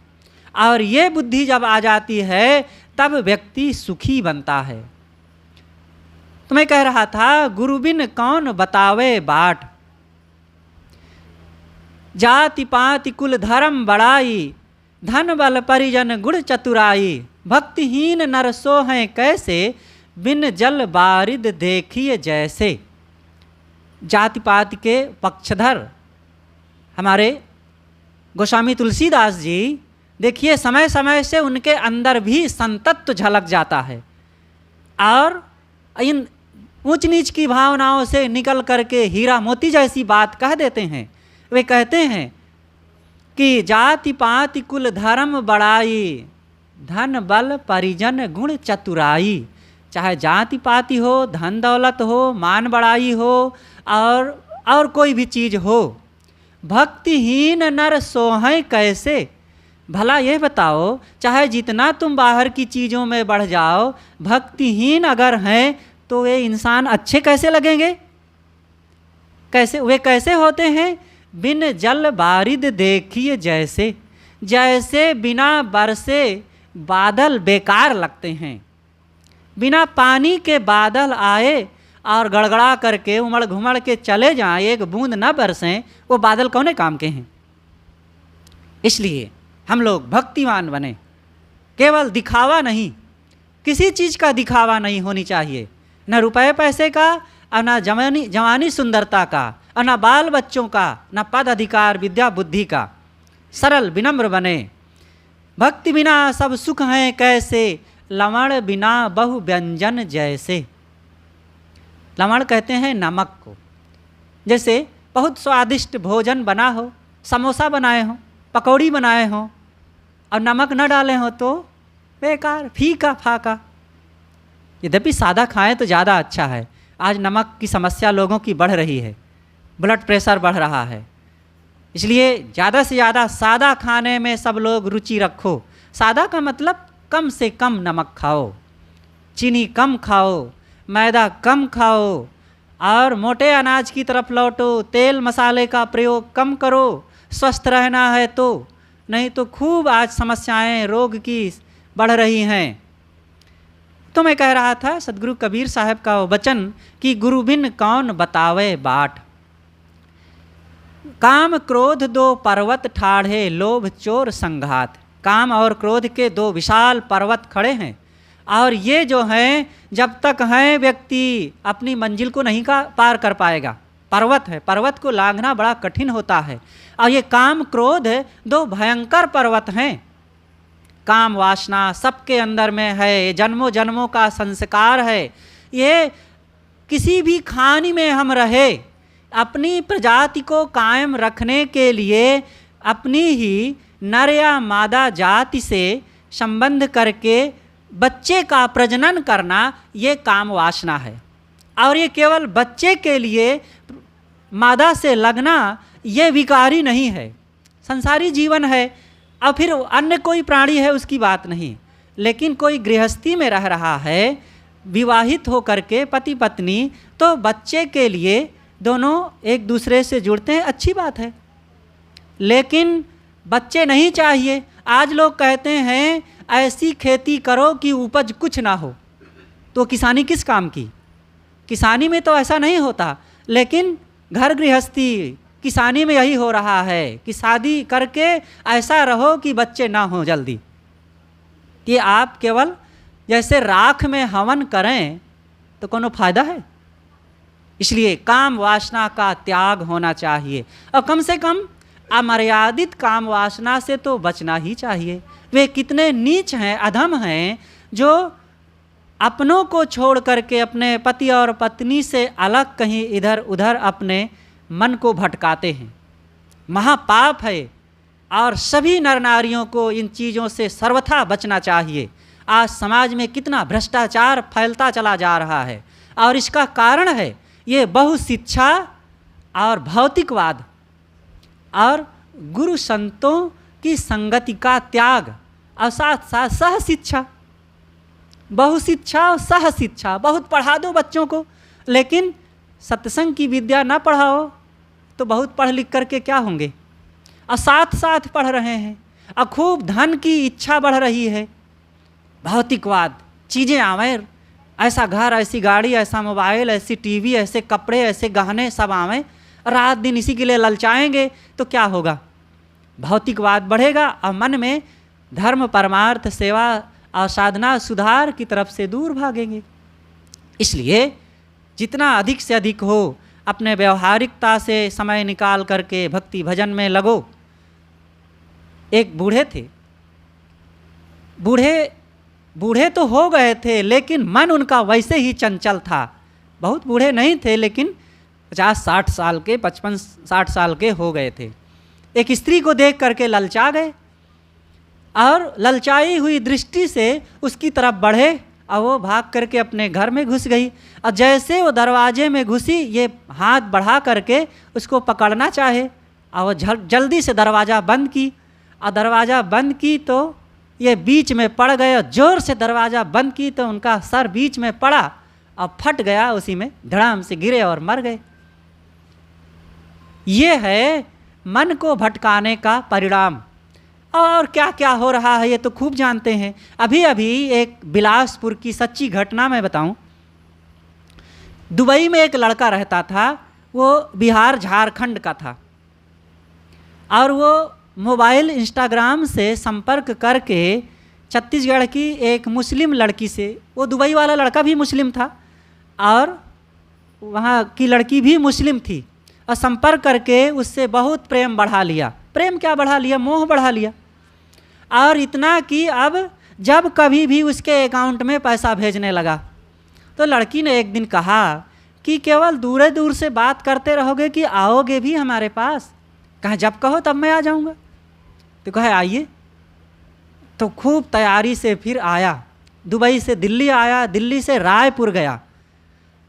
और ये बुद्धि जब आ जाती है तब व्यक्ति सुखी बनता है। तो मैं कह रहा था, गुरु बिन कौन बतावे बाट, जाति पाति कुल धर्म बड़ाई, धन बल परिजन गुण चतुराई, भक्तिहीन नर सो हैं कैसे, बिन जल बारिद देखिए जैसे। जाति पाति के पक्षधर हमारे गोस्वामी तुलसीदास जी, देखिए समय समय से उनके अंदर भी संतत्व झलक जाता है, और इन ऊंच नीच की भावनाओं से निकल करके हीरा मोती जैसी बात कह देते हैं। वे कहते हैं कि जाति पाति कुल धर्म बड़ाई, धन बल परिजन गुण चतुराई। चाहे जाति पाति हो, धन दौलत हो, मान बड़ाई हो, और कोई भी चीज़ हो, भक्तिहीन नर सोहें कैसे। भला ये बताओ, चाहे जितना तुम बाहर की चीज़ों में बढ़ जाओ, भक्तिहीन अगर हैं तो वे इंसान अच्छे कैसे लगेंगे? कैसे वे कैसे होते हैं? बिन जल बारिद देखिए जैसे, जैसे बिना बरसे बादल बेकार लगते हैं। बिना पानी के बादल आए और गड़गड़ा करके उमड़ घुमड़ के चले जाएं, एक बूंद न बरसें, वो बादल कौने काम के हैं? इसलिए हम लोग भक्तिमान बने, केवल दिखावा नहीं, किसी चीज़ का दिखावा नहीं होनी चाहिए, न रुपए पैसे का, और न जवानी सुंदरता का, और न बाल बच्चों का, न पद अधिकार विद्या बुद्धि का। सरल विनम्र बने। भक्ति बिना सब सुख हैं कैसे, लवण बिना बहु व्यंजन जैसे। लवण कहते हैं नमक को। जैसे बहुत स्वादिष्ट भोजन बना हो, समोसा बनाए हों, पकौड़ी बनाए हों, और नमक न डाले हो तो बेकार, फीका फाका। यद्यपि सादा खाएं तो ज़्यादा अच्छा है। आज नमक की समस्या लोगों की बढ़ रही है, ब्लड प्रेशर बढ़ रहा है, इसलिए ज़्यादा से ज़्यादा सादा खाने में सब लोग रुचि रखो। सादा का मतलब कम से कम नमक खाओ, चीनी कम खाओ, मैदा कम खाओ, और मोटे अनाज की तरफ लौटो, तेल मसाले का प्रयोग कम करो, स्वस्थ रहना है तो। नहीं तो खूब आज समस्याएं रोग की बढ़ रही हैं। तो मैं कह रहा था, सदगुरु कबीर साहब का वो वचन कि गुरु बिन कौन बतावे बाट, काम क्रोध दो पर्वत ठाढ़े, लोभ चोर संघात। काम और क्रोध के दो विशाल पर्वत खड़े हैं, और ये जो हैं जब तक हैं व्यक्ति अपनी मंजिल को नहीं पार कर पाएगा। पर्वत है, पर्वत को लांघना बड़ा कठिन होता है। और ये काम क्रोध दो भयंकर पर्वत हैं। काम वासना सबके अंदर में है, ये जन्मों जन्मों का संस्कार है। ये किसी भी खानी में हम रहे, अपनी प्रजाति को कायम रखने के लिए अपनी ही नर या मादा जाति से संबंध करके बच्चे का प्रजनन करना, ये काम वासना है। और ये केवल बच्चे के लिए मादा से लगना ये विकारी नहीं है, संसारी जीवन है। और फिर अन्य कोई प्राणी है उसकी बात नहीं, लेकिन कोई गृहस्थी में रह रहा है, विवाहित होकर के पति पत्नी, तो बच्चे के लिए दोनों एक दूसरे से जुड़ते हैं, अच्छी बात है। लेकिन बच्चे नहीं चाहिए। आज लोग कहते हैं ऐसी खेती करो कि उपज कुछ ना हो, तो किसानी किस काम की? किसानी में तो ऐसा नहीं होता, लेकिन घर गृहस्थी किसानी में यही हो रहा है कि शादी करके ऐसा रहो कि बच्चे ना हो जल्दी, कि आप केवल जैसे राख में हवन करें तो कोनो फायदा है। इसलिए काम वासना का त्याग होना चाहिए, और कम से कम अमर्यादित काम वासना से तो बचना ही चाहिए। वे कितने नीच हैं, अधम हैं, जो अपनों को छोड़ करके अपने पति और पत्नी से अलग कहीं इधर उधर अपने मन को भटकाते हैं। महापाप है और सभी नर नारियों को इन चीज़ों से सर्वथा बचना चाहिए। आज समाज में कितना भ्रष्टाचार फैलता चला जा रहा है और इसका कारण है ये बहुशिक्षा और भौतिकवाद और गुरु संतों की संगति का त्याग और साथ साथ सह शिक्षा। बहुशिक्षा और सह शिक्षा, बहुत पढ़ा दो बच्चों को लेकिन सत्संग की विद्या ना पढ़ाओ तो बहुत पढ़ लिख करके क्या होंगे। और साथ साथ पढ़ रहे हैं और खूब धन की इच्छा बढ़ रही है, भौतिकवाद, चीज़ें आवें, ऐसा घर, ऐसी गाड़ी, ऐसा मोबाइल, ऐसी टीवी, ऐसे कपड़े, ऐसे गहने सब आवें, रात दिन इसी के लिए ललचाएंगे तो क्या होगा। भौतिकवाद बढ़ेगा और मन में धर्म, परमार्थ, सेवा और साधना, सुधार की तरफ से दूर भागेंगे। इसलिए जितना अधिक से अधिक हो अपने व्यवहारिकता से समय निकाल करके भक्ति भजन में लगो। एक बूढ़े थे, बूढ़े तो हो गए थे लेकिन मन उनका वैसे ही चंचल था। बहुत बूढ़े नहीं थे लेकिन 50-60 साल के, 55-60 साल के हो गए थे। एक स्त्री को देख करके ललचा गए और ललचाई हुई दृष्टि से उसकी तरफ बढ़े और वो भाग करके अपने घर में घुस गई। और जैसे वो दरवाजे में घुसी, ये हाथ बढ़ा करके उसको पकड़ना चाहे और वो जल्दी से दरवाज़ा बंद की और दरवाज़ा बंद की तो ये बीच में पड़ गए और ज़ोर से दरवाज़ा बंद की तो उनका सर बीच में पड़ा और फट गया, उसी में धड़ाम से गिरे और मर गए। ये है मन को भटकाने का परिणाम। और क्या क्या हो रहा है ये तो खूब जानते हैं। अभी अभी एक बिलासपुर की सच्ची घटना मैं बताऊं। दुबई में एक लड़का रहता था, वो बिहार झारखंड का था और वो मोबाइल इंस्टाग्राम से संपर्क करके छत्तीसगढ़ की एक मुस्लिम लड़की से, वो दुबई वाला लड़का भी मुस्लिम था और वहाँ की लड़की भी मुस्लिम थी, और संपर्क करके उससे बहुत प्रेम बढ़ा लिया। प्रेम क्या बढ़ा लिया, मोह बढ़ा लिया। और इतना कि अब जब कभी भी उसके अकाउंट में पैसा भेजने लगा तो लड़की ने एक दिन कहा कि केवल दूर दूर से बात करते रहोगे कि आओगे भी हमारे पास। कहा जब कहो तब मैं आ जाऊंगा। तो कहे आइए। तो खूब तैयारी से फिर आया, दुबई से दिल्ली आया, दिल्ली से रायपुर गया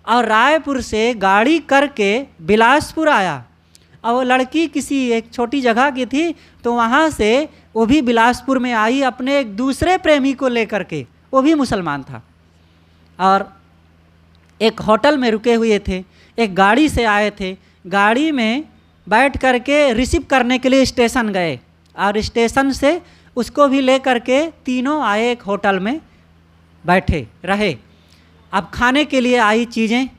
और रायपुर से गाड़ी करके बिलासपुर आया। और वो लड़की किसी एक छोटी जगह की थी तो वहाँ से वो भी बिलासपुर में आई अपने एक दूसरे प्रेमी को लेकर के, वो भी मुसलमान था। और एक होटल में रुके हुए थे, एक गाड़ी से आए थे, गाड़ी में बैठ करके रिसीव करने के लिए स्टेशन गए और स्टेशन से उसको भी ले करके तीनों आए, एक होटल में बैठे रहे। अब खाने के लिए आई चीज़ें,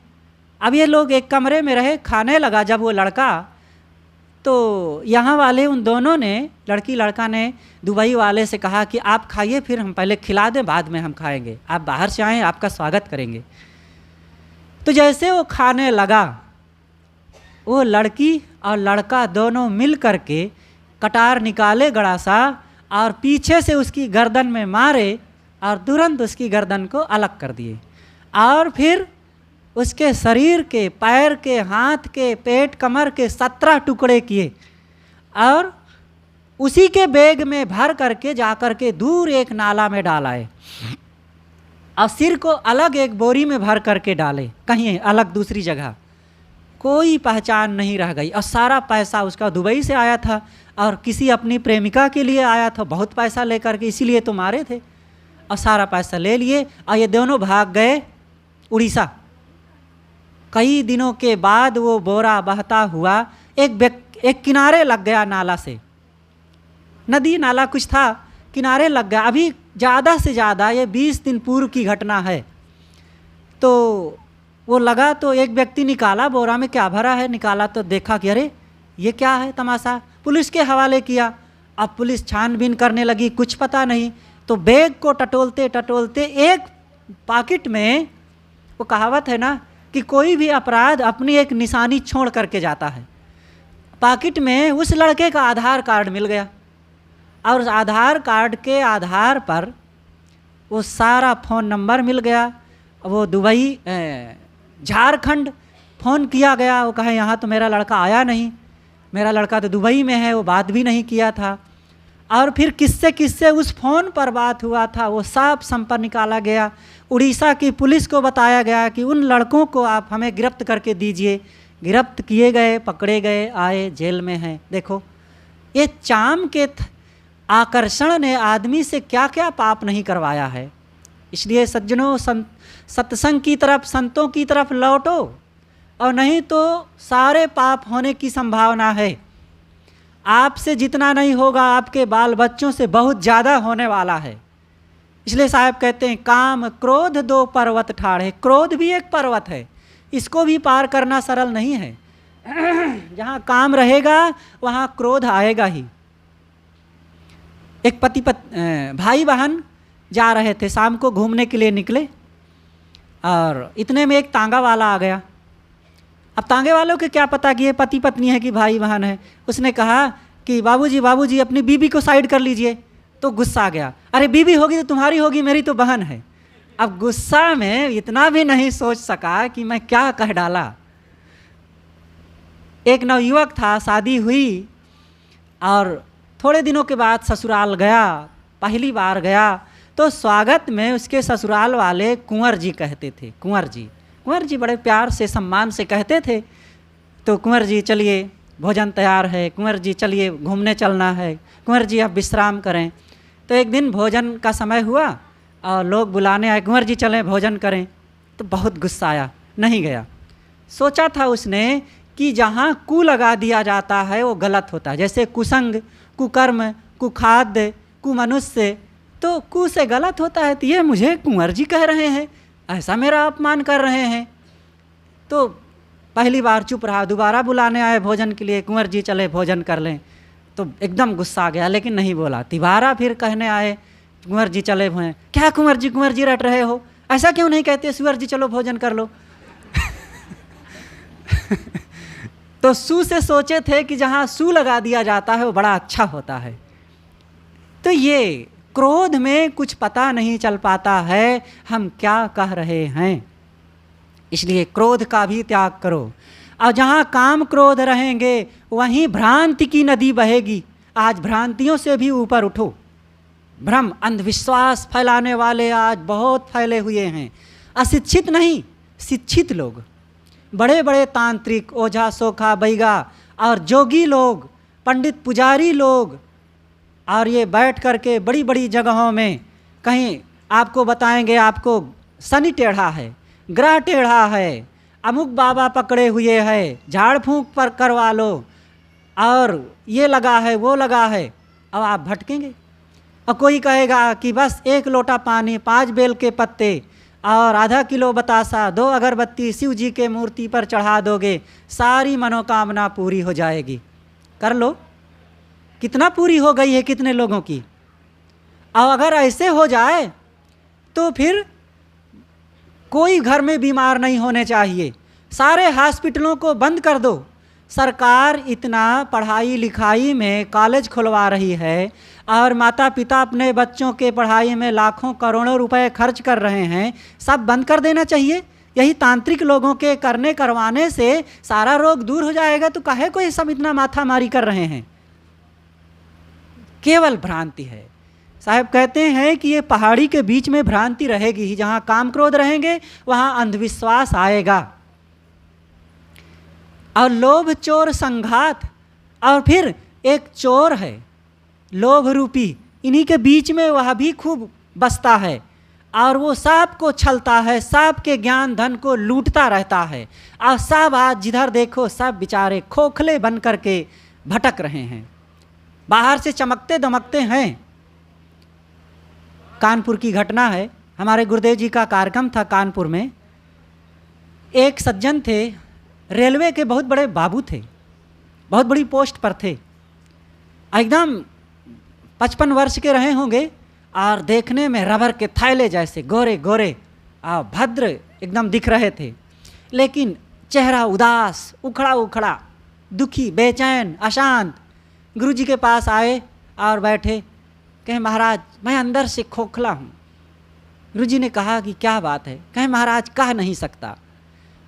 अब ये लोग एक कमरे में रहे, खाने लगा जब वो लड़का, तो यहाँ वाले उन दोनों ने, लड़की लड़का ने दुबई वाले से कहा कि आप खाइए, फिर हम पहले खिला दें, बाद में हम खाएंगे, आप बाहर से आएँ, आपका स्वागत करेंगे। तो जैसे वो खाने लगा, वो लड़की और लड़का दोनों मिल करके कटार निकाले गड़ा सा और पीछे से उसकी गर्दन में मारे और तुरंत उसकी गर्दन को अलग कर दिए और फिर उसके शरीर के, पैर के, हाथ के, पेट, कमर के 17 टुकड़े किए और उसी के बैग में भर करके जा करके दूर एक नाला में डालाए और सिर को अलग एक बोरी में भर करके डाले, कहीं अलग दूसरी जगह। कोई पहचान नहीं रह गई। और सारा पैसा उसका दुबई से आया था और किसी अपनी प्रेमिका के लिए आया था, बहुत पैसा लेकर के, इसीलिए तो मारे थे। और सारा पैसा ले लिए और ये दोनों भाग गए उड़ीसा। कई दिनों के बाद वो बोरा बहता हुआ एक किनारे लग गया, नाला से, नदी नाला कुछ था, किनारे लग गया। अभी ज़्यादा से ज़्यादा ये 20 दिन पूर्व की घटना है। तो वो लगा तो एक व्यक्ति निकाला, बोरा में क्या भरा है, निकाला तो देखा कि अरे ये क्या है तमाशा। पुलिस के हवाले किया। अब पुलिस छानबीन करने लगी, कुछ पता नहीं। तो बैग को टटोलते टटोलते एक पॉकेट में, वो कहावत है ना कि कोई भी अपराध अपनी एक निशानी छोड़ करके जाता है, पॉकेट में उस लड़के का आधार कार्ड मिल गया और उस आधार कार्ड के आधार पर वो सारा फ़ोन नंबर मिल गया, वो दुबई झारखंड फ़ोन किया गया, वो कहे यहाँ तो मेरा लड़का आया नहीं, मेरा लड़का तो दुबई में है, वो बात भी नहीं किया था। और फिर किससे किससे उस फ़ोन पर बात हुआ था वो सब संपर्क निकाला गया। उड़ीसा की पुलिस को बताया गया कि उन लड़कों को आप हमें गिरफ्त करके दीजिए। गिरफ्त किए गए, पकड़े गए, आए, जेल में हैं। देखो ये चाम के आकर्षण ने आदमी से क्या क्या पाप नहीं करवाया है। इसलिए सज्जनों, सत्संग की तरफ, संतों की तरफ लौटो, और नहीं तो सारे पाप होने की संभावना है। आपसे जितना नहीं होगा आपके बाल बच्चों से बहुत ज़्यादा होने वाला है। इसलिए साहब कहते हैं काम क्रोध दो पर्वत ठाढ़े। क्रोध भी एक पर्वत है, इसको भी पार करना सरल नहीं है। जहाँ काम रहेगा वहाँ क्रोध आएगा ही। एक भाई बहन जा रहे थे, शाम को घूमने के लिए निकले, और इतने में एक तांगा वाला आ गया। अब तांगे वालों को क्या पता कि ये पति पत्नी है कि भाई बहन है। उसने कहा कि बाबूजी अपनी बीबी को साइड कर लीजिए। तो गुस्सा आ गया, अरे बीबी होगी तो तुम्हारी होगी, मेरी तो बहन है। अब गुस्सा में इतना भी नहीं सोच सका कि मैं क्या कह डाला। एक नवयुवक था, शादी हुई और थोड़े दिनों के बाद ससुराल गया। पहली बार गया तो स्वागत में उसके ससुराल वाले कुंवर जी कहते थे। कुंवर जी बड़े प्यार से सम्मान से कहते थे। तो कुंवर जी चलिए भोजन तैयार है, कुंवर जी चलिए घूमने चलना है, कुंवर जी आप विश्राम करें। तो एक दिन भोजन का समय हुआ और लोग बुलाने आए, कुंवर जी चलें भोजन करें। तो बहुत गुस्सा आया, नहीं गया। सोचा था उसने कि जहाँ कु लगा दिया जाता है वो गलत होता है। जैसे कुसंग, कुकर्म, कुखाद्य, कुमनुष्य, तो कु से गलत होता है। तो ये मुझे कुंवर जी कह रहे हैं, ऐसा मेरा अपमान कर रहे हैं। तो पहली बार चुप रहा। दोबारा बुलाने आए भोजन के लिए, कुंवर जी चले भोजन कर लें। तो एकदम गुस्सा आ गया, लेकिन नहीं बोला। तिबारा फिर कहने आए, कुंवर जी चले भोजन। क्या कुंवर जी रट रहे हो, ऐसा क्यों नहीं कहते सुअर जी चलो भोजन कर लो। तो सु से सोचे थे कि जहाँ सु लगा दिया जाता है वो बड़ा अच्छा होता है। तो ये क्रोध में कुछ पता नहीं चल पाता है हम क्या कह रहे हैं। इसलिए क्रोध का भी त्याग करो। और जहाँ काम क्रोध रहेंगे वहीं भ्रांति की नदी बहेगी। आज भ्रांतियों से भी ऊपर उठो। भ्रम, अंधविश्वास फैलाने वाले आज बहुत फैले हुए हैं। अशिक्षित नहीं, शिक्षित लोग, बड़े बड़े तांत्रिक, ओझा, सोखा, बैगा और जोगी लोग, पंडित पुजारी लोग, और ये बैठ करके बड़ी बड़ी जगहों में कहीं आपको बताएंगे आपको शनि टेढ़ा है, ग्रह टेढ़ा है, अमुक बाबा पकड़े हुए है, झाड़ फूंक पर करवा लो, और ये लगा है वो लगा है। अब आप भटकेंगे। और कोई कहेगा कि बस 1 लोटा पानी, 5 बेल के पत्ते और आधा किलो बतासा, 2 अगरबत्ती शिव जी के मूर्ति पर चढ़ा दोगे, सारी मनोकामना पूरी हो जाएगी। कर लो। कितना पूरी हो गई है कितने लोगों की। और अगर ऐसे हो जाए तो फिर कोई घर में बीमार नहीं होने चाहिए। सारे हॉस्पिटलों को बंद कर दो। सरकार इतना पढ़ाई लिखाई में कॉलेज खुलवा रही है और माता पिता अपने बच्चों के पढ़ाई में लाखों करोड़ों रुपए खर्च कर रहे हैं, सब बंद कर देना चाहिए। यही तांत्रिक लोगों के करने करवाने से सारा रोग दूर हो जाएगा। तो काहे को ये सब इतना माथा मारी कर रहे हैं। केवल भ्रांति है। साहब कहते हैं कि ये पहाड़ी के बीच में भ्रांति रहेगी ही। जहाँ काम क्रोध रहेंगे वहाँ अंधविश्वास आएगा। और लोभ चोर संघात, और फिर एक चोर है लोभ रूपी, इन्हीं के बीच में वह भी खूब बसता है और वो सांप को छलता है, सांप के ज्ञान धन को लूटता रहता है। और सब आज जिधर देखो सब बेचारे खोखले बन करके भटक रहे हैं, बाहर से चमकते दमकते हैं। कानपुर की घटना है। हमारे गुरुदेव जी का कार्यक्रम था कानपुर में। एक सज्जन थे, रेलवे के बहुत बड़े बाबू थे, बहुत बड़ी पोस्ट पर थे, एकदम 55 वर्ष के रहे होंगे और देखने में रबर के थैले जैसे गोरे गोरे और भद्र एकदम दिख रहे थे। लेकिन चेहरा उदास, उखड़ा उखड़ा, दुखी, बेचैन, अशांत। गुरुजी के पास आए और बैठे। कहे महाराज मैं अंदर से खोखला हूँ, गुरु जी ने कहा कि क्या बात है? कहे महाराज कह नहीं सकता।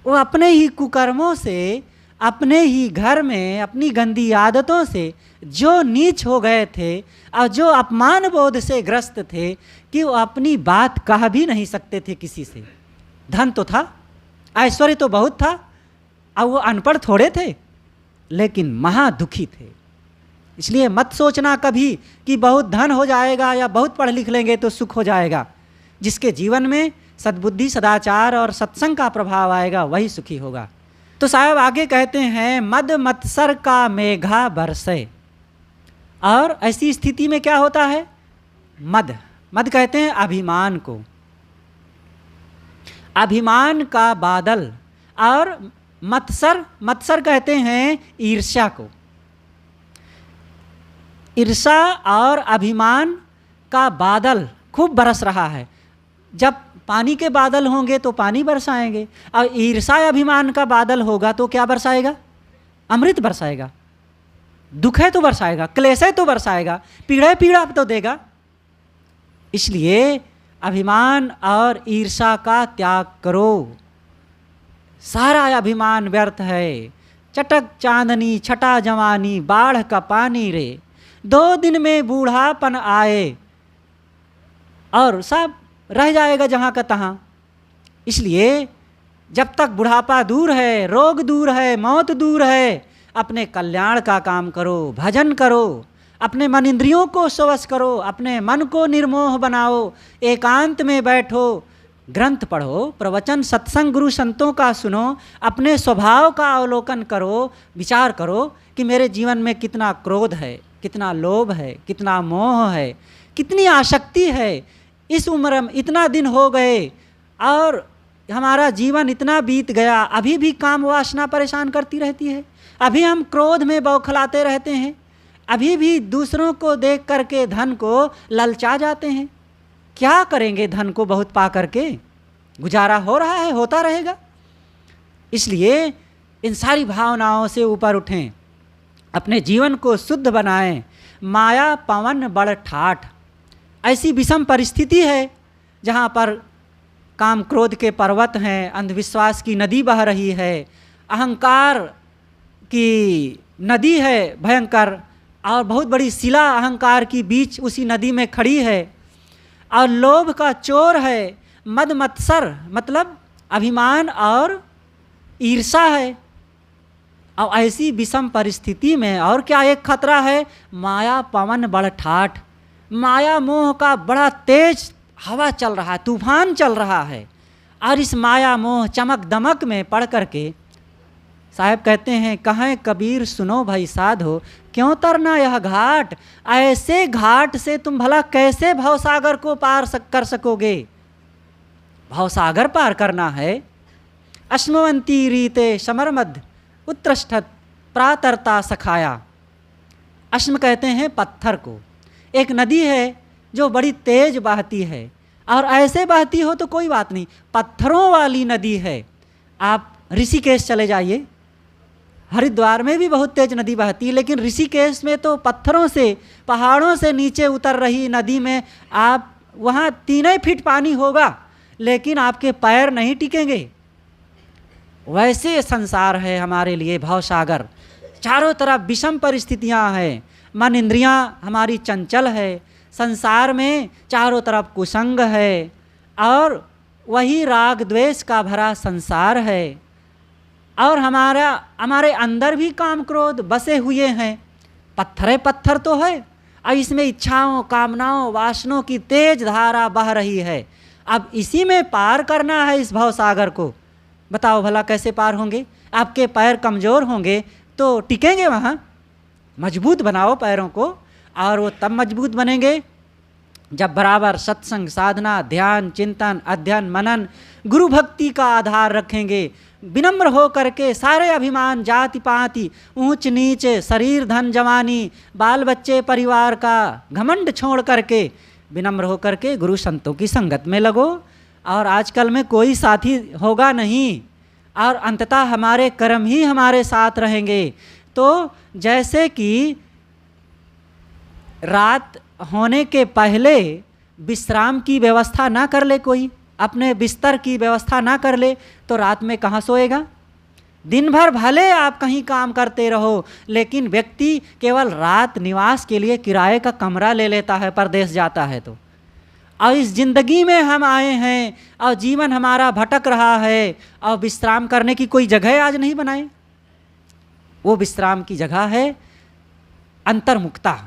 वो अपने ही कुकर्मों से, अपने ही घर में अपनी गंदी आदतों से जो नीच हो गए थे और जो अपमान बोध से ग्रस्त थे कि वो अपनी बात कह भी नहीं सकते थे किसी से। धन तो था, ऐश्वर्य तो बहुत था, और वो अनपढ़ थोड़े थे, लेकिन महा दुखी थे। इसलिए मत सोचना कभी कि बहुत धन हो जाएगा या बहुत पढ़ लिख लेंगे तो सुख हो जाएगा। जिसके जीवन में सद्बुद्धि, सदाचार और सत्संग का प्रभाव आएगा वही सुखी होगा। तो साहब आगे कहते हैं, मद मत्सर का मेघा बरसे। और ऐसी स्थिति में क्या होता है? मद, मद कहते हैं अभिमान को, अभिमान का बादल। और मत्सर, मत्सर कहते हैं ईर्ष्या को। ईर्ष्या और अभिमान का बादल खूब बरस रहा है। जब पानी के बादल होंगे तो पानी बरसाएंगे, और ईर्ष्या अभिमान का बादल होगा तो क्या बरसाएगा? अमृत बरसाएगा। दुख है तो बरसाएगा, क्लेश है तो बरसाएगा, पीड़ा है पीड़ा तो देगा। इसलिए अभिमान और ईर्ष्या का त्याग करो। सारा अभिमान व्यर्थ है। चटक चांदनी छटा जवानी, बाढ़ का पानी रे, 2 दिन में बूढ़ापन आए, और सब रह जाएगा जहाँ का तहाँ। इसलिए जब तक बुढ़ापा दूर है, रोग दूर है, मौत दूर है, अपने कल्याण का काम करो, भजन करो, अपने मन इंद्रियों को स्वश करो, अपने मन को निर्मोह बनाओ, एकांत में बैठो, ग्रंथ पढ़ो, प्रवचन सत्संग गुरु संतों का सुनो, अपने स्वभाव का अवलोकन करो, विचार करो कि मेरे जीवन में कितना क्रोध है, कितना लोभ है, कितना मोह है, कितनी आसक्ति है। इस उम्र में इतना दिन हो गए और हमारा जीवन इतना बीत गया, अभी भी काम वासना परेशान करती रहती है, अभी हम क्रोध में बौखलाते रहते हैं, अभी भी दूसरों को देख करके धन को ललचा जाते हैं। क्या करेंगे धन को बहुत पा करके? गुजारा हो रहा है, होता रहेगा। इसलिए इन सारी भावनाओं से ऊपर उठें, अपने जीवन को शुद्ध बनाएं। माया पवन बड़ ठाठ, ऐसी विषम परिस्थिति है जहाँ पर काम क्रोध के पर्वत हैं, अंधविश्वास की नदी बह रही है, अहंकार की नदी है भयंकर, और बहुत बड़ी शिला अहंकार की बीच उसी नदी में खड़ी है, और लोभ का चोर है, मद मत्सर मतलब अभिमान और ईर्ष्या है। और ऐसी विषम परिस्थिति में और क्या एक खतरा है? माया पवन बड़ ठाठ, माया मोह का बड़ा तेज हवा चल रहा है, तूफान चल रहा है। और इस माया मोह चमक दमक में पड़ करके साहब कहते हैं, कहें कबीर सुनो भाई साधो, क्यों तरना यह घाट? ऐसे घाट से तुम भला कैसे भवसागर को पार कर सकोगे? भवसागर पार करना है। अश्मवंती रीते समरमद उत्तष्ठत प्रातरता सखाया। अश्म कहते हैं पत्थर को। एक नदी है जो बड़ी तेज बहती है, और ऐसे बहती हो तो कोई बात नहीं, पत्थरों वाली नदी है। आप ऋषिकेश चले जाइए, हरिद्वार में भी बहुत तेज नदी बहती है, लेकिन ऋषिकेश में तो पत्थरों से, पहाड़ों से नीचे उतर रही नदी में आप वहाँ 3 फीट पानी होगा, लेकिन आपके पैर नहीं टिकेंगे। वैसे संसार है हमारे लिए भवसागर। चारों तरफ विषम परिस्थितियाँ हैं, मन इंद्रियाँ हमारी चंचल है, संसार में चारों तरफ कुसंग है, और वही राग द्वेष का भरा संसार है, और हमारे अंदर भी काम क्रोध बसे हुए हैं। पत्थर पत्थर तो है, और इसमें इच्छाओं, कामनाओं, वासनों की तेज धारा बह रही है। अब इसी में पार करना है इस भवसागर को। बताओ भला कैसे पार होंगे? आपके पैर कमज़ोर होंगे तो टिकेंगे वहाँ? मजबूत बनाओ पैरों को, और वो तब मजबूत बनेंगे जब बराबर सत्संग, साधना, ध्यान, चिंतन, अध्ययन, मनन, गुरु भक्ति का आधार रखेंगे। विनम्र हो करके सारे अभिमान, जाति पाति, ऊंच नीच, शरीर धन जवानी, बाल बच्चे, परिवार का घमंड छोड़ करके विनम्र हो करके गुरु संतों की संगत में लगो। और आजकल में कोई साथी होगा नहीं, और अंततः हमारे कर्म ही हमारे साथ रहेंगे। तो जैसे कि रात होने के पहले विश्राम की व्यवस्था ना कर ले, कोई अपने बिस्तर की व्यवस्था ना कर ले, तो रात में कहाँ सोएगा? दिन भर भले आप कहीं काम करते रहो, लेकिन व्यक्ति केवल रात निवास के लिए किराए का कमरा ले लेता है, परदेश जाता है तो। और इस ज़िंदगी में हम आए हैं और जीवन हमारा भटक रहा है, और विश्राम करने की कोई जगह आज नहीं बनाए। वो विश्राम की जगह है अंतर्मुक्ता,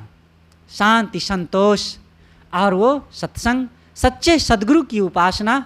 शांति, संतोष, और वो सत्संग, सच्चे सद्गुरु की उपासना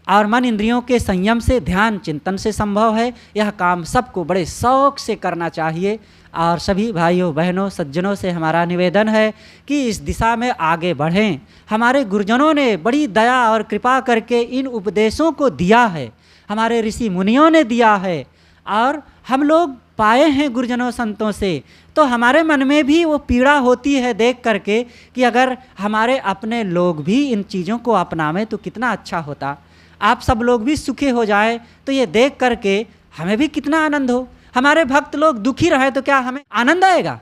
और मन इंद्रियों के संयम से, ध्यान चिंतन से संभव है। यह काम सबको बड़े शौक़ से करना चाहिए। और सभी भाइयों बहनों सज्जनों से हमारा निवेदन है कि इस दिशा में आगे बढ़ें। हमारे गुरुजनों ने बड़ी दया और कृपा करके इन उपदेशों को दिया है, हमारे ऋषि मुनियों ने दिया है, और हम लोग पाए हैं गुरुजनों संतों से। तो हमारे मन में भी वो पीड़ा होती है देख करके कि अगर हमारे अपने लोग भी इन चीज़ों को अपनावें तो कितना अच्छा होता। आप सब लोग भी सुखी हो जाए तो ये देख करके हमें भी कितना आनंद हो। हमारे भक्त लोग दुखी रहे तो क्या हमें आनंद आएगा?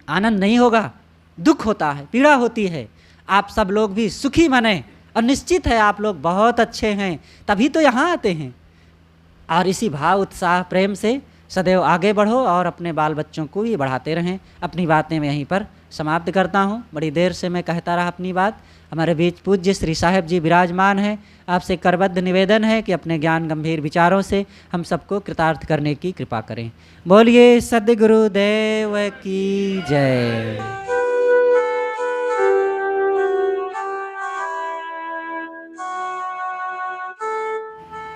आनंद नहीं होगा, दुख होता है, पीड़ा होती है। आप सब लोग भी सुखी बने, और निश्चित है आप लोग बहुत अच्छे हैं, तभी तो यहाँ आते हैं। और इसी भाव, उत्साह, प्रेम से सदैव आगे बढ़ो और अपने बाल बच्चों को भी बढ़ाते रहें। अपनी बातें मैं यहीं पर समाप्त करता हूँ। बड़ी देर से मैं कहता रहा अपनी बात। हमारे बीच पूज्य श्री साहेब जी विराजमान हैं। आपसे करबद्ध निवेदन है कि अपने ज्ञान गंभीर विचारों से हम सबको कृतार्थ करने की कृपा करें। बोलिए सद्गुरुदेव की जय।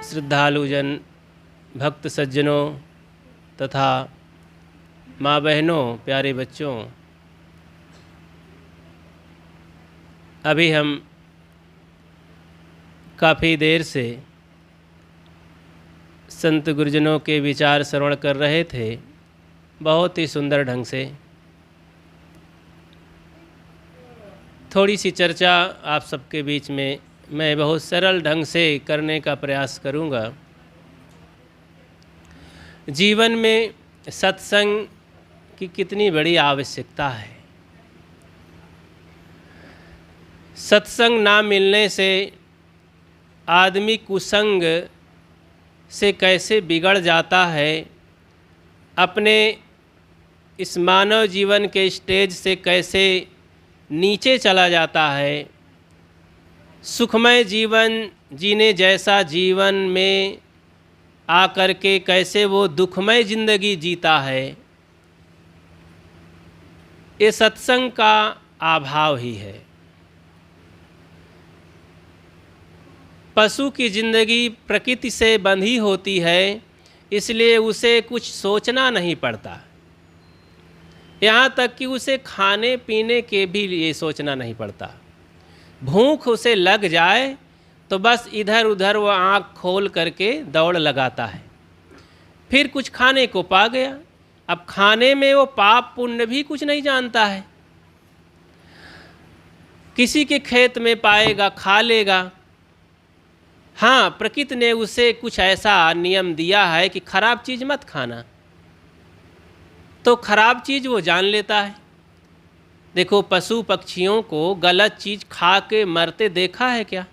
श्रद्धालुजन, भक्त सज्जनों तथा माँ बहनों, प्यारे बच्चों, अभी हम काफ़ी देर से संत गुरुजनों के विचार श्रवण कर रहे थे, बहुत ही सुंदर ढंग से। थोड़ी सी चर्चा आप सबके बीच में मैं बहुत सरल ढंग से करने का प्रयास करूंगा। जीवन में सत्संग की कितनी बड़ी आवश्यकता है। सत्संग ना मिलने से आदमी कुसंग से कैसे बिगड़ जाता है, अपने इस मानव जीवन के स्टेज से कैसे नीचे चला जाता है, सुखमय जीवन जीने जैसा जीवन में आकर के कैसे वो दुखमय जिंदगी जीता है, ये सत्संग का अभाव ही है। पशु की जिंदगी प्रकृति से बंधी होती है, इसलिए उसे कुछ सोचना नहीं पड़ता। यहाँ तक कि उसे खाने पीने के भी लिए सोचना नहीं पड़ता। भूख उसे लग जाए तो बस इधर उधर वो आँख खोल करके दौड़ लगाता है। फिर कुछ खाने को पा गया, अब खाने में वो पाप पुण्य भी कुछ नहीं जानता है। किसी के खेत में पाएगा, खा लेगा। हाँ, प्रकृति ने उसे कुछ ऐसा नियम दिया है कि खराब चीज़ मत खाना, तो खराब चीज़ वो जान लेता है। देखो, पशु पक्षियों को गलत चीज़ खा के मरते देखा है क्या?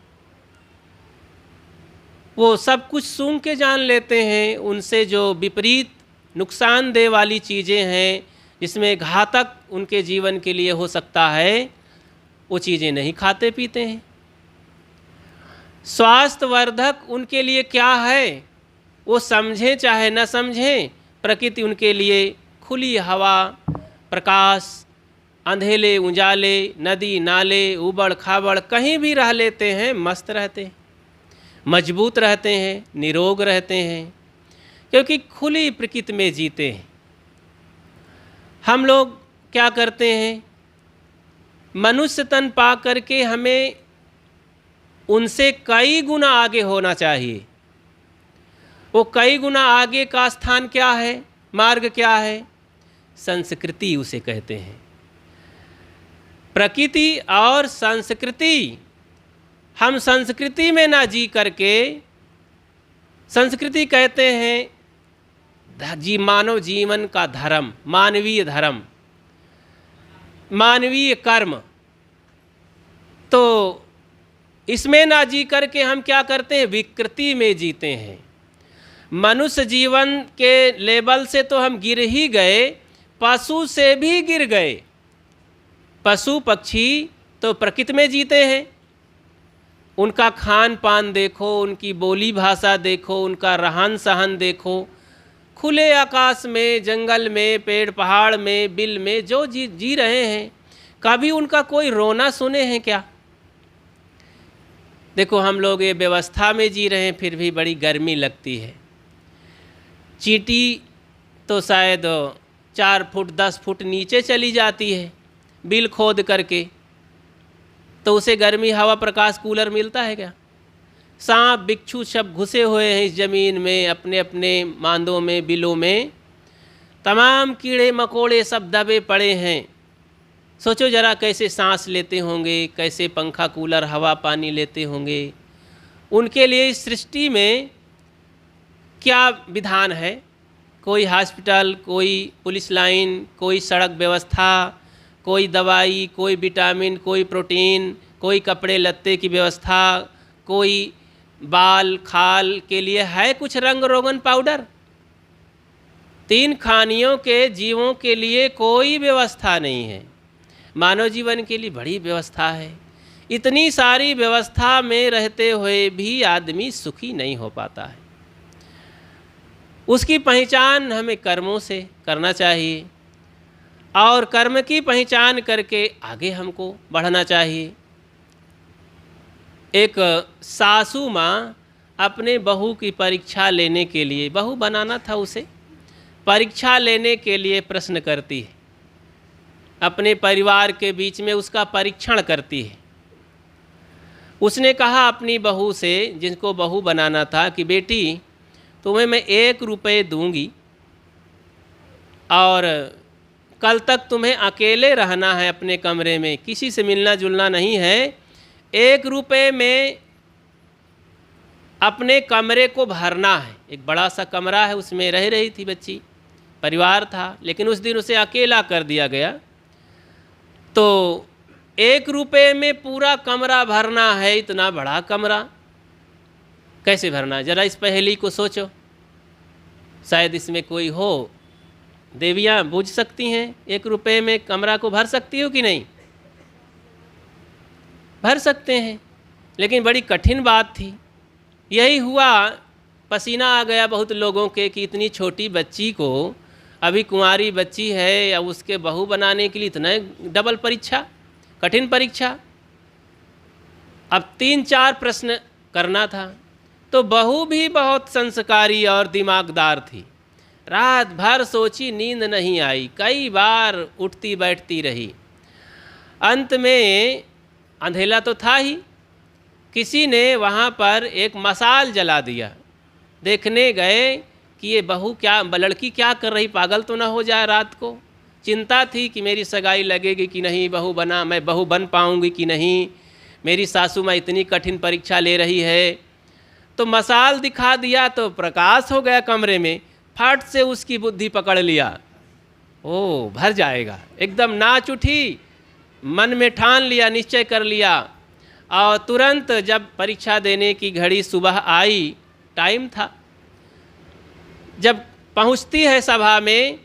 वो सब कुछ सूंघ के जान लेते हैं। उनसे जो विपरीत नुकसानदेह वाली चीज़ें हैं, जिसमें घातक उनके जीवन के लिए हो सकता है, वो चीज़ें नहीं खाते पीते हैं। स्वास्थ्यवर्धक उनके लिए क्या है, वो समझें चाहे न समझें, प्रकृति उनके लिए खुली हवा, प्रकाश, अंधेले उजाले, नदी नाले, उबड़ खाबड़ कहीं भी रह लेते हैं, मस्त रहते हैं, मजबूत रहते हैं, निरोग रहते हैं, क्योंकि खुली प्रकृति में जीते हैं। हम लोग क्या करते हैं, मनुष्य तन पा करके हमें उनसे कई गुना आगे होना चाहिए। वो कई गुना आगे का स्थान क्या है, मार्ग क्या है? संस्कृति उसे कहते हैं। प्रकृति और संस्कृति, हम संस्कृति में ना जी करके, संस्कृति कहते हैं मानव जीवन का धर्म, मानवीय धर्म, मानवीय कर्म, तो इसमें ना जी करके हम क्या करते हैं, विकृति में जीते हैं। मनुष्य जीवन के लेवल से तो हम गिर ही गए, पशु से भी गिर गए। पशु पक्षी तो प्रकृति में जीते हैं, उनका खान पान देखो, उनकी बोली भाषा देखो, उनका रहन सहन देखो, खुले आकाश में, जंगल में, पेड़ पहाड़ में, बिल में जो जी रहे हैं, कभी उनका कोई रोना सुने हैं क्या? देखो हम लोग ये व्यवस्था में जी रहे हैं, फिर भी बड़ी गर्मी लगती है। चींटी तो शायद 4 फुट 10 फुट नीचे चली जाती है बिल खोद करके, तो उसे गर्मी हवा प्रकाश कूलर मिलता है क्या? सांप बिच्छू सब घुसे हुए हैं इस ज़मीन में, अपने अपने मांदों में, बिलों में, तमाम कीड़े मकोड़े सब दबे पड़े हैं। सोचो ज़रा कैसे सांस लेते होंगे, कैसे पंखा कूलर हवा पानी लेते होंगे। उनके लिए इस सृष्टि में क्या विधान है? कोई हॉस्पिटल, कोई पुलिस लाइन, कोई सड़क व्यवस्था, कोई दवाई, कोई विटामिन, कोई प्रोटीन, कोई कपड़े लत्ते की व्यवस्था, कोई बाल खाल के लिए है कुछ रंग रोगन पाउडर? 3 खानियों के जीवों के लिए कोई व्यवस्था नहीं है। मानव जीवन के लिए बड़ी व्यवस्था है। इतनी सारी व्यवस्था में रहते हुए भी आदमी सुखी नहीं हो पाता है। उसकी पहचान हमें कर्मों से करना चाहिए और कर्म की पहचान करके आगे हमको बढ़ना चाहिए। एक सासू माँ अपने बहू की परीक्षा लेने के लिए, बहू बनाना था उसे, परीक्षा लेने के लिए प्रश्न करती है, अपने परिवार के बीच में उसका परीक्षण करती है। उसने कहा अपनी बहू से, जिनको बहू बनाना था, कि बेटी तुम्हें मैं 1 रुपये दूंगी और कल तक तुम्हें अकेले रहना है अपने कमरे में, किसी से मिलना जुलना नहीं है। 1 रुपये में अपने कमरे को भरना है। एक बड़ा सा कमरा है, उसमें रह रही थी बच्ची, परिवार था, लेकिन उस दिन उसे अकेला कर दिया गया। तो 1 रुपये में पूरा कमरा भरना है, इतना बड़ा कमरा कैसे भरना है? ज़रा इस पहेली को सोचो, शायद इसमें कोई हो। देवियाँ बूझ सकती हैं, 1 रुपये में कमरा को भर सकती हो कि नहीं? भर सकते हैं, लेकिन बड़ी कठिन बात थी। यही हुआ, पसीना आ गया बहुत लोगों के कि इतनी छोटी बच्ची को, अभी कुंवारी बच्ची है, या उसके बहू बनाने के लिए इतना डबल परीक्षा, कठिन परीक्षा। अब 3-4 प्रश्न करना था, तो बहू भी बहुत संस्कारी और दिमागदार थी। रात भर सोची, नींद नहीं आई, कई बार उठती बैठती रही। अंत में अंधेला तो था ही, किसी ने वहाँ पर एक मसाल जला दिया। देखने गए कि ये बहू क्या, लड़की क्या कर रही, पागल तो ना हो जाए रात को। चिंता थी कि मेरी सगाई लगेगी कि नहीं, बहू बना, मैं बहू बन पाऊँगी कि नहीं, मेरी सासू माँ इतनी कठिन परीक्षा ले रही है। तो मसाल दिखा दिया तो प्रकाश हो गया कमरे में, फट से उसकी बुद्धि पकड़ लिया, ओ भर जाएगा। एकदम नाच उठी, मन में ठान लिया, निश्चय कर लिया, और तुरंत जब परीक्षा देने की घड़ी सुबह आई, टाइम था, जब पहुंचती है सभा में,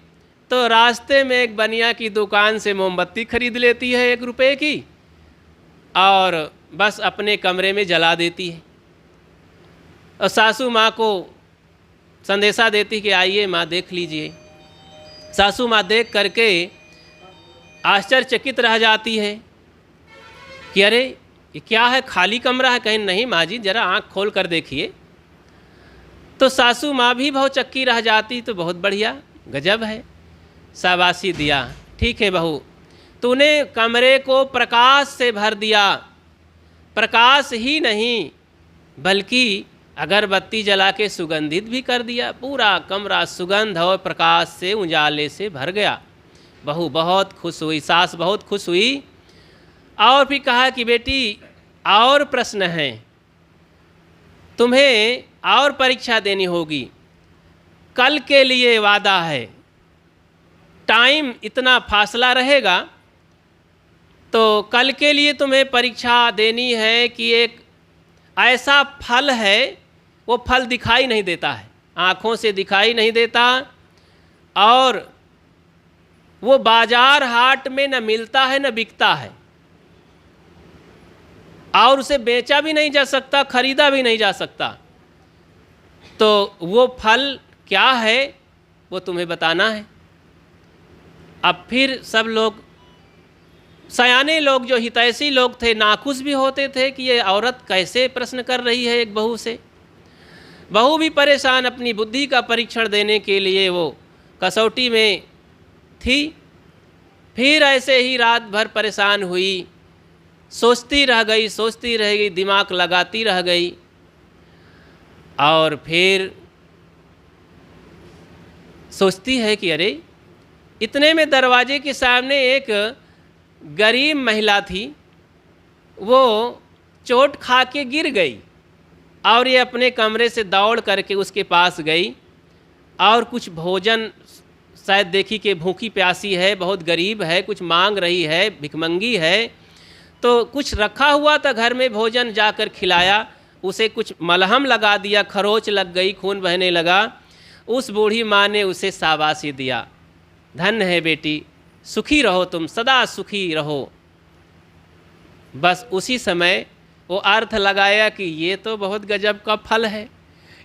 तो रास्ते में एक बनिया की दुकान से मोमबत्ती खरीद लेती है 1 रुपये की, और बस अपने कमरे में जला देती है। और सासू माँ को संदेशा देती कि आइए माँ देख लीजिए। सासू माँ देख करके आश्चर्यचकित रह जाती है कि अरे ये क्या है, खाली कमरा है? कहीं नहीं माँ जी, ज़रा आँख खोल कर देखिए। तो सासू माँ भी बहुत चक्की रह जाती, तो बहुत बढ़िया, गजब है, शाबाशी दिया, ठीक है बहू, तूने कमरे को प्रकाश से भर दिया। प्रकाश ही नहीं बल्कि अगरबत्ती जला के सुगंधित भी कर दिया। पूरा कमरा सुगंध और प्रकाश से, उजाले से भर गया। बहू बहुत खुश हुई, सास बहुत खुश हुई, और फिर कहा कि बेटी और प्रश्न हैं, तुम्हें और परीक्षा देनी होगी, कल के लिए वादा है, टाइम इतना फासला रहेगा, तो कल के लिए तुम्हें परीक्षा देनी है कि एक ऐसा फल है, वो फल दिखाई नहीं देता है, आँखों से दिखाई नहीं देता, और वो बाजार हाट में न मिलता है न बिकता है, और उसे बेचा भी नहीं जा सकता, खरीदा भी नहीं जा सकता। तो वो फल क्या है वो तुम्हें बताना है। अब फिर सब लोग, सयाने लोग, जो हितैषी लोग थे, नाखुश भी होते थे कि ये औरत कैसे प्रश्न कर रही है एक बहू से। बहू भी परेशान, अपनी बुद्धि का परीक्षण देने के लिए वो कसौटी में थी। फिर ऐसे ही रात भर परेशान हुई, सोचती रह गई, दिमाग लगाती रह गई, और फिर सोचती है कि अरे, इतने में दरवाजे के सामने एक गरीब महिला थी, वो चोट खा के गिर गई, और ये अपने कमरे से दौड़ करके उसके पास गई, और कुछ भोजन, शायद देखी कि भूखी प्यासी है, बहुत गरीब है, कुछ मांग रही है, भिखमंगी है, तो कुछ रखा हुआ था घर में भोजन, जाकर खिलाया, उसे कुछ मलहम लगा दिया, खरोच लग गई, खून बहने लगा। उस बूढ़ी माँ ने उसे शाबाशी दिया, धन्य है बेटी, सुखी रहो, तुम सदा सुखी रहो। बस उसी समय वो अर्थ लगाया कि ये तो बहुत गजब का फल है,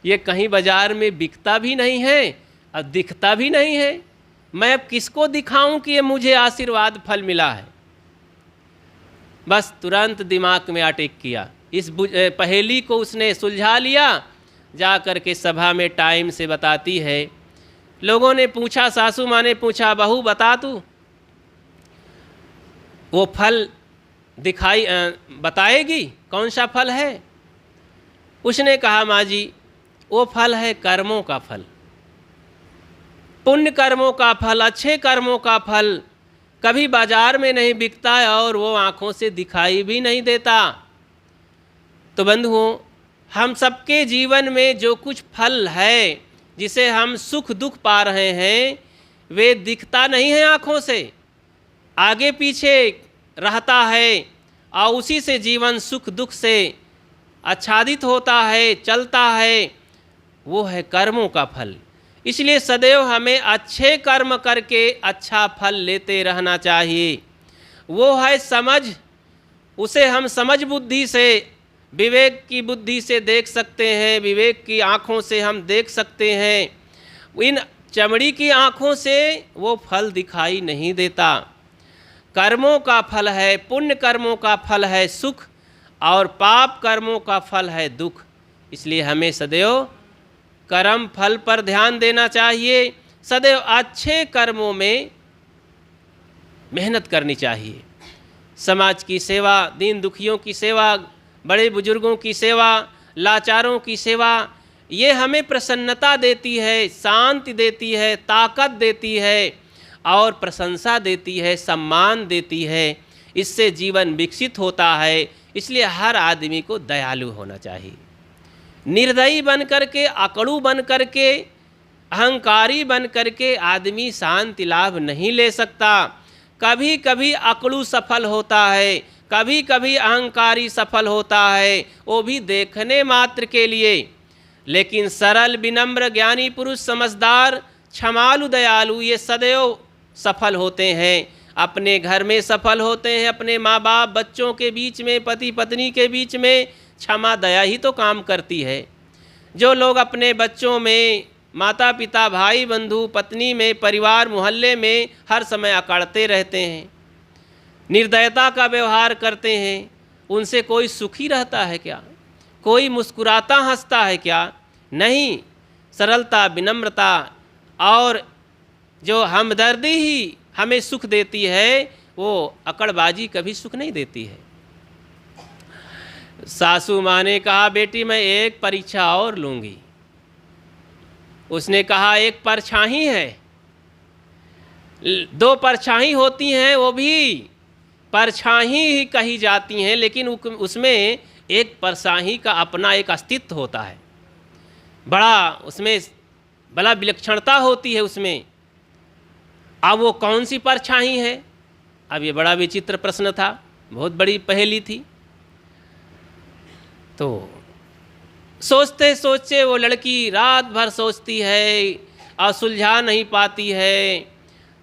ये कहीं बाजार में बिकता भी नहीं है और दिखता भी नहीं है, मैं अब किसको दिखाऊं कि ये मुझे आशीर्वाद फल मिला है। बस तुरंत दिमाग में अटैक किया, इस पहेली को उसने सुलझा लिया। जा कर के सभा में टाइम से बताती है। लोगों ने पूछा, सासू माँ ने पूछा, बहू बता तू वो फल दिखाई बताएगी कौन सा फल है। उसने कहा, माँ जी वो फल है कर्मों का फल, पुण्य कर्मों का फल, अच्छे कर्मों का फल, कभी बाजार में नहीं बिकता है और वो आँखों से दिखाई भी नहीं देता। तो बंधुओं, हम सबके जीवन में जो कुछ फल है, जिसे हम सुख दुख पा रहे हैं, वे दिखता नहीं है आँखों से, आगे पीछे रहता है, और उसी से जीवन सुख दुख से आच्छादित होता है, चलता है, वो है कर्मों का फल। इसलिए सदैव हमें अच्छे कर्म करके अच्छा फल लेते रहना चाहिए। वो है समझ, उसे हम समझ बुद्धि से, विवेक की बुद्धि से देख सकते हैं, विवेक की आँखों से हम देख सकते हैं। इन चमड़ी की आँखों से वो फल दिखाई नहीं देता। कर्मों का फल है, पुण्य कर्मों का फल है सुख, और पाप कर्मों का फल है दुख। इसलिए हमें सदैव कर्म फल पर ध्यान देना चाहिए, सदैव अच्छे कर्मों में मेहनत करनी चाहिए। समाज की सेवा, दीन दुखियों की सेवा, बड़े बुजुर्गों की सेवा, लाचारों की सेवा, ये हमें प्रसन्नता देती है, शांति देती है, ताकत देती है, और प्रशंसा देती है, सम्मान देती है। इससे जीवन विकसित होता है। इसलिए हर आदमी को दयालु होना चाहिए। निर्दयी बन करके, अकड़ू बन करके, अहंकारी बन करके आदमी शांति लाभ नहीं ले सकता। कभी कभी अकड़ू सफल होता है, कभी कभी अहंकारी सफल होता है, वो भी देखने मात्र के लिए। लेकिन सरल, विनम्र, ज्ञानी पुरुष, समझदार, क्षमालु, दयालु, ये सदैव सफल होते हैं। अपने घर में सफल होते हैं, अपने माँ बाप, बच्चों के बीच में, पति पत्नी के बीच में क्षमा दया ही तो काम करती है। जो लोग अपने बच्चों में, माता पिता, भाई बंधु, पत्नी में, परिवार, मोहल्ले में हर समय अकड़ते रहते हैं, निर्दयता का व्यवहार करते हैं, उनसे कोई सुखी रहता है क्या? कोई मुस्कुराता हंसता है क्या? नहीं। सरलता, विनम्रता और जो हमदर्दी ही हमें सुख देती है, वो अकड़बाजी कभी सुख नहीं देती है। सासू माँ ने कहा, बेटी मैं एक परीक्षा और लूँगी। उसने कहा, एक परछाई है, 2 परछाई होती हैं, वो भी परछाई ही कही जाती हैं, लेकिन उसमें एक परछाई का अपना एक अस्तित्व होता है, बड़ा विलक्षणता होती है उसमें। अब वो कौन सी परछाई है? अब ये बड़ा विचित्र प्रश्न था, बहुत बड़ी पहेली थी। तो सोचते सोचते वो लड़की रात भर सोचती है और सुलझा नहीं पाती है।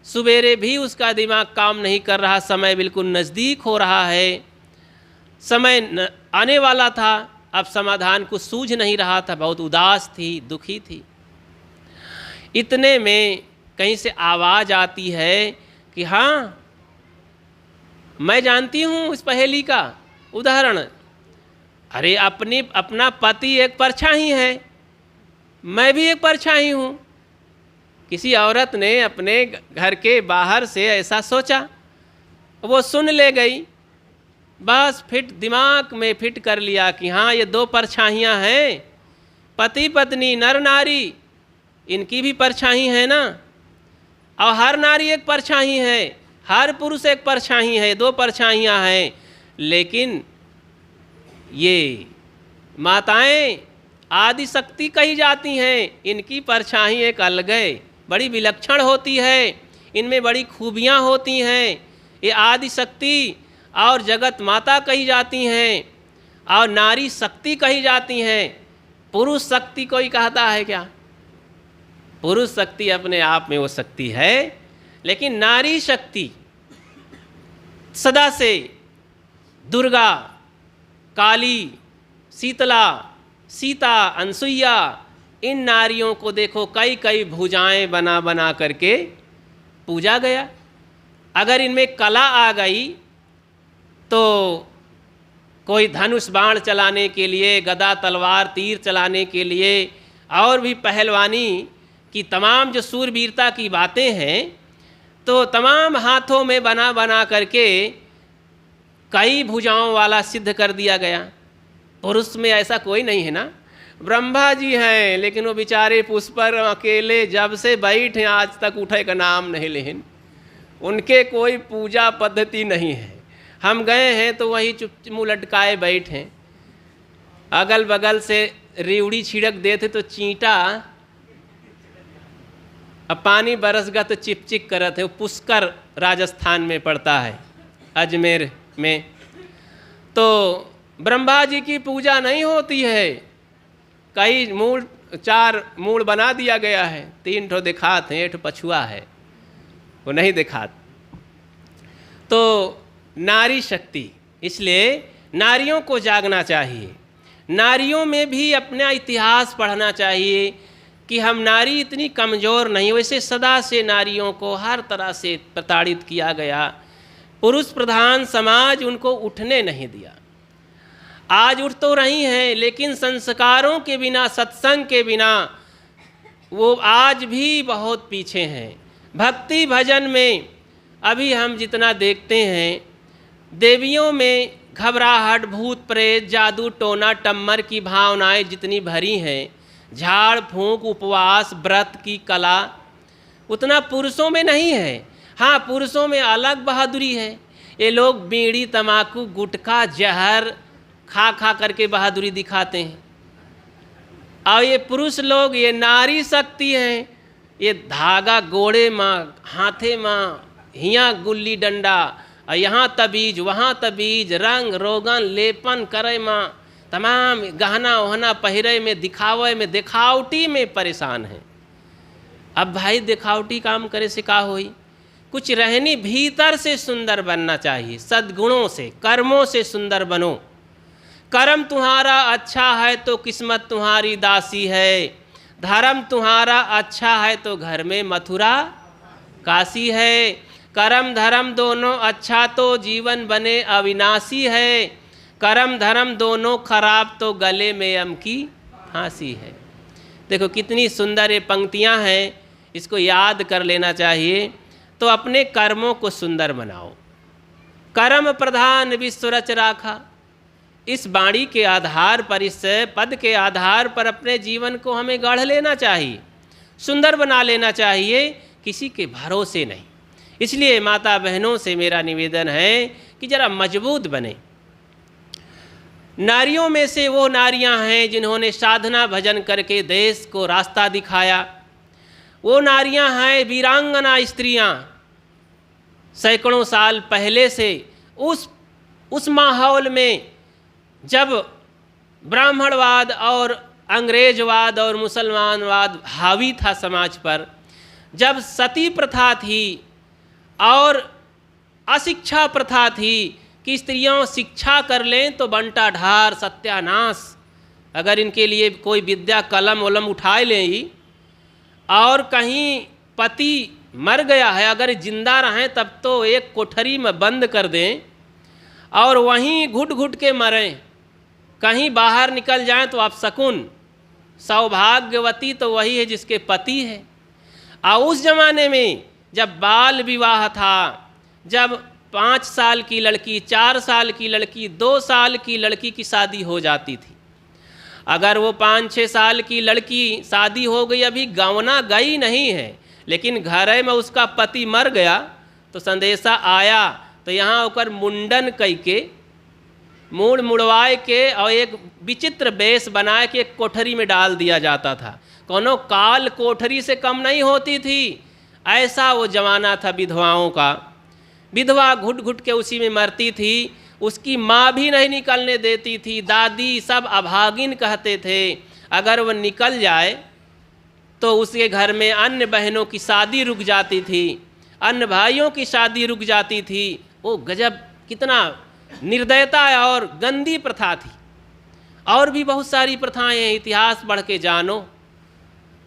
सवेरे भी उसका दिमाग काम नहीं कर रहा, समय बिल्कुल नज़दीक हो रहा है, समय आने वाला था, अब समाधान कुछ सूझ नहीं रहा था, बहुत उदास थी, दुखी थी। इतने में कहीं से आवाज़ आती है कि हाँ, मैं जानती हूँ इस पहेली का उदाहरण। अरे अपना पति एक परछाई है, मैं भी एक परछाई हूँ। किसी औरत ने अपने घर के बाहर से ऐसा सोचा, वो सुन ले गई, बस दिमाग में फिट कर लिया कि हाँ, ये दो परछाइयाँ हैं, पति पत्नी नर नारी, इनकी भी परछाई है ना, और हर नारी एक परछाई है, हर पुरुष एक परछाई है, दो परछाइयाँ हैं। लेकिन ये माताएं आदि शक्ति कही जाती हैं, इनकी परछाई एक अलग है, बड़ी विलक्षण होती है, इनमें बड़ी खूबियाँ होती हैं। ये आदि शक्ति और जगत माता कही जाती हैं, और नारी शक्ति कही जाती हैं। पुरुष शक्ति कोई कहता है क्या? पुरुष शक्ति अपने आप में वो शक्ति है, लेकिन नारी शक्ति सदा से दुर्गा, काली, शीतला, सीता, अनसुईया, इन नारियों को देखो कई कई भुजाएं बना बना करके पूजा गया। अगर इनमें कला आ गई तो कोई धनुष बाण चलाने के लिए, गदा तलवार तीर चलाने के लिए, और भी पहलवानी की तमाम जो सूरवीरता की बातें हैं, तो तमाम हाथों में बना बना करके कई भुजाओं वाला सिद्ध कर दिया गया। पुरुष में ऐसा कोई नहीं है ना। ब्रह्मा जी हैं, लेकिन वो बेचारे पुष्प पर अकेले जब से बैठे आज तक उठे का नाम नहीं लेन, उनके कोई पूजा पद्धति नहीं है। हम गए हैं तो वही चुप मुँह लटकाए बैठे, अगल बगल से रेवड़ी छिड़क देते तो चींटा, अब पानी बरस गया तो चिपचिक करत है। वो पुष्कर राजस्थान में पड़ता है, अजमेर में। तो ब्रह्मा जी की पूजा नहीं होती है, कई मूल 4 मूल बना दिया गया है, 3 ठो दिखात हैं, 1 पछुआ है, वो नहीं दिखात। तो नारी शक्ति, इसलिए नारियों को जागना चाहिए, नारियों में भी अपना इतिहास पढ़ना चाहिए कि हम नारी इतनी कमज़ोर नहीं। वैसे सदा से नारियों को हर तरह से प्रताड़ित किया गया, पुरुष प्रधान समाज उनको उठने नहीं दिया। आज उठ तो रही हैं, लेकिन संस्कारों के बिना, सत्संग के बिना वो आज भी बहुत पीछे हैं। भक्ति भजन में अभी हम जितना देखते हैं, देवियों में घबराहट, भूत प्रेत, जादू टोना टम्मर की भावनाएं जितनी भरी हैं, झाड़ फूंक, उपवास, व्रत की कला, उतना पुरुषों में नहीं है। हाँ, पुरुषों में अलग बहादुरी है। ये लोग बीड़ी, तमाकू, गुटखा, जहर खा खा करके बहादुरी दिखाते हैं। और ये पुरुष लोग, ये नारी शक्ति हैं, ये धागा गोड़े माँ, हाथे माँ, हियाँ गुल्ली डंडा, और यहाँ तबीज, वहाँ तबीज, रंग रोगन लेपन करे माँ, तमाम गहना वहना पहिरे में, दिखावे में, दिखावटी में परेशान है। अब भाई दिखावटी काम करे से का होई? कुछ रहनी भीतर से सुंदर बनना चाहिए, सद्गुणों से, कर्मों से सुंदर बनो। कर्म तुम्हारा अच्छा है तो किस्मत तुम्हारी दासी है, धर्म तुम्हारा अच्छा है तो घर में मथुरा काशी है, कर्म धर्म दोनों अच्छा तो जीवन बने अविनाशी है, कर्म धर्म दोनों खराब तो गले में यम की फांसी है। देखो कितनी सुंदर ये पंक्तियाँ हैं, इसको याद कर लेना चाहिए। तो अपने कर्मों को सुंदर बनाओ। कर्म प्रधान विश्व रच राखा, इस वाणी के आधार पर, इस पद के आधार पर अपने जीवन को हमें गढ़ लेना चाहिए, सुंदर बना लेना चाहिए, किसी के भरोसे नहीं। इसलिए माता बहनों से मेरा निवेदन है कि जरा मजबूत बने। नारियों में से वो नारियां हैं जिन्होंने साधना भजन करके देश को रास्ता दिखाया। वो नारियां हैं वीरांगना स्त्रियां, सैकड़ों साल पहले से उस माहौल में जब ब्राह्मणवाद और अंग्रेजवाद और मुसलमानवाद हावी था समाज पर, जब सती प्रथा थी और अशिक्षा प्रथा थी कि स्त्रियों शिक्षा कर लें तो बंटा ढार सत्यानाश, अगर इनके लिए कोई विद्या कलम वलम उठाए लें ही, और कहीं पति मर गया है अगर जिंदा रहें तब तो एक कोठरी में बंद कर दें और वहीं घुट घुट के मरें, कहीं बाहर निकल जाएं तो आप शकुन, सौभाग्यवती तो वही है जिसके पति है। और उस ज़माने में जब बाल विवाह था, जब 5 साल की लड़की, 4 साल की लड़की, 2 साल की लड़की की शादी हो जाती थी, अगर वो 5-6 साल की लड़की शादी हो गई, अभी गवना गई नहीं है लेकिन घर में उसका पति मर गया, तो संदेशा आया तो यहाँ होकर मुंडन कई के, मूड़ मुड़वाए के और एक विचित्र वेश बना के एक कोठरी में डाल दिया जाता था। कोनो काल कोठरी से कम नहीं होती थी, ऐसा वो जमाना था विधवाओं का। विधवा घुट घुट के उसी में मरती थी, उसकी माँ भी नहीं निकलने देती थी, दादी सब अभागिन कहते थे। अगर वह निकल जाए तो उसके घर में अन्य बहनों की शादी रुक जाती थी, अन्य भाइयों की शादी रुक जाती थी। वो गजब, कितना निर्दयता और गंदी प्रथा थी। और भी बहुत सारी प्रथाएं हैं, इतिहास पढ़ के जानो।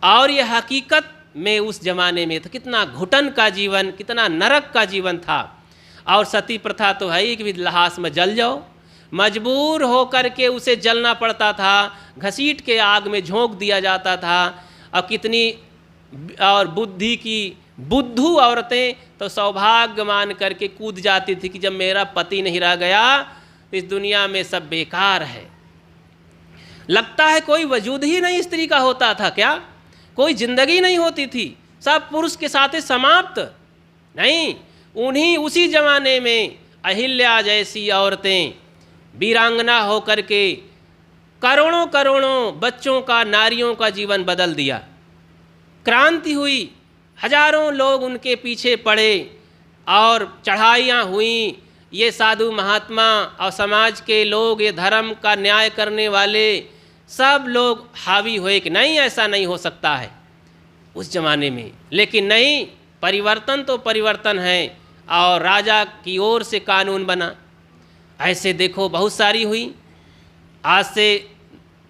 और ये हकीकत में उस ज़माने में था, कितना घुटन का जीवन, कितना नरक का जीवन था। और सती प्रथा तो है ही कि लहास में जल जाओ, मजबूर होकर के उसे जलना पड़ता था, घसीट के आग में झोंक दिया जाता था। और कितनी और बुद्धि की बुद्धू औरतें तो सौभाग्य मान करके कूद जाती थी कि जब मेरा पति नहीं रह गया तो इस दुनिया में सब बेकार है। लगता है कोई वजूद ही नहीं स्त्री का होता था क्या, कोई जिंदगी नहीं होती थी, सब पुरुष के साथ समाप्त। नहीं, उसी ज़माने में अहिल्या जैसी औरतें वीरांगना होकर के करोड़ों करोड़ों बच्चों का, नारियों का जीवन बदल दिया। क्रांति हुई, हजारों लोग उनके पीछे पड़े और चढ़ाइयाँ हुई। ये साधु महात्मा और समाज के लोग, ये धर्म का न्याय करने वाले सब लोग हावी हुए कि नहीं, ऐसा नहीं हो सकता है उस ज़माने में। लेकिन नहीं, परिवर्तन तो परिवर्तन है और राजा की ओर से कानून बना। ऐसे देखो बहुत सारी हुई। आज से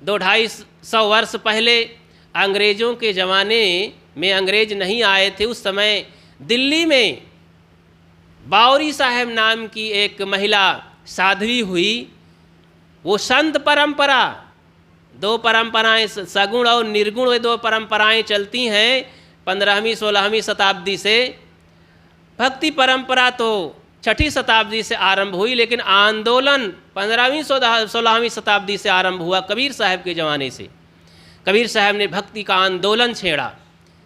200-250 वर्ष पहले अंग्रेज़ों के ज़माने में अंग्रेज नहीं आए थे, उस समय दिल्ली में बावरी साहब नाम की एक महिला साध्वी हुई। वो संत परंपरा, 2 परंपराएं, सगुण और निर्गुण, वे 2 परंपराएं चलती हैं 15वीं-16वीं शताब्दी से। भक्ति परंपरा तो 6ठी शताब्दी से आरंभ हुई, लेकिन आंदोलन 15वीं-16वीं शताब्दी से आरंभ हुआ कबीर साहब के ज़माने से। कबीर साहब ने भक्ति का आंदोलन छेड़ा,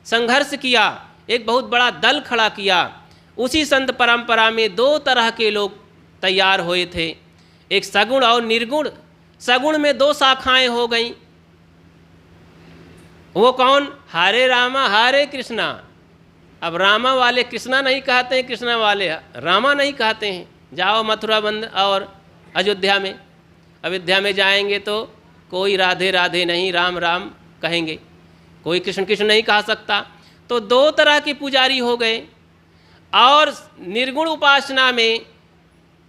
संघर्ष किया, एक बहुत बड़ा दल खड़ा किया। उसी संत परंपरा में 2 तरह के लोग तैयार हुए थे, एक सगुण और निर्गुण। सगुण में 2 शाखाएं हो गईं। वो कौन? हरे रामा हरे कृष्णा। अब रामा वाले कृष्णा नहीं कहते हैं, कृष्णा वाले रामा नहीं कहते हैं। जाओ मथुरा बंद और अयोध्या में, अयोध्या में जाएंगे तो कोई राधे राधे नहीं, राम राम कहेंगे, कोई कृष्ण कृष्ण नहीं कह सकता। तो 2 तरह के पुजारी हो गए। और निर्गुण उपासना में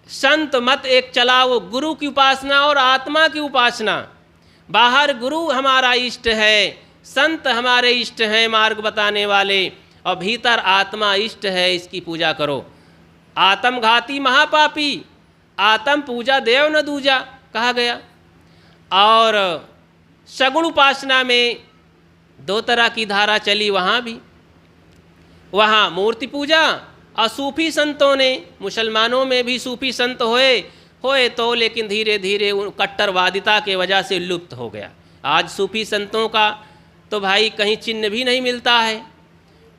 संत मत एक चला, वो गुरु की उपासना और आत्मा की उपासना। बाहर गुरु हमारा इष्ट है, संत हमारे इष्ट हैं मार्ग बताने वाले, और भीतर आत्मा इष्ट है, इसकी पूजा करो। आत्मघाती महापापी, आत्म पूजा देव न दूजा कहा गया। और सगुण उपासना में 2 तरह की धारा चली, वहाँ भी, वहाँ मूर्ति पूजा। और सूफी संतों ने, मुसलमानों में भी सूफी संत होए तो, लेकिन धीरे धीरे कट्टरवादिता के वजह से लुप्त हो गया। आज सूफी संतों का तो भाई कहीं चिन्ह भी नहीं मिलता है।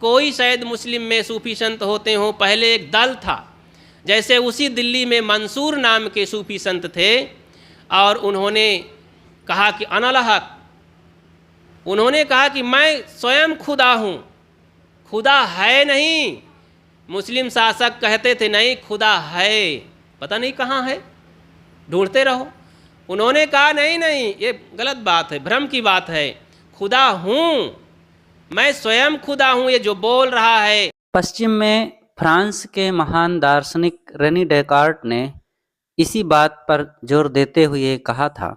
कोई शायद मुस्लिम में सूफी संत होते हों। पहले एक दल था, जैसे उसी दिल्ली में मंसूर नाम के सूफी संत थे, और उन्होंने कहा कि अनल हक, उन्होंने कहा कि मैं स्वयं खुदा हूँ। खुदा है नहीं, मुस्लिम शासक कहते थे नहीं खुदा है, पता नहीं कहाँ है, ढूंढते रहो। उन्होंने कहा नहीं नहीं, ये गलत बात है, भ्रम की बात है, खुदा हूँ, मैं स्वयं खुदा हूँ, ये जो बोल रहा है। पश्चिम में फ्रांस के महान दार्शनिक रेनी डेकार्ट ने इसी बात पर जोर देते हुए कहा था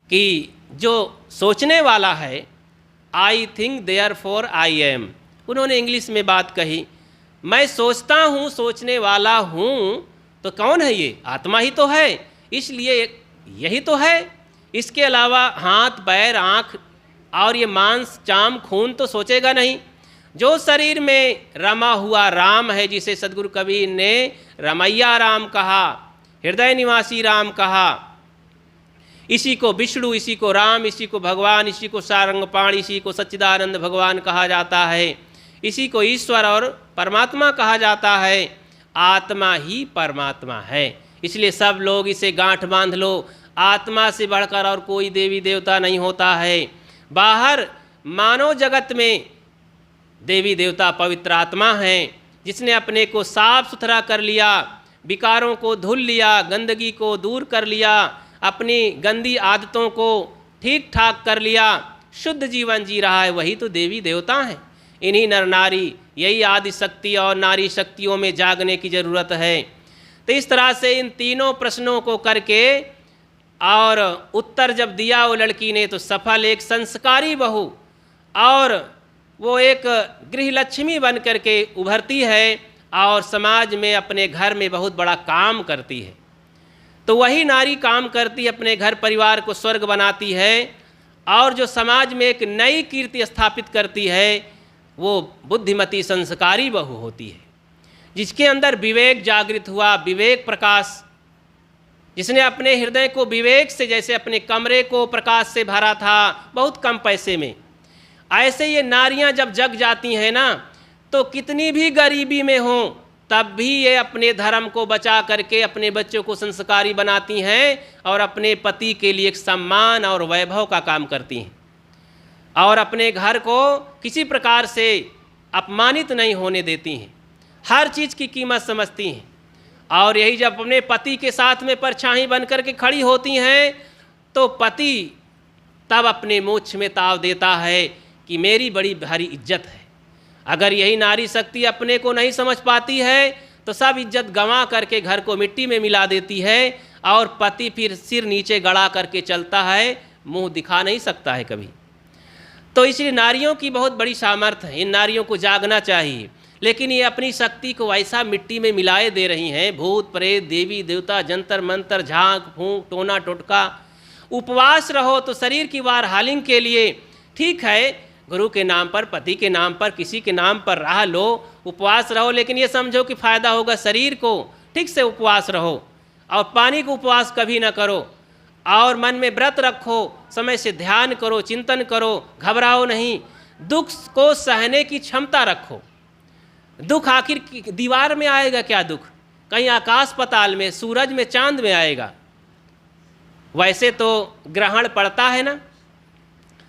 कि जो सोचने वाला है, I think therefore I am. उन्होंने इंग्लिश में बात कही, मैं सोचता हूँ, सोचने वाला हूँ, तो कौन है ये? आत्मा ही तो है, इसलिए यही तो है। इसके अलावा हाथ पैर आँख और ये मांस चाम खून तो सोचेगा नहीं। जो शरीर में रमा हुआ राम है, जिसे सदगुरु कबीर ने रमैया राम कहा, हृदय निवासी राम कहा, इसी को विष्णु, इसी को राम, इसी को भगवान, इसी को सारंगपाण, इसी को सच्चिदानंद भगवान कहा जाता है, इसी को ईश्वर और परमात्मा कहा जाता है। आत्मा ही परमात्मा है, इसलिए सब लोग इसे गांठ बांध लो, आत्मा से बढ़कर और कोई देवी देवता नहीं होता है। बाहर मानव जगत में देवी देवता पवित्र आत्मा हैं, जिसने अपने को साफ सुथरा कर लिया, विकारों को धुल लिया, गंदगी को दूर कर लिया, अपनी गंदी आदतों को ठीक ठाक कर लिया, शुद्ध जीवन जी रहा है, वही तो देवी देवता हैं। इन्हीं नर नारी, यही आदि शक्ति और नारी शक्तियों में जागने की ज़रूरत है। तो इस तरह से इन तीनों प्रश्नों को करके और उत्तर जब दिया वो लड़की ने, तो सफल एक संस्कारी बहू और वो एक गृह लक्ष्मी बन करके उभरती है और समाज में अपने घर में बहुत बड़ा काम करती है। तो वही नारी काम करती है, अपने घर परिवार को स्वर्ग बनाती है और जो समाज में एक नई कीर्ति स्थापित करती है, वो बुद्धिमती संस्कारी बहू होती है, जिसके अंदर विवेक जागृत हुआ, विवेक प्रकाश, जिसने अपने हृदय को विवेक से, जैसे अपने कमरे को प्रकाश से भरा था बहुत कम पैसे में, ऐसे ये नारियां जब जग जाती हैं ना, तो कितनी भी गरीबी में हों तब भी ये अपने धर्म को बचा करके अपने बच्चों को संस्कारी बनाती हैं और अपने पति के लिए एक सम्मान और वैभव का काम करती हैं और अपने घर को किसी प्रकार से अपमानित नहीं होने देती हैं, हर चीज़ की कीमत समझती हैं। और यही जब अपने पति के साथ में परछाई बन कर के खड़ी होती हैं, तो पति तब अपने मोक्ष में ताव देता है कि मेरी बड़ी भारी इज्जत है। अगर यही नारी शक्ति अपने को नहीं समझ पाती है, तो सब इज्जत गंवा करके घर को मिट्टी में मिला देती है और पति फिर सिर नीचे गड़ा करके चलता है, मुंह दिखा नहीं सकता है कभी। तो इसलिए नारियों की बहुत बड़ी सामर्थ्य है, इन नारियों को जागना चाहिए। लेकिन ये अपनी शक्ति को ऐसा मिट्टी में मिलाए दे रही हैं, भूत प्रेत देवी देवता, जंतर मंतर, झांक फूंक, टोना टोटका। उपवास रहो तो शरीर की बहालिंग के लिए ठीक है, गुरु के नाम पर, पति के नाम पर, किसी के नाम पर राह लो, उपवास रहो, लेकिन ये समझो कि फ़ायदा होगा शरीर को। ठीक से उपवास रहो और पानी को उपवास कभी ना करो और मन में व्रत रखो, समय से ध्यान करो, चिंतन करो, घबराओ नहीं, दुख को सहने की क्षमता रखो। दुख आखिर दीवार में आएगा क्या दुख? कहीं आकाश पाताल में, सूरज में, चांद में आएगा। वैसे तो ग्रहण पड़ता है ना,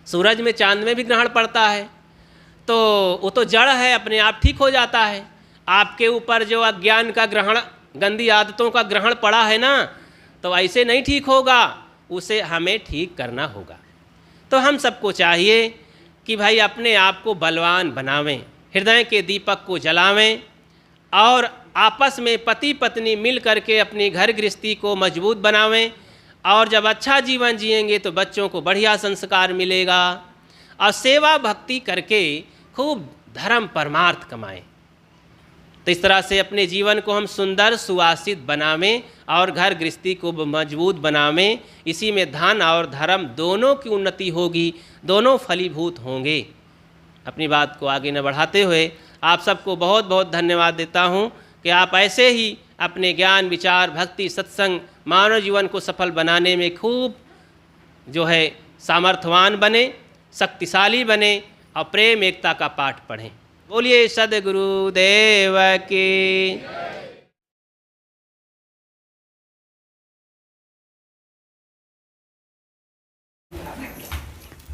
सूरज में चांद में भी ग्रहण पड़ता है, तो वो तो जड़ है, अपने आप ठीक हो जाता है। आपके ऊपर जो अज्ञान का ग्रहण, गंदी आदतों का ग्रहण पड़ा है ना, तो ऐसे नहीं ठीक होगा, उसे हमें ठीक करना होगा। तो हम सबको चाहिए कि भाई अपने आप को बलवान बनावें, हृदय के दीपक को जलावें और आपस में पति पत्नी मिल करके अपनी घर गृहस्थी को मजबूत बनावें। और जब अच्छा जीवन जिएंगे तो बच्चों को बढ़िया संस्कार मिलेगा और सेवा भक्ति करके खूब धर्म परमार्थ कमाएं। तो इस तरह से अपने जीवन को हम सुंदर सुवासित बनावें और घर गृहस्थी को मजबूत बनावें। इसी में धन और धर्म दोनों की उन्नति होगी, दोनों फलीभूत होंगे। अपनी बात को आगे न बढ़ाते हुए आप सबको बहुत बहुत धन्यवाद देता हूँ कि आप ऐसे ही अपने ज्ञान, विचार, भक्ति, सत्संग, मानव जीवन को सफल बनाने में खूब जो है सामर्थ्यवान बने, शक्तिशाली बने और प्रेम एकता का पाठ पढ़ें। बोलिए सद्गुरुदेव की।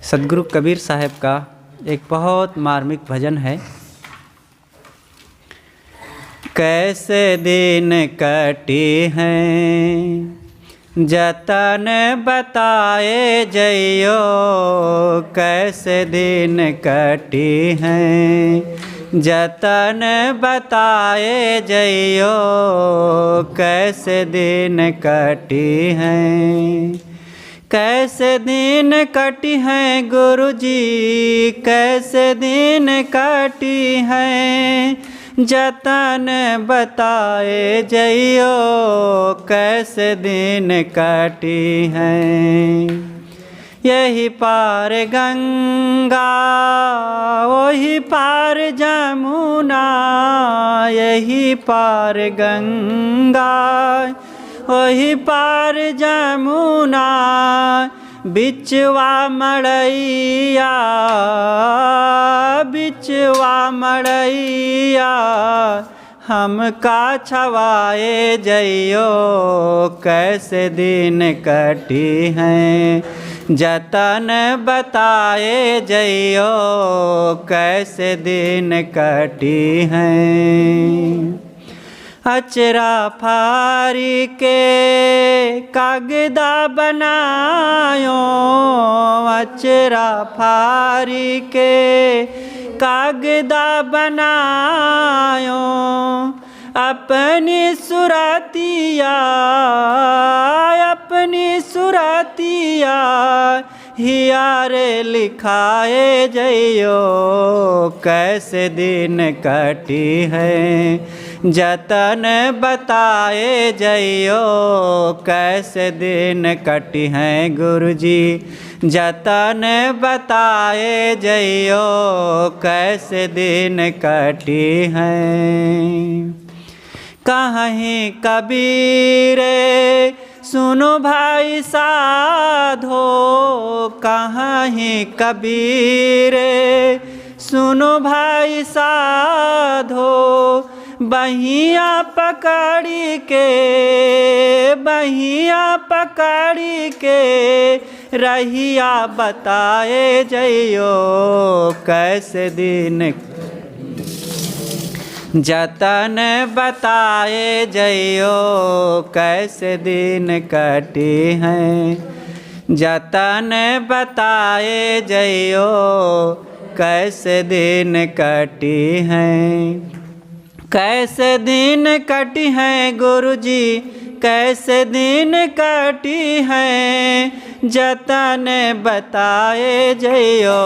सद्गुरु कबीर साहब का एक बहुत मार्मिक भजन है। कैसे दिन कटी हैं जतन बताए जइयो, कैसे दिन कटी हैं जतन बताए जइयो, कैसे दिन कटी हैं। कैसे दिन कटी हैं गुरुजी, कैसे दिन कटी हैं जतन बताए जइयो, कैसे दिन कटी हैं। यही पार गंगा वही पार जमुना, यही पार गंगा वही पार जमुना, बिचवा मड़ैया बिचवा मड़ैया, हमका छवाए जइयो, कैसे दिन कटी हैं जतन बताए जइयो, कैसे दिन कटी हैं। अचरा फारी के कागदा बनायो, अचरा फारी के कागदा बनायो, अपनी सुरतिया अपनी सुरतिया हियारे लिखाए जइयो, कैसे दिन कटी है जतन बताए जइयो, कैसे दिन कटी हैं गुरुजी जतन बताए जइयो, कैसे दिन कटी हैं। कहीं कबीरे सुनो भाई साधो, कहीं कबीरे सुनो भाई साधो, बहिया पकड़ी के बहिया पकड़ी के रहिया बताए जइयो, कैसे दिन जतन बताए जइयो, कैसे दिन कटी हैं जतन बताए जइयो, कैसे दिन कटी हैं। कैसे दिन कटी हैं गुरुजी, कैसे दिन कटी हैं जतन बताए जइयो,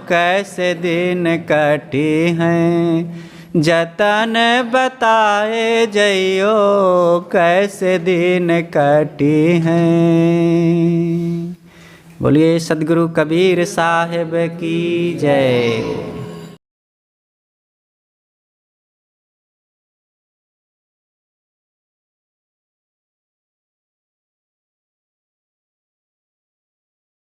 कैसे दिन कटी हैं जतन बताए जइयो, कैसे दिन कटी हैं। बोलिए सद्गुरु कबीर साहिब की जय।